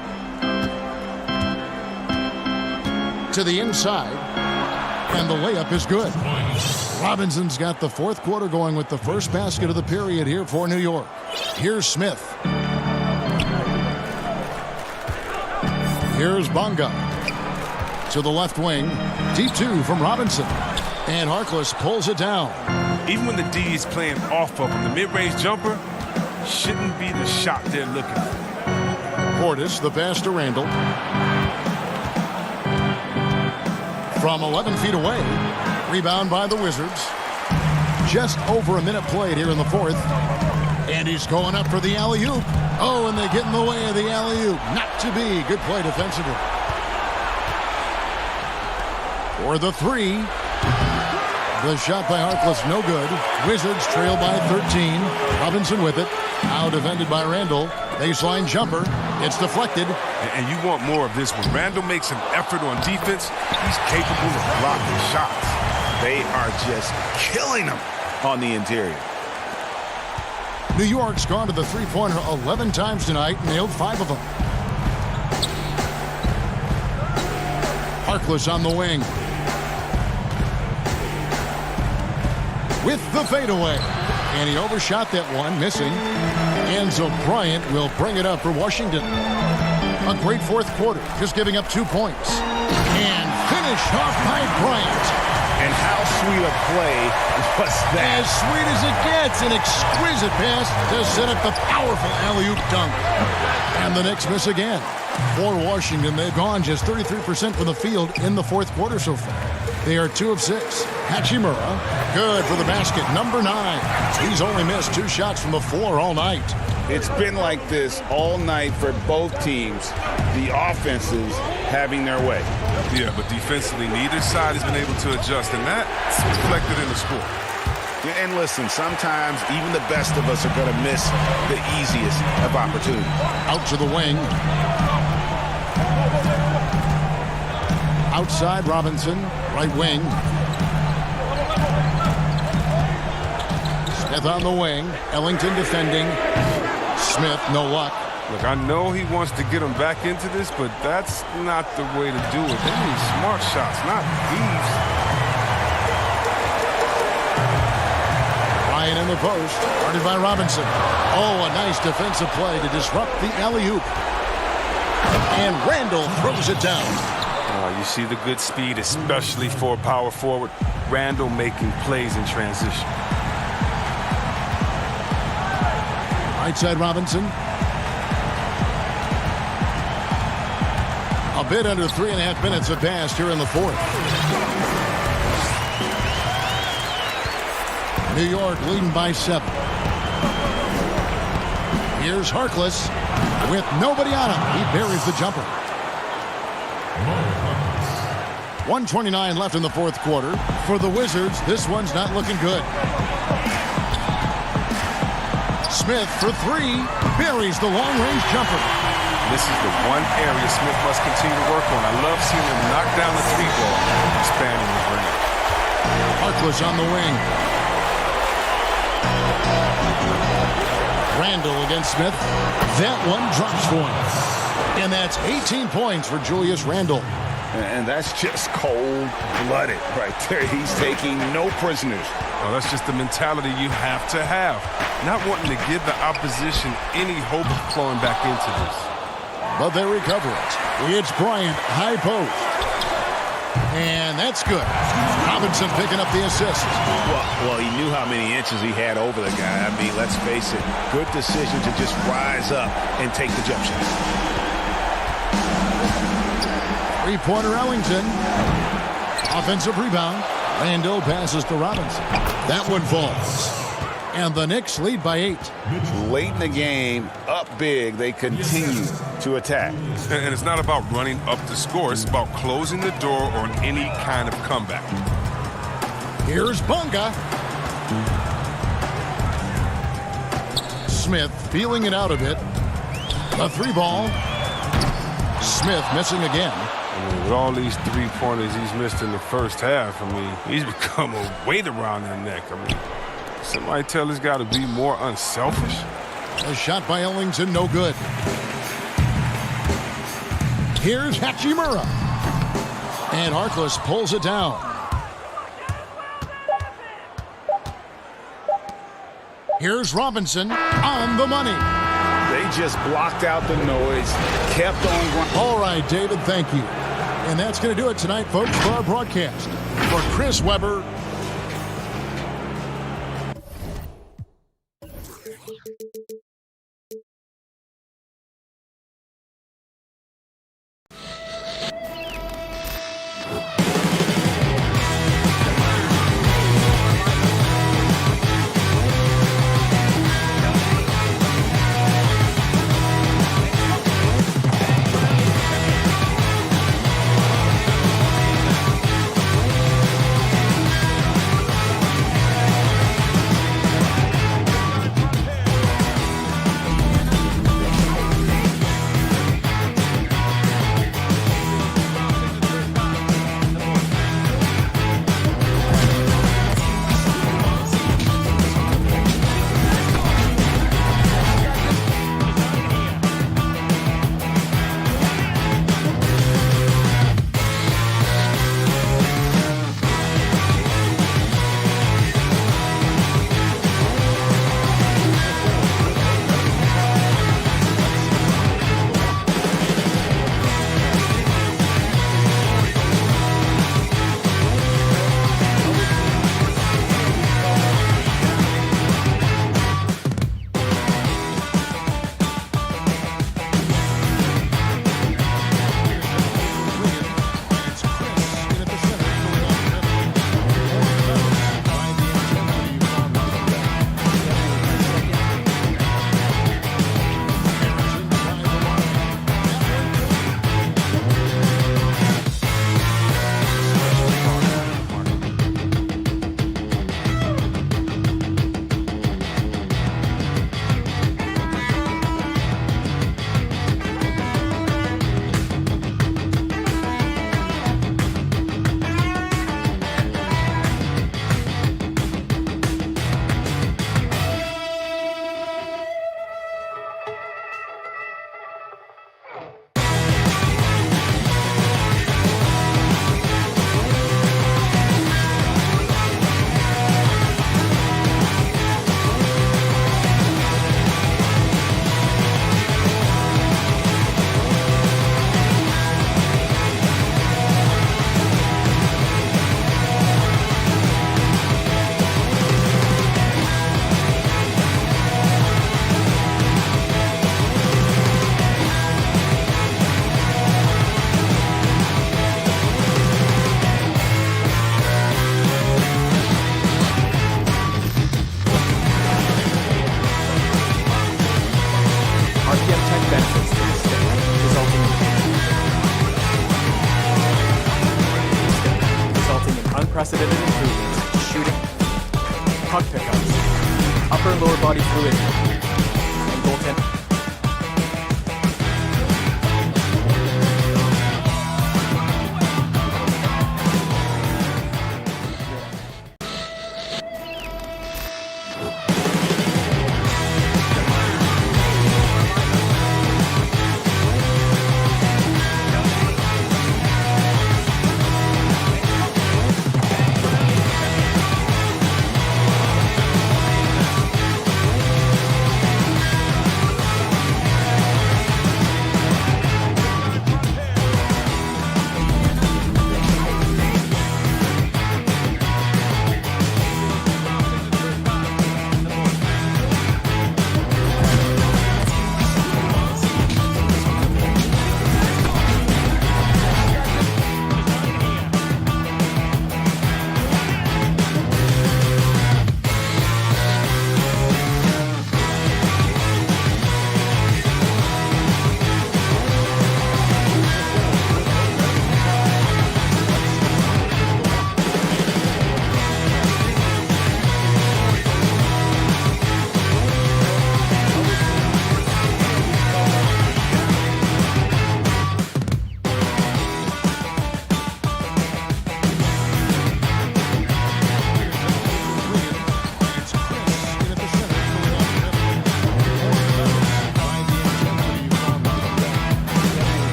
To the inside. And the layup is good. Robinson's got the fourth quarter going with the first basket of the period here for New York. Here's Smith. Here's Bonga. To the left wing. Deep 2 from Robinson. And Harkless pulls it down. Even when the D is playing off of him, the mid-range jumper shouldn't be the shot they're looking for. Portis, the pass to Randle. From 11 feet away. Rebound by the Wizards. Just over a minute played here in the fourth. And he's going up for the alley-oop. Oh, and they get in the way of the alley-oop. Not to be. Good play defensively. For the 3. The shot by Harkless, no good. Wizards trail by 13. Robinson with it. Now defended by Randle. Baseline jumper. It's deflected. And you want more of this one. Randle makes an effort on defense. He's capable of blocking shots. They are just killing him on the interior. New York's gone to the three-pointer 11 times tonight, nailed 5 of them. Harkless on the wing. With the fadeaway. And he overshot that one, missing. And so Bryant will bring it up for Washington. A great fourth quarter, just giving up 2 points. And finished off by Bryant. And how sweet a play was that? As sweet as it gets. An exquisite pass to set up the powerful alley-oop dunk. And the Knicks miss again. For Washington, they've gone just 33% from the field in the fourth quarter so far. They are 2 of 6. Hachimura, good for the basket, number 9. He's only missed 2 shots from the floor all night. It's been like this all night for both teams. The offenses having their way. Yeah, but defensively, neither side has been able to adjust, and that's reflected in the score. Yeah, and listen, sometimes even the best of us are going to miss the easiest of opportunities. Out to the wing. Outside Robinson, right wing. Smith on the wing. Ellington defending. Smith, no luck. Look, I know he wants to get him back into this, but that's not the way to do it. They need smart shots, not thieves. Ryan in the post, guarded by Robinson. Oh, a nice defensive play to disrupt the alley-oop. And Randle throws it down. You see the good speed, especially for a power forward. Randle making plays in transition. Right side Robinson. A bit under 3.5 minutes have passed here in the fourth. New York leading by 7. Here's Harkless with nobody on him. He buries the jumper. 1:29 left in the fourth quarter. For the Wizards, this one's not looking good. Smith for 3, buries the long-range jumper. This is the one area Smith must continue to work on. I love seeing him knock down the 3-ball, expanding the range. Harkless on the wing. Randle against Smith. That one drops for him. And that's 18 points for Julius Randle. And that's just cold-blooded right there. He's taking no prisoners. Oh, that's just the mentality you have to have. Not wanting to give the opposition any hope of clawing back into this. But they recover it. It's Bryant, high post. And that's good. Robinson picking up the assist. Well, he knew how many inches he had over the guy. I mean, let's face it, good decision to just rise up and take the jump shot. Three-pointer Ellington. Offensive rebound. Randle passes to Robinson. That one falls. And the Knicks lead by 8. Late in the game, up big, they continue to attack. And it's not about running up the score. It's about closing the door on any kind of comeback. Here's Bunga. Smith feeling it out a bit. A 3-ball. Smith missing again. I mean, with all these three-pointers he's missed in the first half, I mean, he's become a weight around their neck. I mean, somebody tell this guy to be more unselfish. A shot by Ellington, no good. Here's Hachimura. And Harkless pulls it down. Here's Robinson on the money. They just blocked out the noise, kept on. All right, David, thank you. And that's going to do it tonight, folks, for our broadcast. For Chris Webber. unprecedented improvements to shooting, puck pickups, upper and lower body fluidity, and goaltending.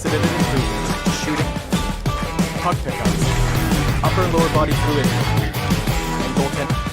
unprecedented improvements. Shooting, puck pickups, upper and lower body fluidity, and goaltending.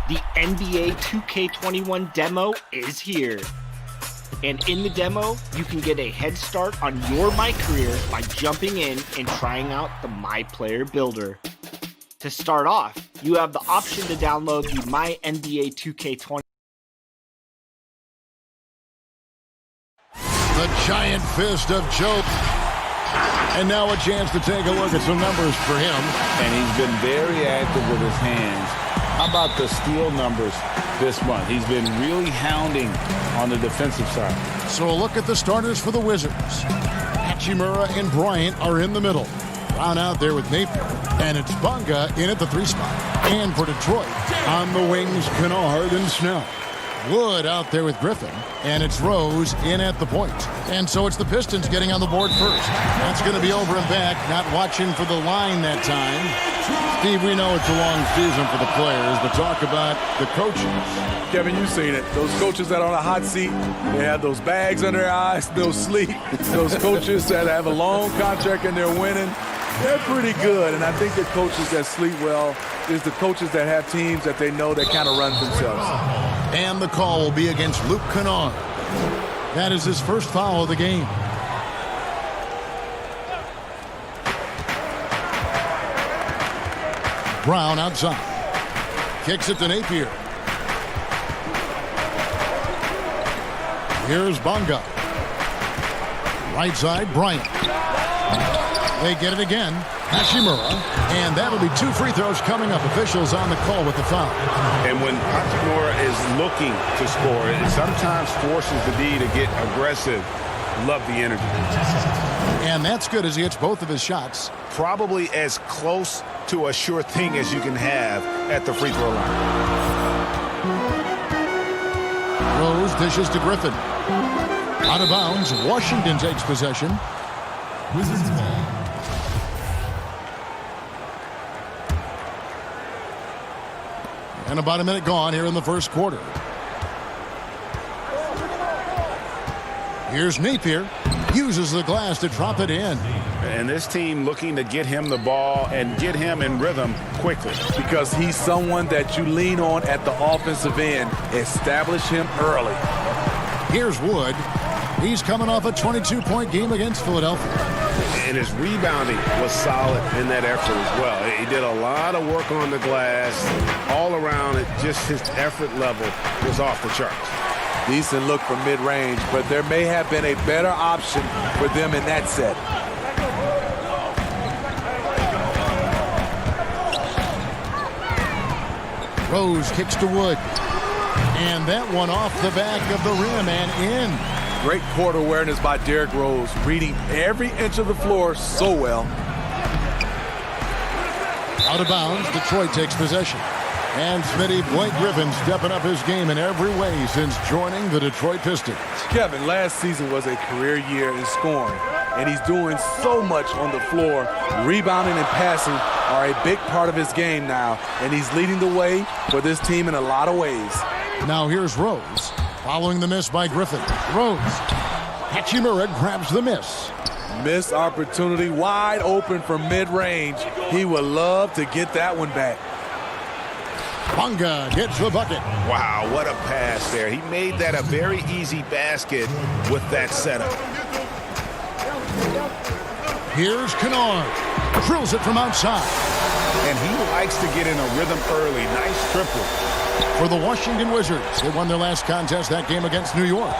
The NBA 2K21 demo is here. And in the demo, you can get a head start on your My Career by jumping in and trying out the My Player Builder. To start off, you have the option to download the My NBA 2K20. The giant fist of Joe. And now a chance to take a look at some numbers for him. And he's been very active with his hands. How about the steal numbers this month? He's been really hounding on the defensive side. So a look at the starters for the Wizards. Hachimura and Bryant are in the middle. Brown out there with Napier. And it's Bunga in at the 3 spot. And for Detroit, on the wings, Kennard and Snell. Wood out there with Griffin, and it's Rose in at the point. And so it's the Pistons getting on the board first. That's going to be over and back, not watching for the line that time. Steve, we know it's a long season for the players, but talk about the coaches. Kevin, you've seen it. Those coaches that are on a hot seat, they have those bags under their eyes, no sleep. Those coaches that have a long contract and they're winning, they're pretty good. And I think the coaches that sleep well is the coaches that have teams that they know that kind of run themselves. And the call will be against Luke Kennard. That is his first foul of the game. Brown outside. Kicks it to Napier. Here's Bunga. Right side, Bryant. They get it again. Hachimura. And that'll be 2 free throws coming up. Officials on the call with the foul. And when Hachimura is looking to score, it sometimes forces the D to get aggressive. Love the energy. And that's good as he hits both of his shots. Probably as close to a sure thing as you can have at the free throw line. Rose dishes to Griffin. Out of bounds, Washington takes possession. Wizards ball. And about a minute gone here in the first quarter. Here's Napier. Uses the glass to drop it in. And this team looking to get him the ball and get him in rhythm quickly. Because he's someone that you lean on at the offensive end. Establish him early. Here's Wood. He's coming off a 22-point game against Philadelphia. And his rebounding was solid in that effort as well. He did a lot of work on the glass. All around it, just his effort level was off the charts. Decent look from mid-range, but there may have been a better option for them in that set. Rose kicks to Wood. And that one off the back of the rim and in. Great court awareness by Derrick Rose, reading every inch of the floor so well. Out of bounds, Detroit takes possession. And Smitty, Blake Griffin stepping up his game in every way since joining the Detroit Pistons. Kevin, last season was a career year in scoring, and he's doing so much on the floor. Rebounding and passing are a big part of his game now, and he's leading the way for this team in a lot of ways. Now here's Rose, following the miss by Griffin. Rose, Hachimura grabs the miss. Missed opportunity, wide open from mid-range. He would love to get that one back. Bonga gets the bucket. Wow, what a pass there. He made that a very easy basket with that setup. Here's Kennard. Drills it from outside. And he likes to get in a rhythm early. Nice triple. For the Washington Wizards, they won their last contest that game against New York.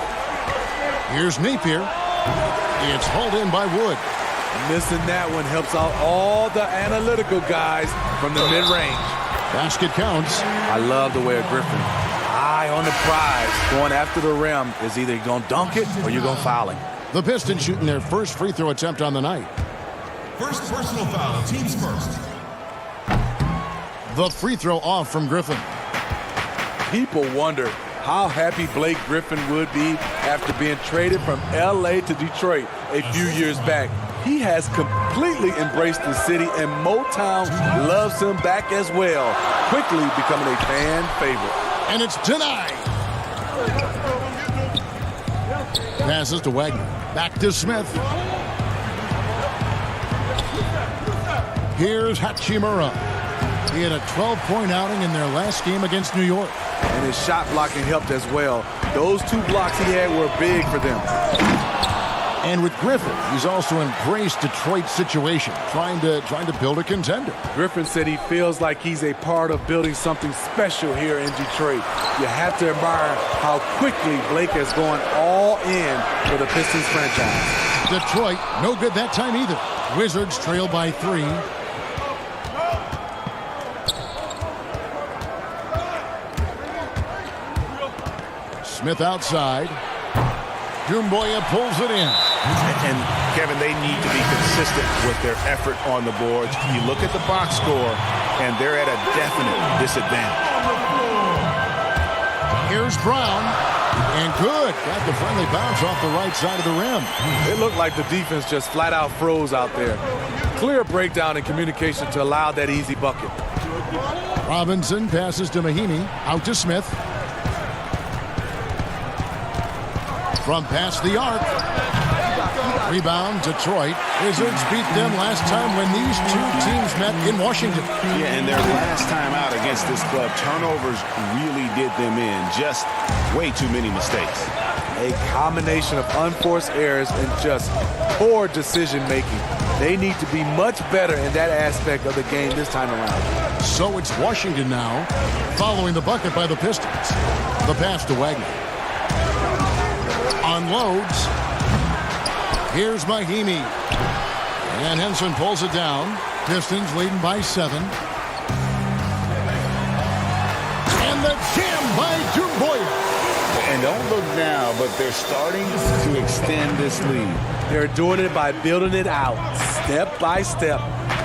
Here's Napier. It's hauled in by Wood. Missing that one helps out all the analytical guys from the mid-range. Basket counts. I love the way of Griffin. Eye on the prize. Going after the rim is either you're going to dunk it or you're going to foul him. The Pistons shooting their first free throw attempt on the night. First personal foul, teams first. The free throw off from Griffin. People wonder how happy Blake Griffin would be after being traded from LA to Detroit a few years back. He has completely embraced the city, and Motown loves him back as well, quickly becoming a fan favorite. And it's denied. Passes to Wagner. Back to Smith. Here's Hachimura. He had a 12-point outing in their last game against New York. And his shot blocking helped as well. Those 2 blocks he had were big for them. And with Griffin, he's also embraced Detroit's situation, trying to build a contender. Griffin said he feels like he's a part of building something special here in Detroit. You have to admire how quickly Blake has gone all in for the Pistons franchise. Detroit, no good that time either. Wizards trail by 3. Smith outside. Doumbouya pulls it in. And Kevin, they need to be consistent with their effort on the boards. You look at the box score, and they're at a definite disadvantage. Here's Brown. And good. Got the friendly bounce off the right side of the rim. It looked like the defense just flat out froze out there. Clear breakdown in communication to allow that easy bucket. Robinson passes to Mahinmi. Out to Smith. From past the arc. Rebound, Detroit. Wizards beat them last time when these 2 teams met in Washington. Yeah, and their last time out against this club, turnovers really did them in. Just way too many mistakes. A combination of unforced errors and just poor decision-making. They need to be much better in that aspect of the game this time around. So it's Washington now, following the bucket by the Pistons. The pass to Wagner. Unloads. Here's Mahinmi. And Henson pulls it down. Pistons leading by 7. And the jam by Doumbouya. And don't look now, but they're starting to extend this lead. They're doing it by building it out, step by step,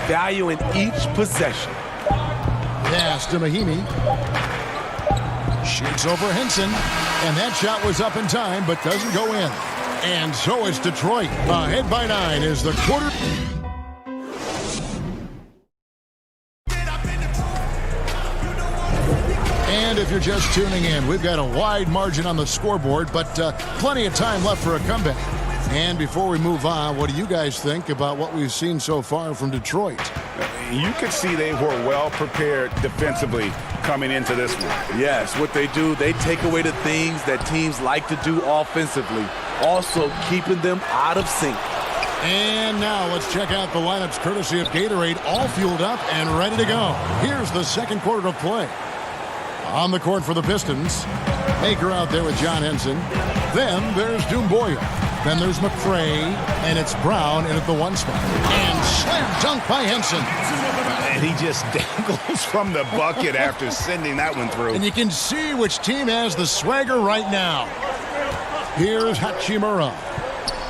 valuing each possession. Pass to Mahinmi. Shoots over Henson. And that shot was up in time, but doesn't go in. And so is Detroit. Ahead by 9 is the quarter. And if you're just tuning in, we've got a wide margin on the scoreboard, but plenty of time left for a comeback. And before we move on, what do you guys think about what we've seen so far from Detroit? You could see they were well prepared defensively coming into this one. Yes, what they do, they take away the things that teams like to do offensively, also keeping them out of sync. And now let's check out the lineups courtesy of Gatorade, all fueled up and ready to go. Here's the second quarter of play. On the court for the Pistons. Baker out there with John Henson. Then there's Doumbouya. Then there's McCray. And it's Brown in at the 1 spot. And slam dunk by Henson. And he just dangles from the bucket after sending that one through. And you can see which team has the swagger right now. Here's Hachimura.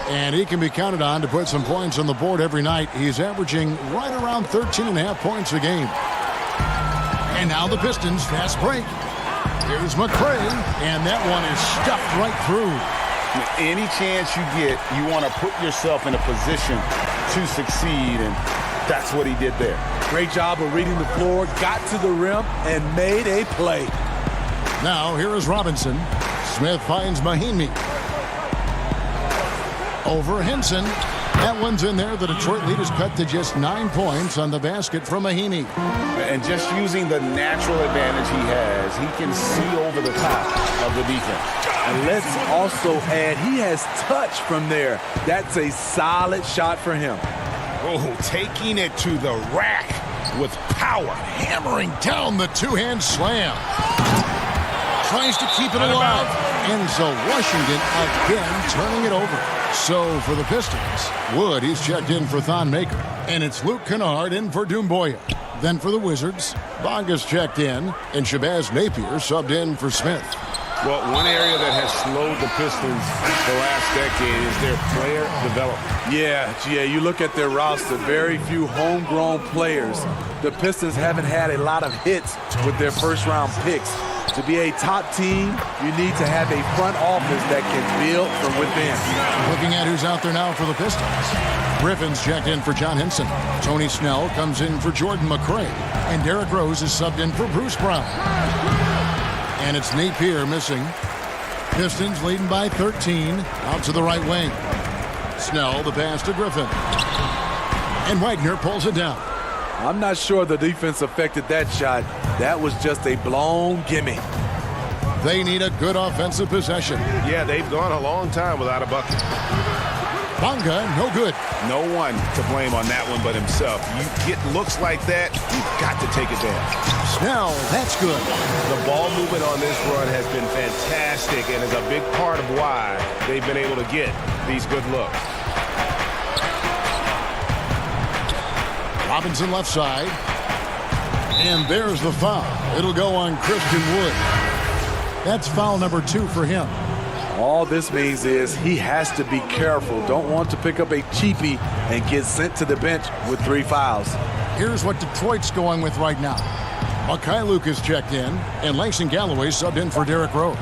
And he can be counted on to put some points on the board every night. He's averaging right around 13.5 points a game. And now the Pistons fast break. Here's McCray, and that one is stuffed right through. Any chance you get, you want to put yourself in a position to succeed, and that's what he did there. Great job of reading the floor, got to the rim, and made a play. Now here is Robinson. Smith finds Mahimi. Over Henson. That one's in there. The Detroit lead is cut to just 9 points on the basket from Mahimi. And just using the natural advantage he has, he can see over the top of the defense. And let's also add, he has touch from there. That's a solid shot for him. Oh, taking it to the rack with power. Hammering down the two-hand slam. Tries to keep it alive. And so Washington again turning it over. So for the Pistons, Wood, he's checked in for Thon Maker. And it's Luke Kennard in for Doumbouya. Then for the Wizards, Bonga's checked in. And Shabazz Napier subbed in for Smith. Well, one area that has slowed the Pistons the last decade is their player development. Yeah, GA, you look at their roster, very few homegrown players. The Pistons haven't had a lot of hits with their first-round picks. To be a top team, you need to have a front office that can build from within. Looking at who's out there now for the Pistons. Griffin's checked in for John Henson. Tony Snell comes in for Jordan McCray. And Derrick Rose is subbed in for Bruce Brown. And it's Napier missing. Pistons leading by 13. Out to the right wing. Snell, the pass to Griffin. And Wagner pulls it down. I'm not sure the defense affected that shot. That was just a blown gimme. They need a good offensive possession. Yeah, they've gone a long time without a bucket. Bonga, no good. No one to blame on that one but himself. You get looks like that, you've got to take it down. Snell, that's good. The ball movement on this run has been fantastic and is a big part of why they've been able to get these good looks. Robinson left side. And there's the foul. It'll go on Christian Wood. That's foul number 2 for him. All this means is he has to be careful. Don't want to pick up a cheapie and get sent to the bench with 3 fouls. Here's what Detroit's going with right now. Luke is checked in, and Langston Galloway subbed in for Derrick Rose.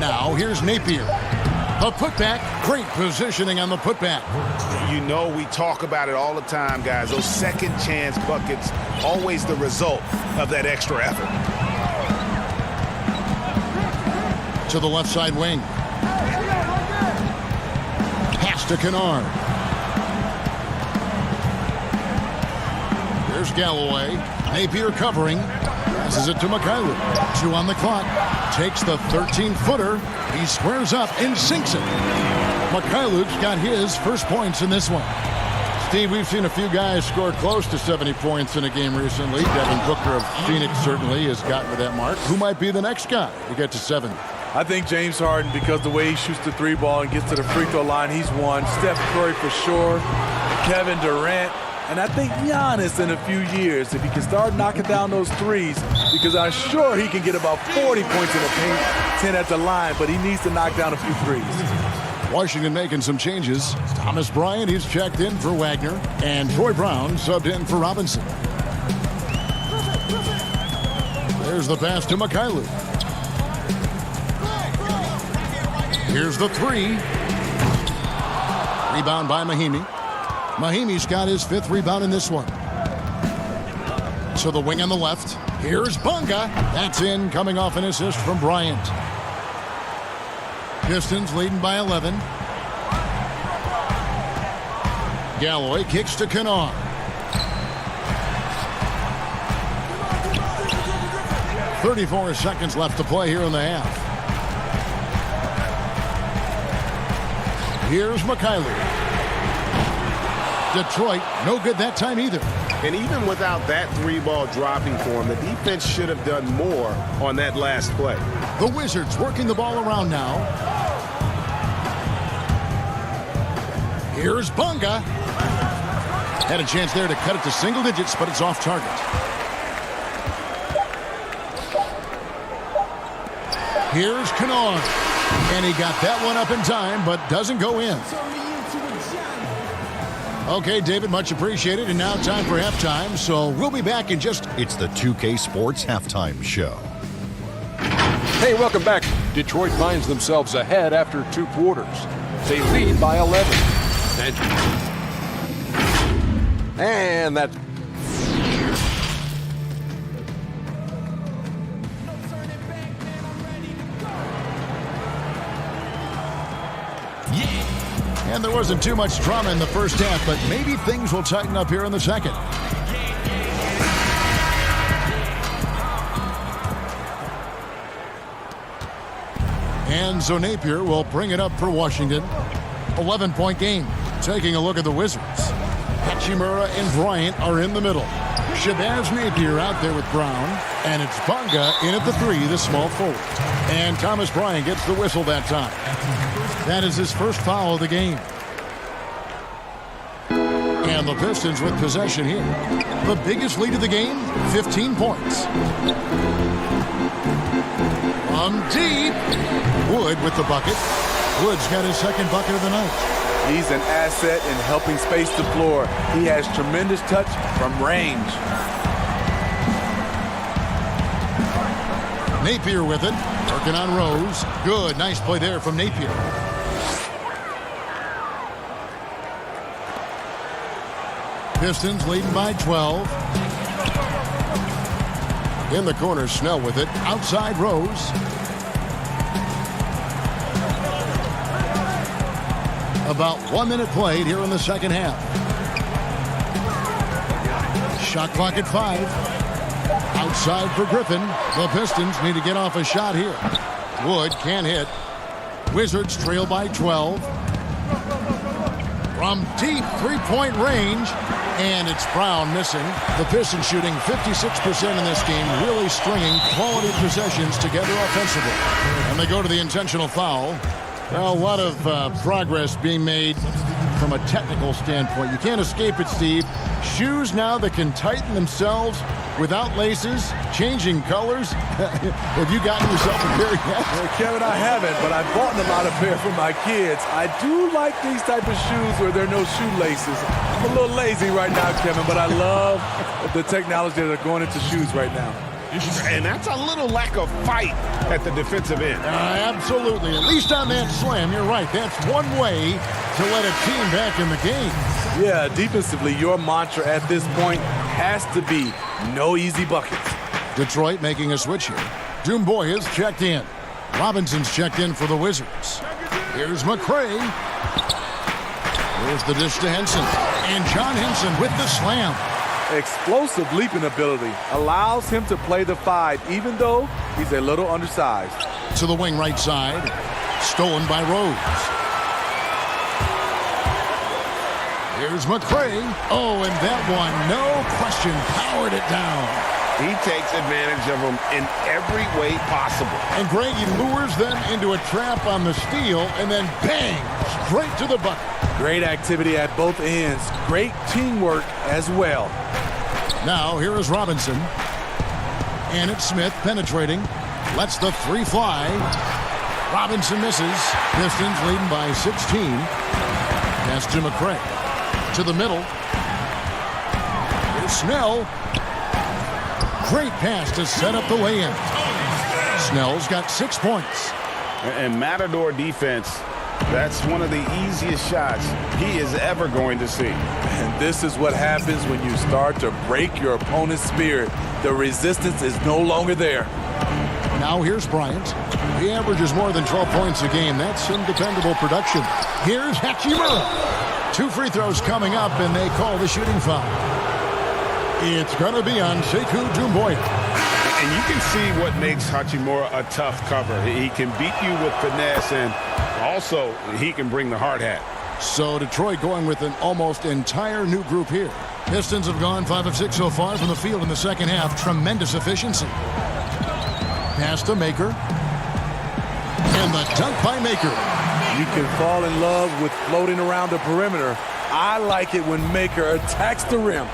Now here's Napier. A putback. Great positioning on the putback. You know we talk about it all the time, guys. Those second chance buckets, always the result of that extra effort. To the left side wing. Pass to Kennard. There's Galloway. Napier covering. Passes it to Mikhailuk. 2 on the clock. Takes the 13-footer. He squares up and sinks it. Mikhailuk's got his first points in this one. Steve, we've seen a few guys score close to 70 points in a game recently. Devin Booker of Phoenix certainly has gotten to that mark. Who might be the next guy to get to 70? I think James Harden, because the way he shoots the 3-ball and gets to the free throw line, he's one. Steph Curry for sure. Kevin Durant. And I think Giannis in a few years, if he can start knocking down those threes, because I'm sure he can get about 40 points in the paint, 10 at the line, but he needs to knock down a few threes. Washington making some changes. Thomas Bryant, he's checked in for Wagner. And Troy Brown subbed in for Robinson. There's the pass to Mikhailuk. Here's the 3. Rebound by Mahimi. Mahimi's got his 5th rebound in this one. So the wing on the left. Here's Bonga. That's in, coming off an assist from Bryant. Pistons leading by 11. Galloway kicks to Kennard. .34 seconds left to play here in the half. Here's Mikhailuk. Detroit, no good that time either. And even without that 3-ball dropping for him, the defense should have done more on that last play. The Wizards working the ball around now. Here's Bunga. Had a chance there to cut it to single digits, but it's off target. Here's Kennard. And he got that one up in time, but doesn't go in. Okay, David, much appreciated. And now time for halftime, so we'll be back in just... It's the 2K Sports Halftime Show. Hey, welcome back. Detroit finds themselves ahead after 2 quarters. They lead by 11. And that... And there wasn't too much drama in the first half, but maybe things will tighten up here in the second. And so Napier will bring it up for Washington. 11-point game. Taking a look at the Wizards. Hachimura and Bryant are in the middle. Shabazz Napier out there with Brown. And it's Bunga in at the 3, the small forward. And Thomas Bryant gets the whistle that time. That is his first foul of the game. And the Pistons with possession here. The biggest lead of the game, 15 points. From deep. Wood with the bucket. Wood's got his second bucket of the night. He's an asset in helping space the floor. He has tremendous touch from range. Napier with it. Working on Rose. Good. Nice play there from Napier. Pistons leading by 12. In the corner, Snell with it. Outside Rose. About 1 minute played here in the second half. Shot clock at 5. Outside for Griffin. The Pistons need to get off a shot here. Wood can't hit. Wizards trail by 12. From deep 3-point range. And it's Brown missing. The Pistons shooting 56% in this game, really stringing quality possessions together offensively. And they go to the intentional foul. Well, a lot of progress being made from a technical standpoint. You can't escape it, Steve. Shoes now that can tighten themselves without laces, changing colors. Have you gotten yourself a pair yet? Well, Kevin, I haven't, but I've bought a lot of pair for my kids. I do like these type of shoes where there are no shoelaces. I'm a little lazy right now, Kevin, but I love the technology that are going into shoes right now. And that's a little lack of fight at the defensive end. Absolutely. At least on that slam, you're right. That's one way to let a team back in the game. Yeah, defensively, your mantra at this point has to be no easy buckets. Detroit making a switch here. Doomboy is checked in. Robinson's checked in for the Wizards. Here's McCray. Here's the dish to Henson. And John Henson with the slam. Explosive leaping ability allows him to play the 5, even though he's a little undersized. To the wing right side. Stolen by Rose. Here's McCray. Oh, and that one, no question, powered it down. He takes advantage of them in every way possible. And Greg, he lures them into a trap on the steal, and then bang, straight to the bucket. Great activity at both ends. Great teamwork as well. Now, here is Robinson. And it's Smith penetrating. Lets the 3 fly. Robinson misses. Pistons leading by 16. Pass to McCray. To the middle. Here's Snell. Great pass to set up the lay-in. Snell's got 6 points. And Matador defense, that's one of the easiest shots he is ever going to see. And this is what happens when you start to break your opponent's spirit. The resistance is no longer there. Now here's Bryant. He averages more than 12 points a game. That's some dependable production. Here's Hachimura. 2 free throws coming up, and they call the shooting foul. It's going to be on Sekou Doumbouya. And you can see what makes Hachimura a tough cover. He can beat you with finesse, and also he can bring the hard hat. So Detroit going with an almost entire new group here. Pistons have gone 5 of 6 so far from the field in the second half. Tremendous efficiency. Pass to Maker. And the dunk by Maker. You can fall in love with floating around the perimeter. I like it when Maker attacks the rim.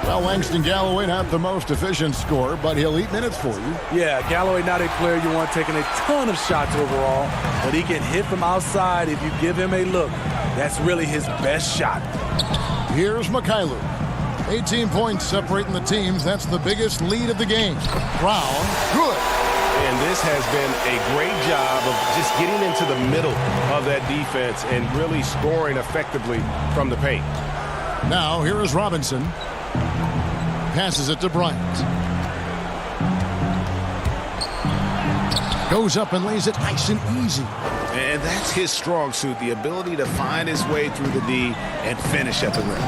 Well, Langston Galloway not the most efficient scorer, but he'll eat minutes for you. Yeah, Galloway not a player you want taking a ton of shots overall, but he can hit from outside if you give him a look. That's really his best shot. Here's Mikhailu. 18 points separating the teams. That's the biggest lead of the game. Brown, good. And this has been a great job of just getting into the middle of that defense and really scoring effectively from the paint. Now, here is Robinson. Passes it to Bryant. Goes up and lays it nice and easy. And that's his strong suit, the ability to find his way through the D and finish at the rim.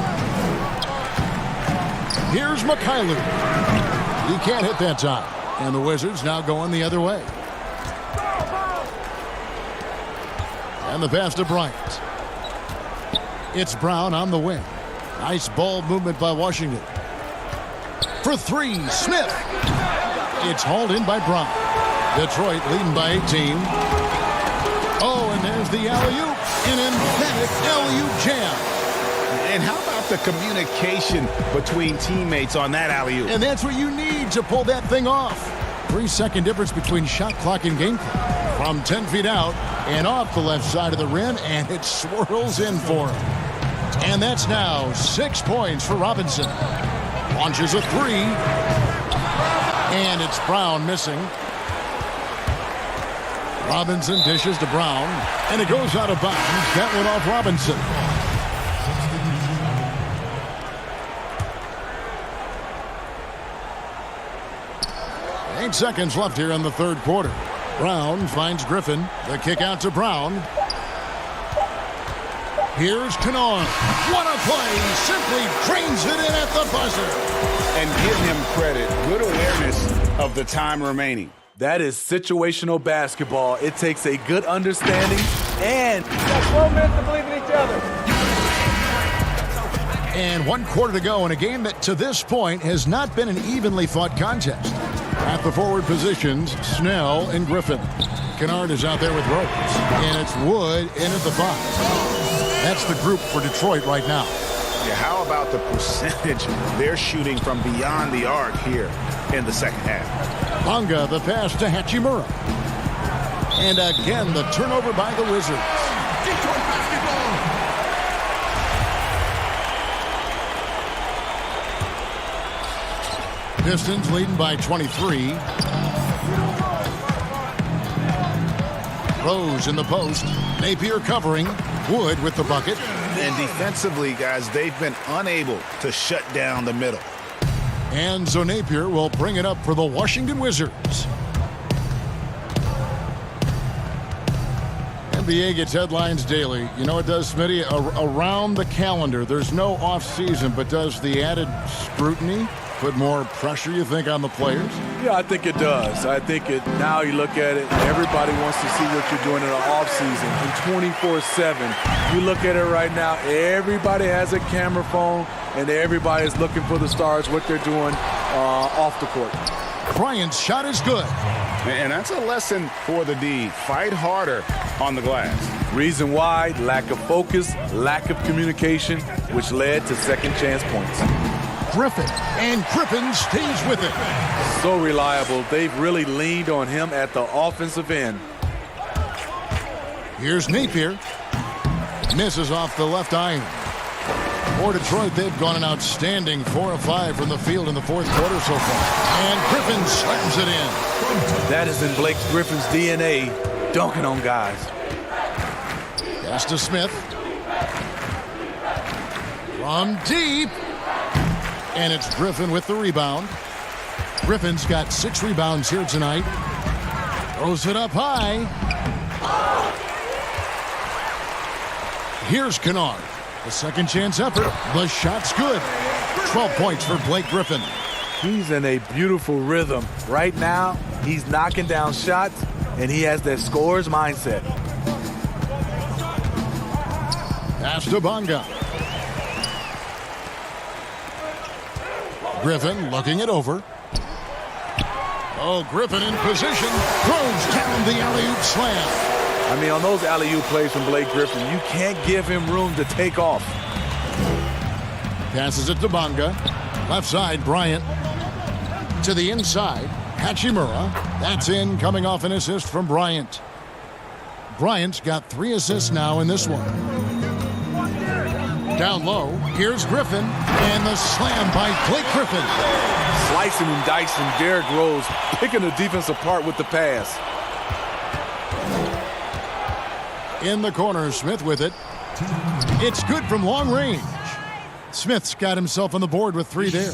Here's Mikhailu. He can't hit that time. And the Wizards now going the other way. And the pass to Bryant. It's Brown on the wing. Nice ball movement by Washington. For three, Smith. It's hauled in by Brown. Detroit leading by 18. Oh, and there's the alley-oop. An emphatic alley-oop jam. And how about the communication between teammates on that alley-oop? And that's what you need to pull that thing off. 3-second difference between shot clock and game clock. From 10 feet out and off the left side of the rim, and it swirls in for him. And that's now 6 points for Robinson. Launches a three. And it's Brown missing. Robinson dishes to Brown. And it goes out of bounds. That went off Robinson. Eight seconds left here in the third quarter. Brown finds Griffin. The kick out to Brown. Here's Kennard. What a play. Simply drains it in at the buzzer. And give him credit. Good awareness of the time remaining. That is situational basketball. It takes a good understanding and 12 minutes to believe in each other. And 1 quarter to go in a game that to this point has not been an evenly fought contest. At the forward positions, Snell and Griffin. Kennard is out there with Rose. And it's Wood in at the 5. That's the group for Detroit right now. Yeah, how about the percentage they're shooting from beyond the arc here in the second half? Bonga, the pass to Hachimura. And again, the turnover by the Wizards. Detroit basketball. Pistons leading by 23. Rose in the post. Napier covering. Wood with the bucket. And defensively, guys, they've been unable to shut down the middle. And so Napier will bring it up for the Washington Wizards. NBA gets headlines daily. You know it does, Smitty? Around the calendar. There's no off-season, but does the added scrutiny put more pressure, you think, on the players? Yeah, I think it does. I think it. Now you look at it, everybody wants to see what you're doing in the offseason. And 24/7, you look at it right now, everybody has a camera phone, and everybody is looking for the stars, what they're doing off the court. Bryant's shot is good. And that's a lesson for the D. Fight harder on the glass. Reason why, lack of focus, lack of communication, which led to second chance points. Griffin, and Griffin stays with it. So reliable. They've really leaned on him at the offensive end. Here's Napier. Misses off the left iron. For Detroit, they've gone an outstanding 4 of 5 from the field in the fourth quarter so far. And Griffin slams it in. That is in Blake Griffin's DNA, dunking on guys. Pass to Smith. From deep. And it's Griffin with the rebound. Griffin's got 6 rebounds here tonight. Throws it up high. Here's Kennard. The second chance effort. The shot's good. 12 points for Blake Griffin. He's in a beautiful rhythm. Right now, he's knocking down shots, and he has that scorer's mindset. Pass to Bonga. Griffin looking it over. Oh, Griffin in position. Throws down the alley-oop slam. I mean, on those alley-oop plays from Blake Griffin, you can't give him room to take off. Passes it to Bonga. Left side, Bryant. To the inside, Hachimura. That's in, coming off an assist from Bryant. Bryant's got 3 assists now in this one. Down low, here's Griffin, and the slam by Blake Griffin. Slicing and dicing, Derrick Rose picking the defense apart with the pass. In the corner, Smith with it. It's good from long range. Smith's got himself on the board with 3 there.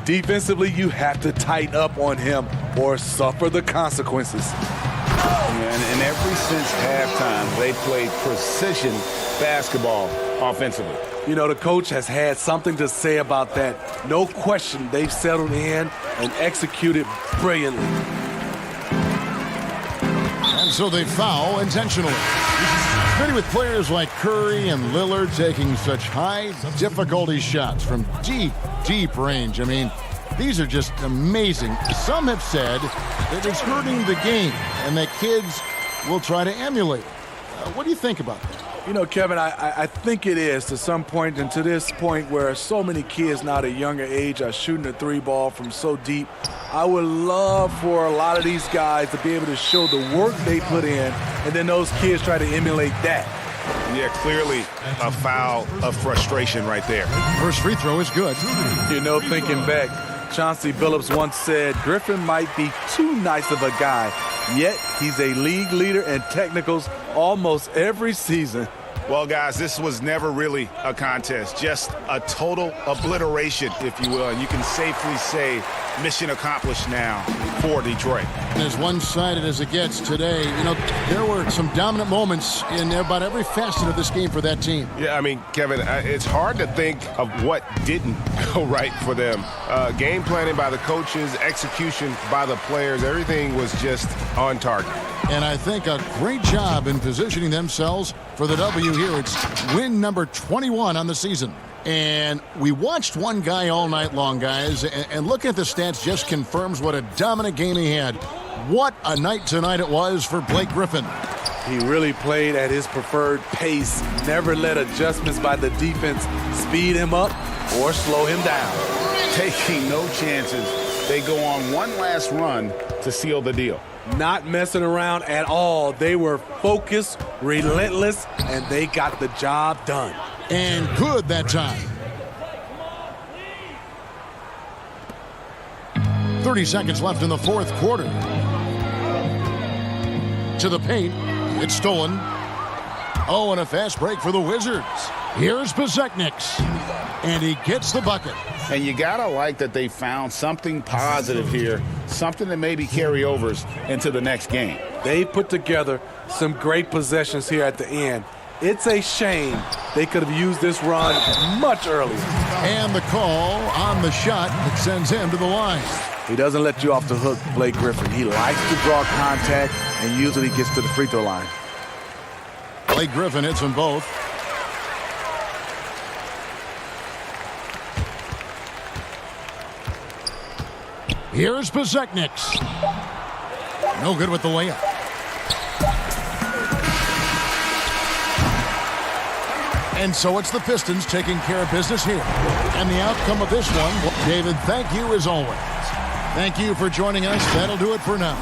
Defensively, you have to tighten up on him or suffer the consequences. And ever since halftime, they played precision basketball offensively. You know, the coach has had something to say about that. No question, they've settled in and executed brilliantly. And so they foul intentionally. Especially with players like Curry and Lillard taking such high difficulty shots from deep range. I mean, these are just amazing. Some have said that it's hurting the game and that kids will try to emulate. What do you think about that? You know, Kevin, I think it is to some point, and to this point where so many kids now at a younger age are shooting the 3 ball from so deep. I would love for a lot of these guys to be able to show the work they put in, and then those kids try to emulate that. Yeah, clearly a foul of frustration right there. First free throw is good. You know, thinking back, Chauncey Billups once said, Griffin might be too nice of a guy, yet he's a league leader in technicals almost every season. Well, guys, this was never really a contest, just a total obliteration, if you will. And you can safely say mission accomplished now for Detroit. And as one-sided as it gets today, you know, there were some dominant moments in about every facet of this game for that team. Yeah, I mean, Kevin, it's hard to think of what didn't go right for them. Game planning by the coaches, execution by the players, everything was just on target. And I think a great job in positioning themselves for the W here. It's win number 21 on the season. And we watched one guy all night long, guys, and looking at the stats just confirms what a dominant game he had. What a night tonight it was for Blake Griffin. He really played at his preferred pace, never let adjustments by the defense speed him up or slow him down. Taking no chances, they go on one last run to seal the deal. Not messing around at all. They were focused, relentless, and they got the job done. And good that time. 30 seconds left in the fourth quarter. To the paint. It's stolen. Oh, and a fast break for the Wizards. Here's Bezekniks. And he gets the bucket. And you got to like that they found something positive here, something that maybe carry overs into the next game. They put together some great possessions here at the end. It's a shame they could have used this run much earlier. And the call on the shot that sends him to the line. He doesn't let you off the hook, Blake Griffin. He likes to draw contact and usually gets to the free throw line. Blake Griffin hits them both. Here's Bezekniks. No good with the layup. And so it's the Pistons taking care of business here. And the outcome of this one, David, thank you as always. Thank you for joining us. That'll do it for now.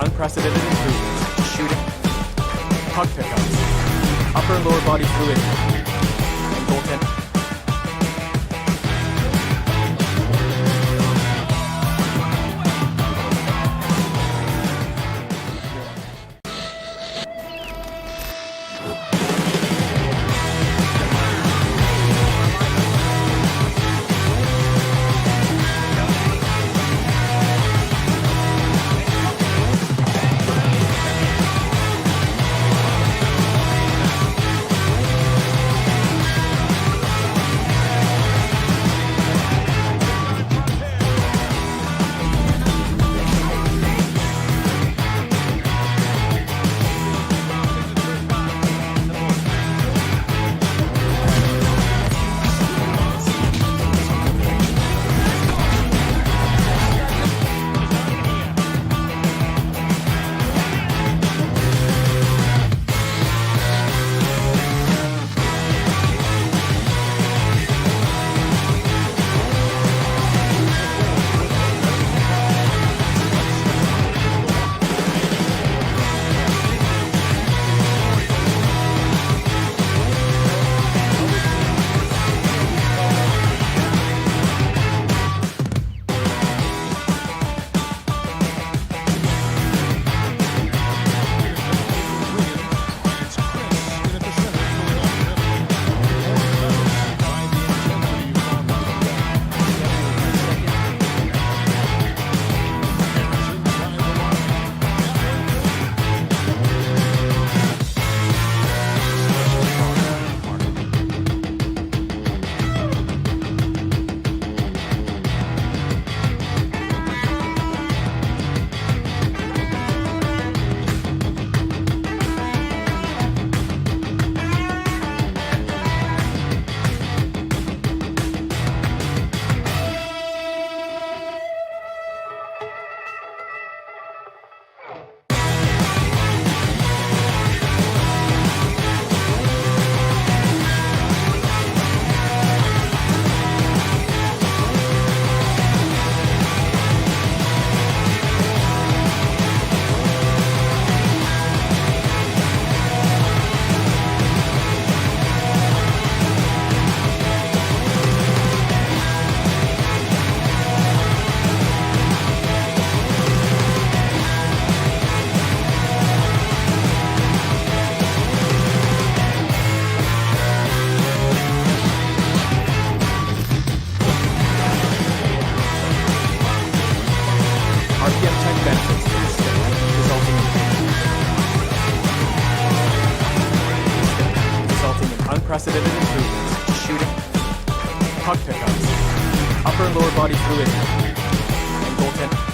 unprecedented improvements. Shooting, puck pickups, upper and lower body fluidity, and goaltending. unprecedented improvements. Shooting, puck pickups, upper and lower body fluidity, and goaltending.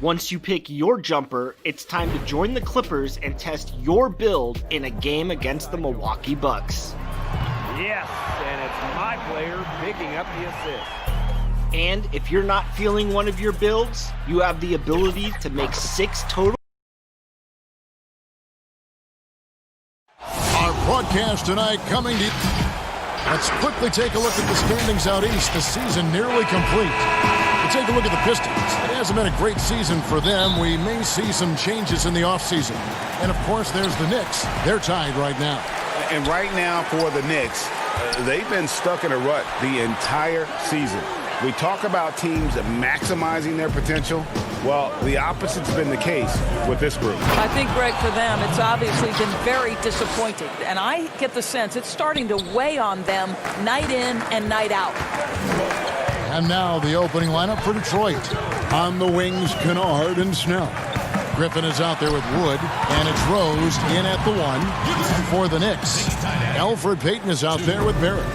Once you pick your jumper, it's time to join the Clippers and test your build in a game against the Milwaukee Bucks. Yes, and it's my player picking up the assist. And if you're not feeling one of your builds, you have the ability to make 6 total. Our broadcast tonight coming to you. Let's quickly take a look at the standings out east. The season nearly complete. We'll take a look at the Pistons. It hasn't been a great season for them. We may see some changes in the offseason. And, of course, there's the Knicks. They're tied right now. And right now for the Knicks, they've been stuck in a rut the entire season. We talk about teams maximizing their potential. Well, the opposite's been the case with this group. I think, Greg, for them, it's obviously been very disappointing. And I get the sense it's starting to weigh on them night in and night out. And now the opening lineup for Detroit. On the wings, Kennard and Snell. Griffin is out there with Wood, and it's Rose in at the 1 for the Knicks. Elfrid Payton is out there with Barrett.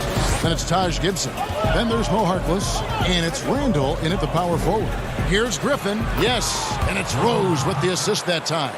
Then it's Taj Gibson. Then there's Mo Harkless, and it's Randall in at the power forward. Here's Griffin. Yes, and it's Rose with the assist that time.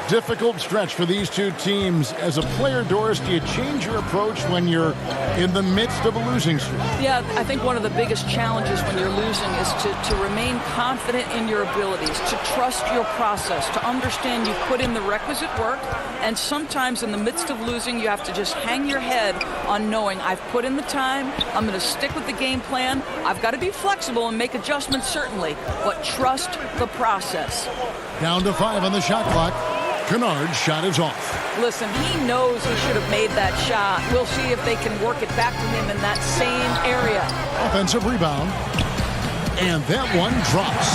Difficult stretch for these two teams. As a player, Doris, do you change your approach when you're in the midst of a losing streak? Yeah, I think one of the biggest challenges when you're losing is to remain confident in your abilities, to trust your process, to understand you've put in the requisite work, and sometimes in the midst of losing, you have to just hang your head on knowing I've put in the time, I'm going to stick with the game plan, I've got to be flexible and make adjustments certainly, but trust the process. Down to 5 on the shot clock. Kennard's shot is off. Listen, he knows he should have made that shot. We'll see if they can work it back to him in that same area. Offensive rebound. And that one drops.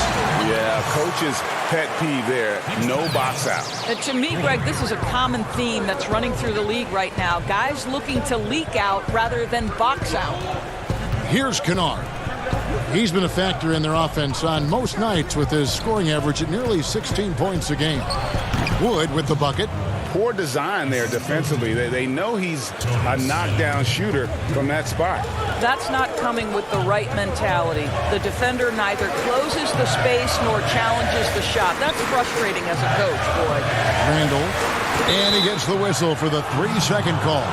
Yeah, coach's pet peeve there. No box out. And to me, Greg, this is a common theme that's running through the league right now. Guys looking to leak out rather than box out. Here's Kennard. He's been a factor in their offense on most nights with his scoring average at nearly 16 points a game. Wood with the bucket. Poor design there defensively. They know he's a knockdown shooter from that spot. That's not coming with the right mentality. The defender neither closes the space nor challenges the shot. That's frustrating as a coach, boy. Randall. And he gets the whistle for the 3-second call.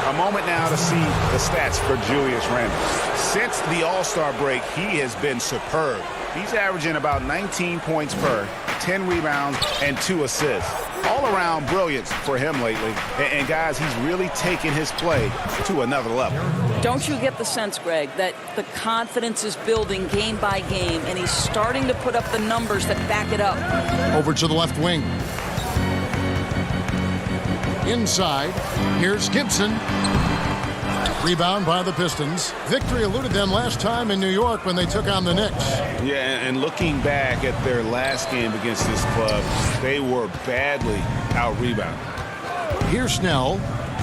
A moment now to see the stats for Julius Randle. Since the All-Star break, he has been superb. He's averaging about 19 points per, 10 rebounds, and 2 assists. All around brilliance for him lately. And guys, he's really taken his play to another level. Don't you get the sense, Greg, that the confidence is building game by game, and he's starting to put up the numbers that back it up? Over to the left wing. Inside, here's Gibson. Rebound by the Pistons. Victory eluded them last time in New York when they took on the Knicks. Yeah, and looking back at their last game against this club, they were badly out-rebounded. Here's Snell.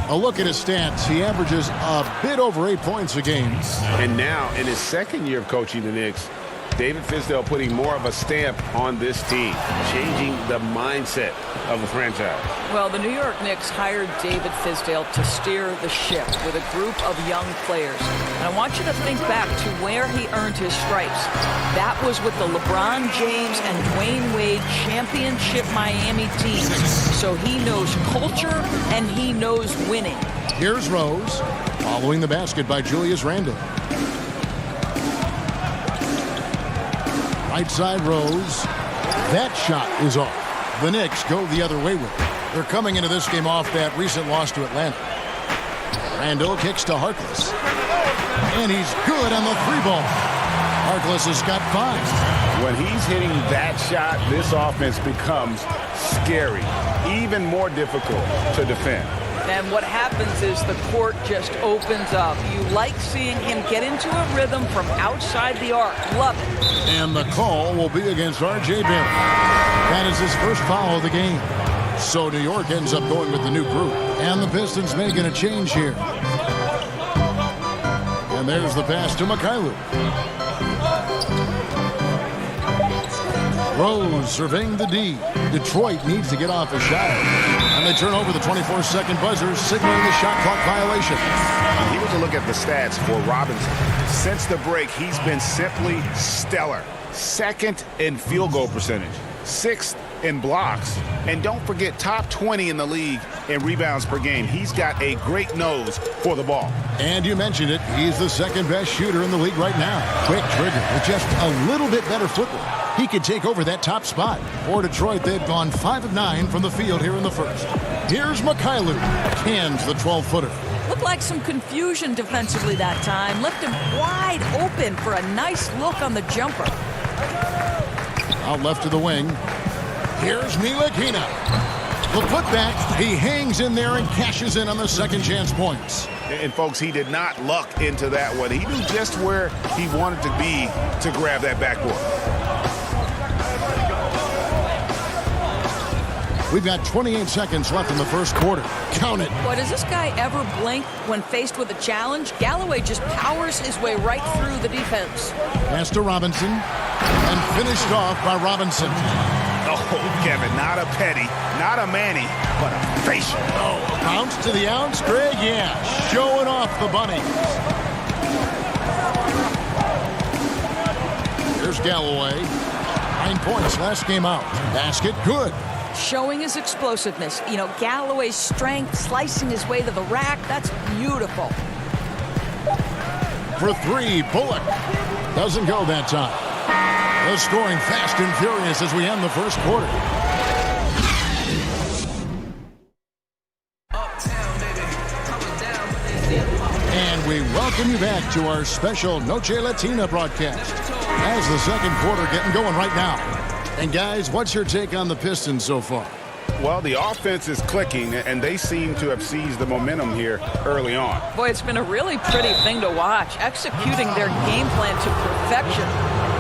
A look at his stats. He averages a bit over 8 points a game. And now, in his second year of coaching the Knicks, David Fizdale putting more of a stamp on this team, changing the mindset of the franchise. Well, the New York Knicks hired David Fizdale to steer the ship with a group of young players. And I want you to think back to where he earned his stripes. That was with the LeBron James and Dwayne Wade championship Miami teams. So he knows culture and he knows winning. Here's Rose, following the basket by Julius Randle. Right side Rose. That shot is off. The Knicks go the other way with it. They're coming into this game off that recent loss to Atlanta. Randall kicks to Harkless. And he's good on the 3-ball. Harkless has got 5. When he's hitting that shot, this offense becomes scary, even more difficult to defend. And what happens is the court just opens up. You like seeing him get into a rhythm from outside the arc. Love it. And the call will be against R.J. Barrett. That is his first foul of the game. So New York ends up going with the new group. And the Pistons making a change here. And there's the pass to Mikhailuk. Rose surveying the D. Detroit needs to get off a shot. And they turn over the 24-second buzzer, signaling the shot clock violation. He was to look at the stats for Robinson. Since the break, he's been simply stellar. Second in field goal percentage, sixth in blocks, and don't forget top 20 in the league in rebounds per game. He's got a great nose for the ball. And you mentioned it, he's the second best shooter in the league right now. Quick trigger with just a little bit better footwork. He could take over that top spot. For Detroit, they've gone 5 of 9 from the field here in the first. Here's Mikhailuk, cans the 12-footer. Looked like some confusion defensively that time. Left him wide open for a nice look on the jumper. Out left to the wing. Here's Ntilikina. The putback, he hangs in there and cashes in on the second chance points. And folks, he did not luck into that one. He knew just where he wanted to be to grab that backboard. We've got 28 seconds left in the first quarter. Count it. Boy, does this guy ever blink when faced with a challenge? Galloway just powers his way right through the defense. Pass to Robinson. And finished off by Robinson. Oh, Kevin, not a petty, not a Manny, but a facial. Oh, bounce to the ounce, Greg, yeah. Showing off the bunny. Here's Galloway. 9 points last game out. Basket, good. Showing his explosiveness. You know, Galloway's strength, slicing his way to the rack. That's beautiful. For 3, Bullock. Doesn't go that time. The scoring fast and furious as we end the first quarter. And we welcome you back to our special Noche Latina broadcast. As the second quarter getting going right now. And guys, what's your take on the Pistons so far? Well, the offense is clicking, and they seem to have seized the momentum here early on. Boy, it's been a really pretty thing to watch, executing their game plan to perfection.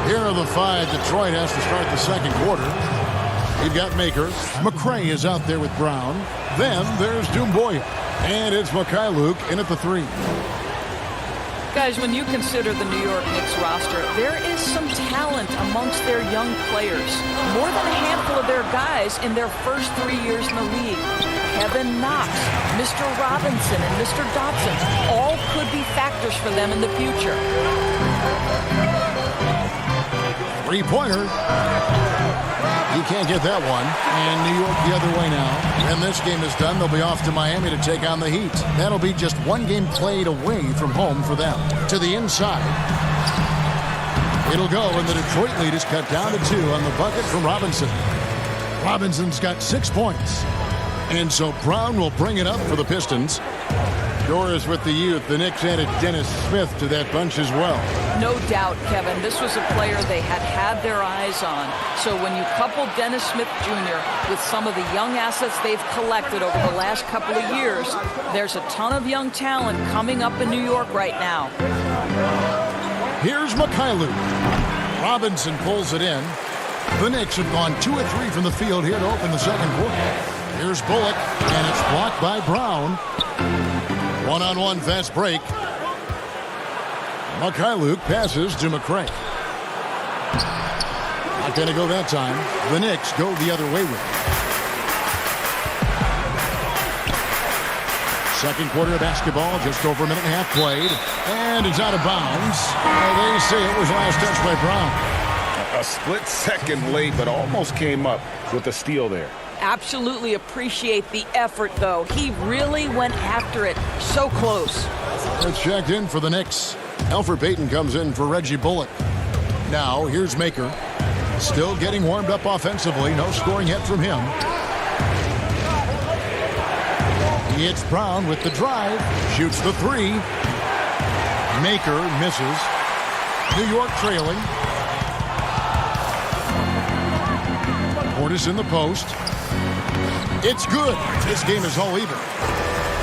Here are the 5 Detroit has to start the second quarter. You've got Maker. McRae is out there with Brown. Then there's Doumbouya. And it's Mikhailuk in at the 3. Guys, when you consider the New York Knicks roster, there is some talent amongst their young players. More than a handful of their guys in their first 3 years in the league. Kevin Knox, Mr. Robinson, and Mr. Dotson all could be factors for them in the future. Three-pointer. You can't get that one. And New York the other way now. When this game is done, they'll be off to Miami to take on the Heat. That'll be just one game played away from home for them. To the inside. It'll go, and the Detroit lead is cut down to 2 on the bucket from Robinson. Robinson's got 6 points. And so Brown will bring it up for the Pistons. Doris with the youth. The Knicks added Dennis Smith to that bunch as well. No doubt, Kevin. This was a player they had their eyes on. So when you couple Dennis Smith Jr. with some of the young assets they've collected over the last couple of years, there's a ton of young talent coming up in New York right now. Here's Mikhailuk. Robinson pulls it in. The Knicks have gone 2 of 3 from the field here to open the second quarter. Here's Bullock, and it's blocked by Brown. One-on-one fast break. Mikhailuk passes to McRae. Not going to go that time. The Knicks go the other way with it. Second quarter of basketball, just over a minute and a half played. And it's out of bounds. They say it was last touch by Brown. A split second late, but almost came up with a steal there. Absolutely appreciate the effort, though. He really went after it. So close. It's checked in for the Knicks. Elfrid Payton comes in for Reggie Bullock. Now, here's Maker. Still getting warmed up offensively. No scoring yet from him. It's Brown with the drive. Shoots the 3. Maker misses. New York trailing. Portis in the post. It's good. This game is all even.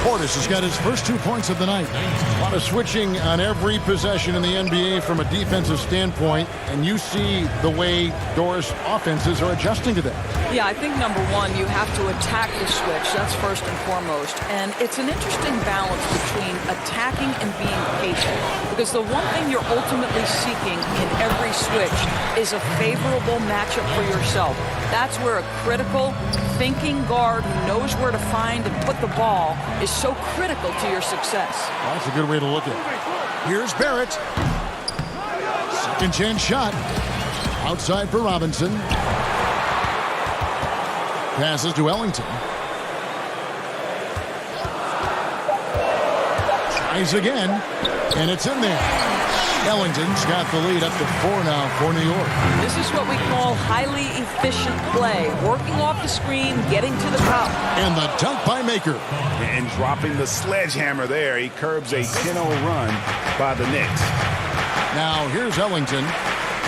Portis has got his first 2 points of the night. A lot of switching on every possession in the NBA from a defensive standpoint, and you see the way Doris offenses are adjusting to that. Yeah, I think number one, you have to attack the switch. That's first and foremost. And it's an interesting balance between attacking and being patient. Because the one thing you're ultimately seeking in every every switch is a favorable matchup for yourself. That's where a critical, thinking guard who knows where to find and put the ball is so critical to your success. Well, that's a good way to look at it. Here's Barrett. Second chance shot. Outside for Robinson. Passes to Ellington. Tries again, and it's in there. Ellington's got the lead up to 4 now for New York. This is what we call highly efficient play. Working off the screen, getting to the cup. And the dunk by Maker. And dropping the sledgehammer there. He curbs a 10-0 run by the Knicks. Now here's Ellington.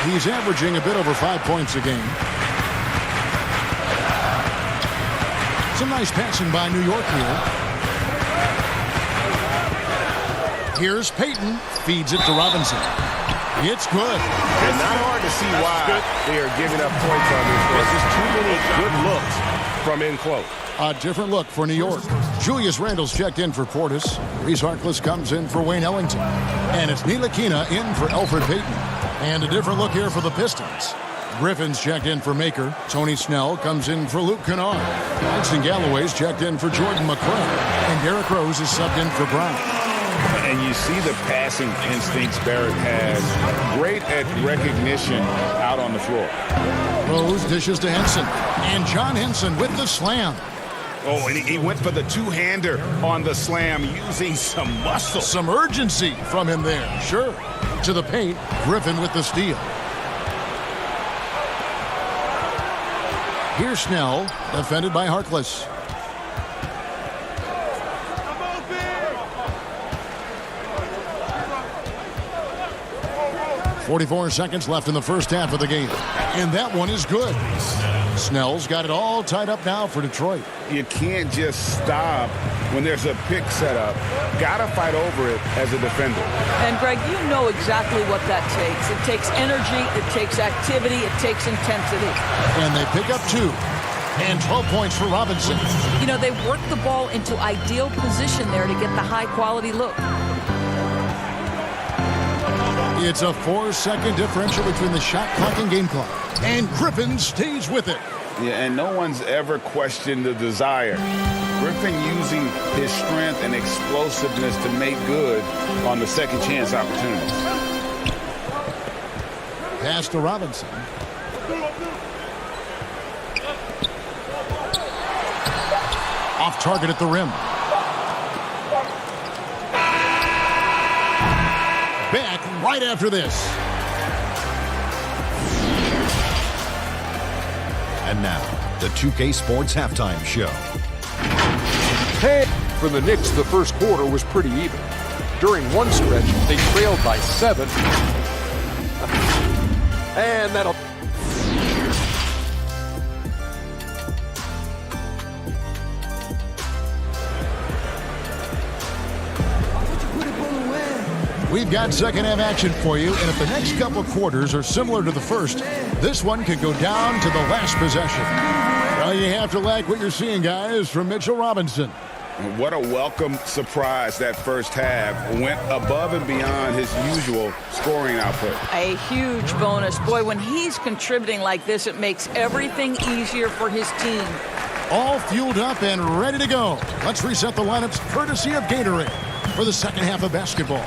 He's averaging a bit over 5 points a game. Some nice passing by New York here. Here's Payton. Feeds it to Robinson. It's good. And not hard to see why they are giving up points on this. There's just too many good looks from in close. A different look for New York. Julius Randle's checked in for Portis. Reese Harkless comes in for Wayne Ellington. And it's Ntilikina in for Elfrid Payton. And a different look here for the Pistons. Griffin's checked in for Maker. Tony Snell comes in for Luke Kennard. Langston Galloway's checked in for Jordan McRae. And Derrick Rose is subbed in for Brown. And you see the passing instincts Barrett has. Great at recognition out on the floor. Rose dishes to Henson. And John Henson with the slam. Oh, and he went for the two-hander on the slam using some muscle. Some urgency from him there, sure. To the paint, Griffin with the steal. Here's Snell, defended by Harkless. .44 seconds left in the first half of the game. And that one is good. Snell's got it all tied up now for Detroit. You can't just stop when there's a pick set up. Got to fight over it as a defender. And, Greg, you know exactly what that takes. It takes energy, it takes activity, it takes intensity. And they pick up 2. And 12 points for Robinson. You know, they work the ball into ideal position there to get the high-quality look. It's a 4-second differential between the shot clock and game clock. And Griffin stays with it. Yeah, and no one's ever questioned the desire. Griffin using his strength and explosiveness to make good on the second chance opportunities. Pass to Robinson. Off target at the rim. Back right after this. And now, the 2K Sports Halftime Show. Hey, for the Knicks, the first quarter was pretty even. During one stretch, they trailed by 7. And that'll... We've got second half action for you, and if the next couple quarters are similar to the first, this one could go down to the last possession. Well, you have to like what you're seeing, guys, from Mitchell Robinson. What a welcome surprise that first half. Went above and beyond his usual scoring output. A huge bonus. Boy, when he's contributing like this, it makes everything easier for his team. All fueled up and ready to go. Let's reset the lineups courtesy of Gatorade for the second half of basketball.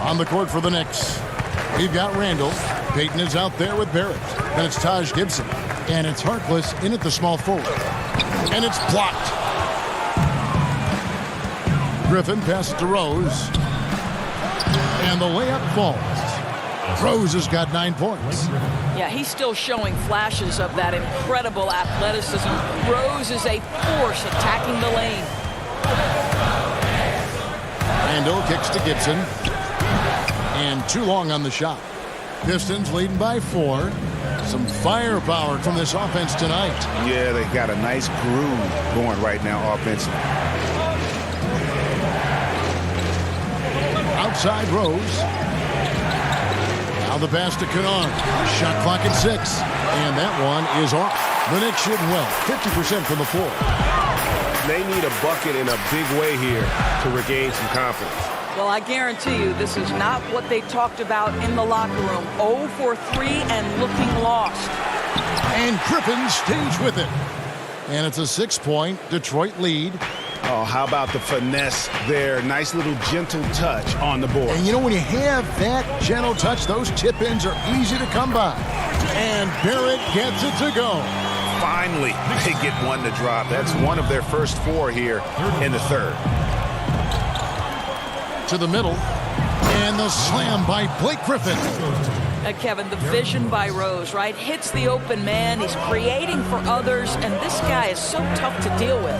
On the court for the Knicks, we've got Randle. Payton is out there with Barrett. Then it's Taj Gibson. And it's Harkless in at the small forward. And it's blocked. Griffin passes to Rose. And the layup falls. Rose has got 9 points. Yeah, he's still showing flashes of that incredible athleticism. Rose is a force attacking the lane. Randle kicks to Gibson. And too long on the shot. Pistons leading by 4. Some firepower from this offense tonight. Yeah, they got a nice groove going right now offensively. Outside Rose. Now the pass to Kennard. Shot clock at 6. And that one is off. The Knicks shooting well. 50% from the floor. They need a bucket in a big way here to regain some confidence. Well, I guarantee you this is not what they talked about in the locker room. 0 for 3 and looking lost. And Griffin stays with it. And it's a 6-point Detroit lead. Oh, how about the finesse there? Nice little gentle touch on the board. And you know, when you have that gentle touch, those tip-ins are easy to come by. And Barrett gets it to go. Finally, they get one to drop. That's one of their first 4 here in the third. To the middle. And the slam by Blake Griffin. Kevin, the vision by Rose, right? Hits the open man. He's creating for others, and this guy is so tough to deal with.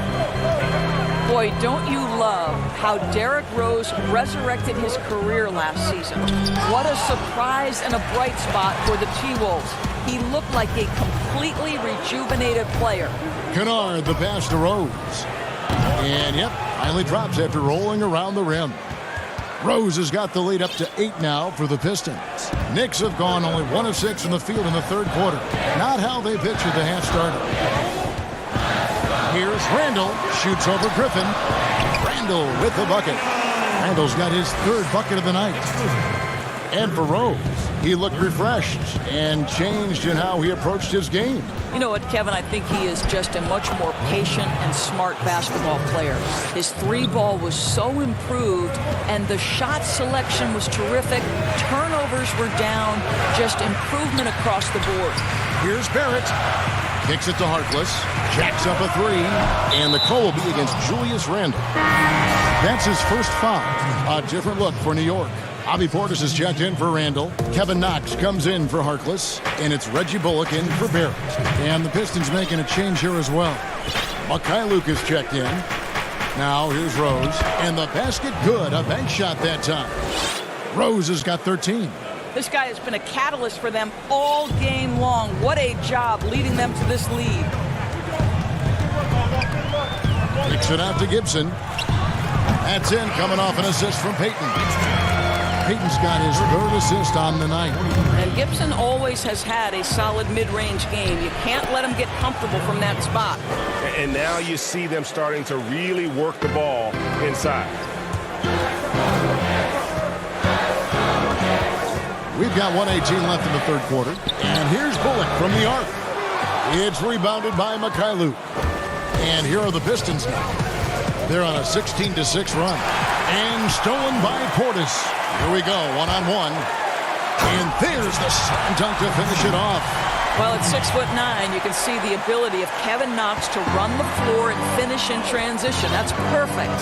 Boy, don't you love how Derrick Rose resurrected his career last season. What a surprise and a bright spot for the T-Wolves. He looked like a completely rejuvenated player. Kennard, the pass to Rose. And, yep, finally drops after rolling around the rim. Rose has got the lead up to 8 now for the Pistons. Knicks have gone only 1 of 6 in the field in the third quarter. Not how they pitched at the half starter. Here's Randall. Shoots over Griffin. Randall with the bucket. Randall's got his 3rd bucket of the night. And for Rose, he looked refreshed and changed in how he approached his game. You know what, Kevin? I think he is just a much more patient and smart basketball player. His 3-ball was so improved, and the shot selection was terrific. Turnovers were down. Just improvement across the board. Here's Barrett. Kicks it to Harkless. Jacks up a 3. And the call will be against Julius Randle. That's his first foul. A different look for New York. Bobby Portis is checked in for Randall. Kevin Knox comes in for Harkless. And it's Reggie Bullock in for Barrett. And the Pistons making a change here as well. Mikhailuk is checked in. Now here's Rose. And the basket good. A bank shot that time. Rose has got 13. This guy has been a catalyst for them all game long. What a job leading them to this lead. Kicks it out to Gibson. That's in, coming off an assist from Payton. Payton's got his 3rd assist on the night. And Gibson always has had a solid mid-range game. You can't let him get comfortable from that spot. And now you see them starting to really work the ball inside. We've got 1:18 left in the third quarter. And here's Bullock from the arc. It's rebounded by Mikhailuk. And here are the Pistons now. They're on a 16-6 run. And stolen by Portis. Here we go, 1-on-1. And there's the slam dunk to finish it off. Well, at 6'9", you can see the ability of Kevin Knox to run the floor and finish in transition. That's perfect.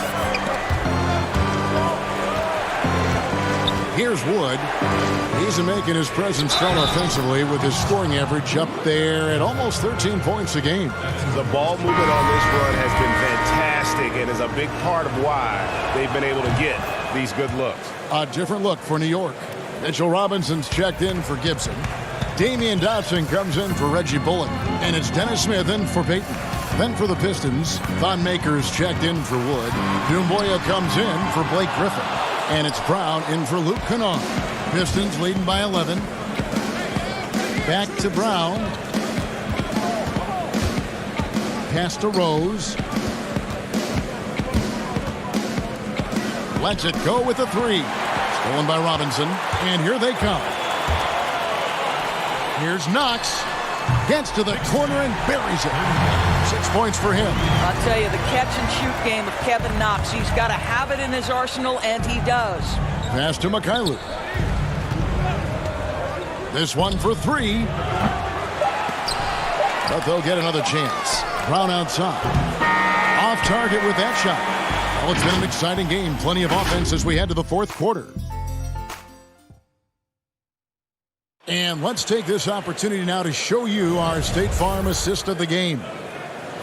Here's Wood. He's making his presence felt offensively with his scoring average up there at almost 13 points a game. The ball movement on this run has been fantastic and is a big part of why they've been able to get these good looks. A different look for New York. Mitchell Robinson's checked in for Gibson. Damian Dotson comes in for Reggie Bullock. And it's Dennis Smith in for Payton. Then for the Pistons, Thon Maker's checked in for Wood. Dumboya comes in for Blake Griffin. And it's Brown in for Luke Kennard. Pistons leading by 11. Back to Brown. Pass to Rose. Lets it go with a 3. Stolen by Robinson. And here they come. Here's Knox. Gets to the corner and buries it. 6 points for him. I'll tell you, the catch-and-shoot game of Kevin Knox, he's got to have it in his arsenal, and he does. Pass to Mikhailuk. This one for 3. But they'll get another chance. Brown outside. Off target with that shot. Well, it's been an exciting game. Plenty of offense as we head to the fourth quarter. And let's take this opportunity now to show you our State Farm assist of the game.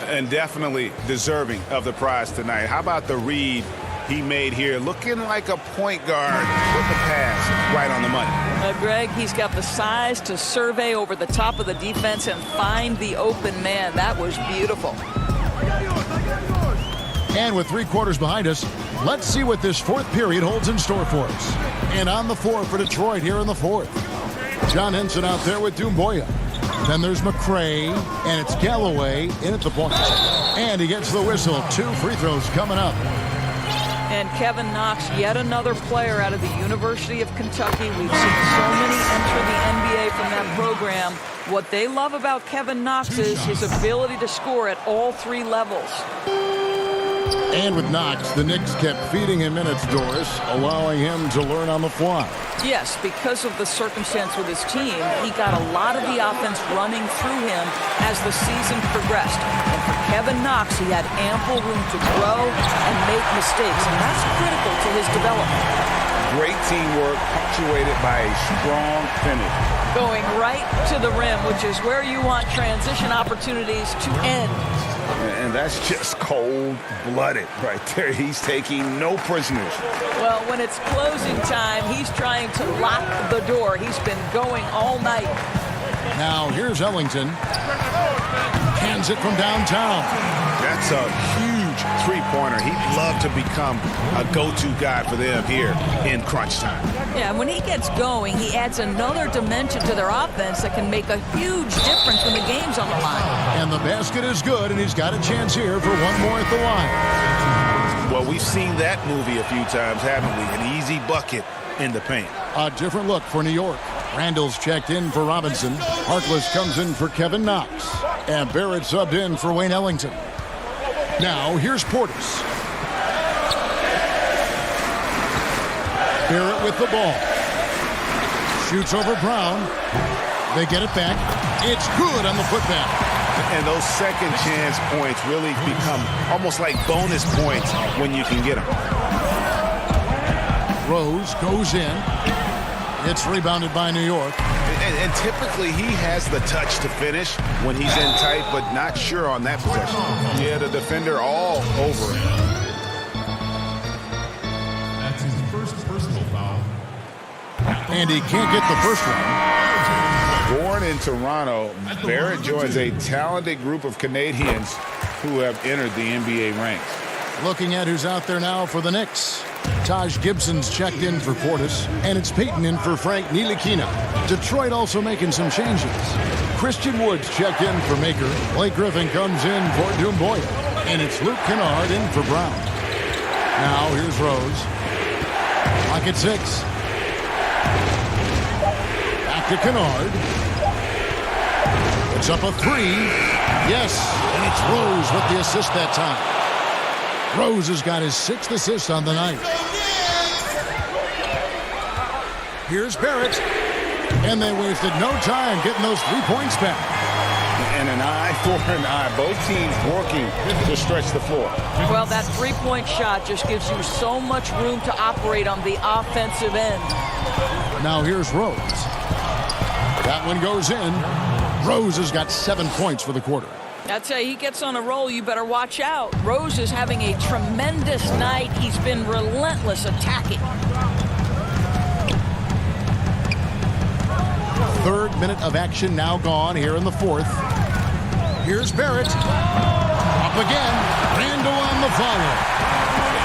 And definitely deserving of the prize tonight. How about the read he made here? Looking like a point guard with the pass right on the money. Greg, he's got the size to survey over the top of the defense and find the open man. That was beautiful. And with 3 quarters behind us, let's see what this fourth period holds in store for us. And on the floor for Detroit here in the fourth. John Henson out there with Dumboya. Then there's McCray, and it's Galloway in at the point. And he gets the whistle. 2 free throws coming up. And Kevin Knox, yet another player out of the University of Kentucky. We've seen so many enter the NBA from that program. What they love about Kevin Knox is his ability to score at all three levels. And with Knox, the Knicks kept feeding him minutes, Doris, allowing him to learn on the fly. Yes, because of the circumstance with his team, he got a lot of the offense running through him as the season progressed. And for Kevin Knox, he had ample room to grow and make mistakes, and that's critical to his development. Great teamwork, punctuated by a strong finish. Going right to the rim, which is where you want transition opportunities to end. And that's just cold-blooded right there. He's taking no prisoners. Well, when it's closing time, he's trying to lock the door. He's been going all night. Now here's Ellington. Hands it from downtown. That's a huge three-pointer. He'd love to become a go-to guy for them here in crunch time. Yeah, when he gets going, he adds another dimension to their offense that can make a huge difference when the game's on the line. And the basket is good, and he's got a chance here for one more at the line. Well, we've seen that movie a few times, haven't we? An easy bucket in the paint. A different look for New York. Randall's checked in for Robinson. Harkless comes in for Kevin Knox. And Barrett subbed in for Wayne Ellington. Now, here's Portis. Barrett with the ball. Shoots over Brown. They get it back. It's good on the putback. And those second chance points really become almost like bonus points when you can get them. Rose goes in. It's rebounded by New York. And typically he has the touch to finish when he's in tight, but not sure on that possession. Yeah, the defender all over him. That's his first personal foul. And he can't get the first one. Born in Toronto, Barrett joins a talented group of Canadians who have entered the NBA ranks. Looking at who's out there now for the Knicks. Taj Gibson's checked in for Portis, and it's Peyton in for Frank Ntilikina. Detroit also making some changes. Christian Woods checked in for Maker. Blake Griffin comes in for Doumbouya, and it's Luke Kennard in for Brown. Now here's Rose. Clock at 6. Back to Kennard. It's up a 3. Yes, and it's Rose with the assist that time. Rose has got his 6th assist on the night. Here's Barrett. And they wasted no time getting those 3 points back. And an eye for an eye. Both teams working to stretch the floor. Well, that three-point shot just gives you so much room to operate on the offensive end. Now here's Rose. That one goes in. Rose has got 7 points for the quarter. I'd say he gets on a roll, you better watch out. Rose is having a tremendous night. He's been relentless attacking. 3rd minute of action now gone here in the 4th. Here's Barrett. Up again. Randall on the follow.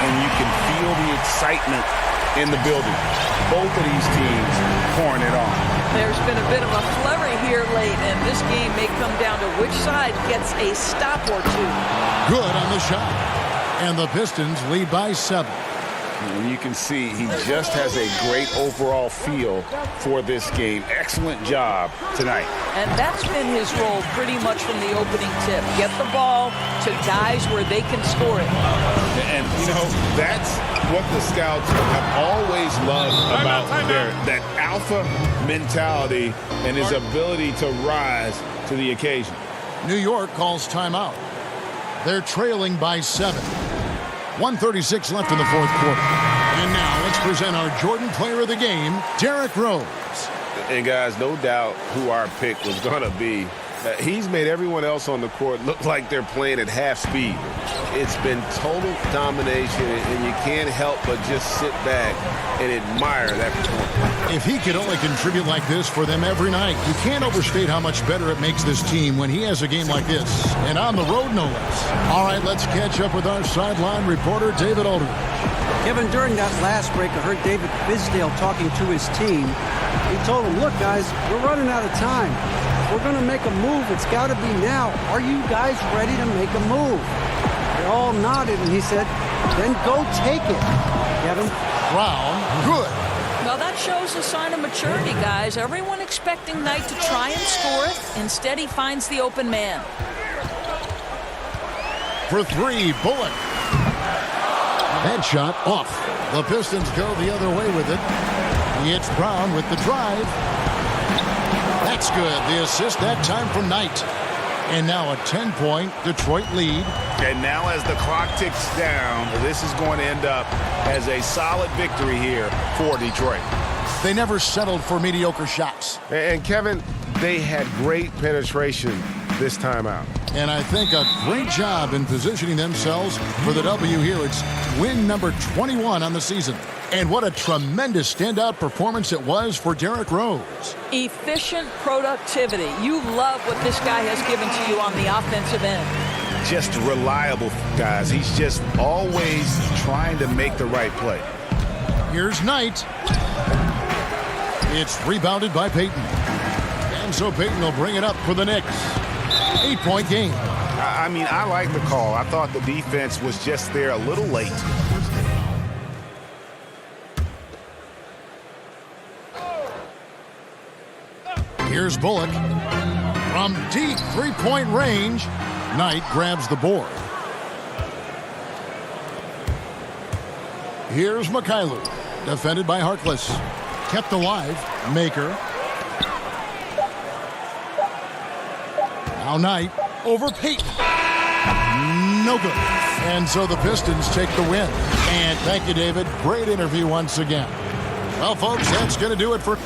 And you can feel the excitement in the building. Both of these teams pouring it on. There's been a bit of a flurry here late, and this game may come down to which side gets a stop or two. Good on the shot. And the Pistons lead by 7. And you can see he just has a great overall feel for this game. Excellent job tonight. And that's been his role pretty much from the opening tip. Get the ball to guys where they can score it. And, you know, that's what the scouts have always loved about Barrett. That alpha mentality and his ability to rise to the occasion. New York calls timeout. They're trailing by 7. 1:36 left in the 4th quarter. And now let's present our Jordan Player of the Game, Derrick Rose. And guys, no doubt who our pick was going to be. He's made everyone else on the court look like they're playing at half speed. It's been total domination, and you can't help but just sit back and admire that performance. If he could only contribute like this for them every night, you can't overstate how much better it makes this team when he has a game like this. And on the road, no less. All right, let's catch up with our sideline reporter, David Aldridge. Kevin, during that last break, I heard David Fizdale talking to his team. He told them, look, guys, we're running out of time. If we're going to make a move, it's got to be now. Are you guys ready to make a move? They all nodded, and he said, then go take it. Kevin. Brown, good. Well, that shows a sign of maturity, guys. Everyone expecting Knight to try and score it. Instead, he finds the open man. For three, Bullock. Headshot off. The Pistons go the other way with it. It's Brown with the drive. That's good. The assist that time from Knight. And now a 10-point Detroit lead. And now as the clock ticks down, this is going to end up as a solid victory here for Detroit. They never settled for mediocre shots. And Kevin, they had great penetration this time out. And I think a great job in positioning themselves for the W here. It's win number 21 on the season. And what a tremendous standout performance it was for Derrick Rose. Efficient productivity. You love what this guy has given to you on the offensive end. Just reliable, guys. He's just always trying to make the right play. Here's Knight. It's rebounded by Payton. And so Payton will bring it up for the Knicks. 8-point game. I mean, I like the call. I thought the defense was just there a little late. Here's Bullock. From deep three-point range, Knight grabs the board. Here's Mikhailu. Defended by Harkless. Kept alive. Maker. Now Knight over Payton. No good. And so the Pistons take the win. And thank you, David. Great interview once again. Well, folks, that's going to do it for...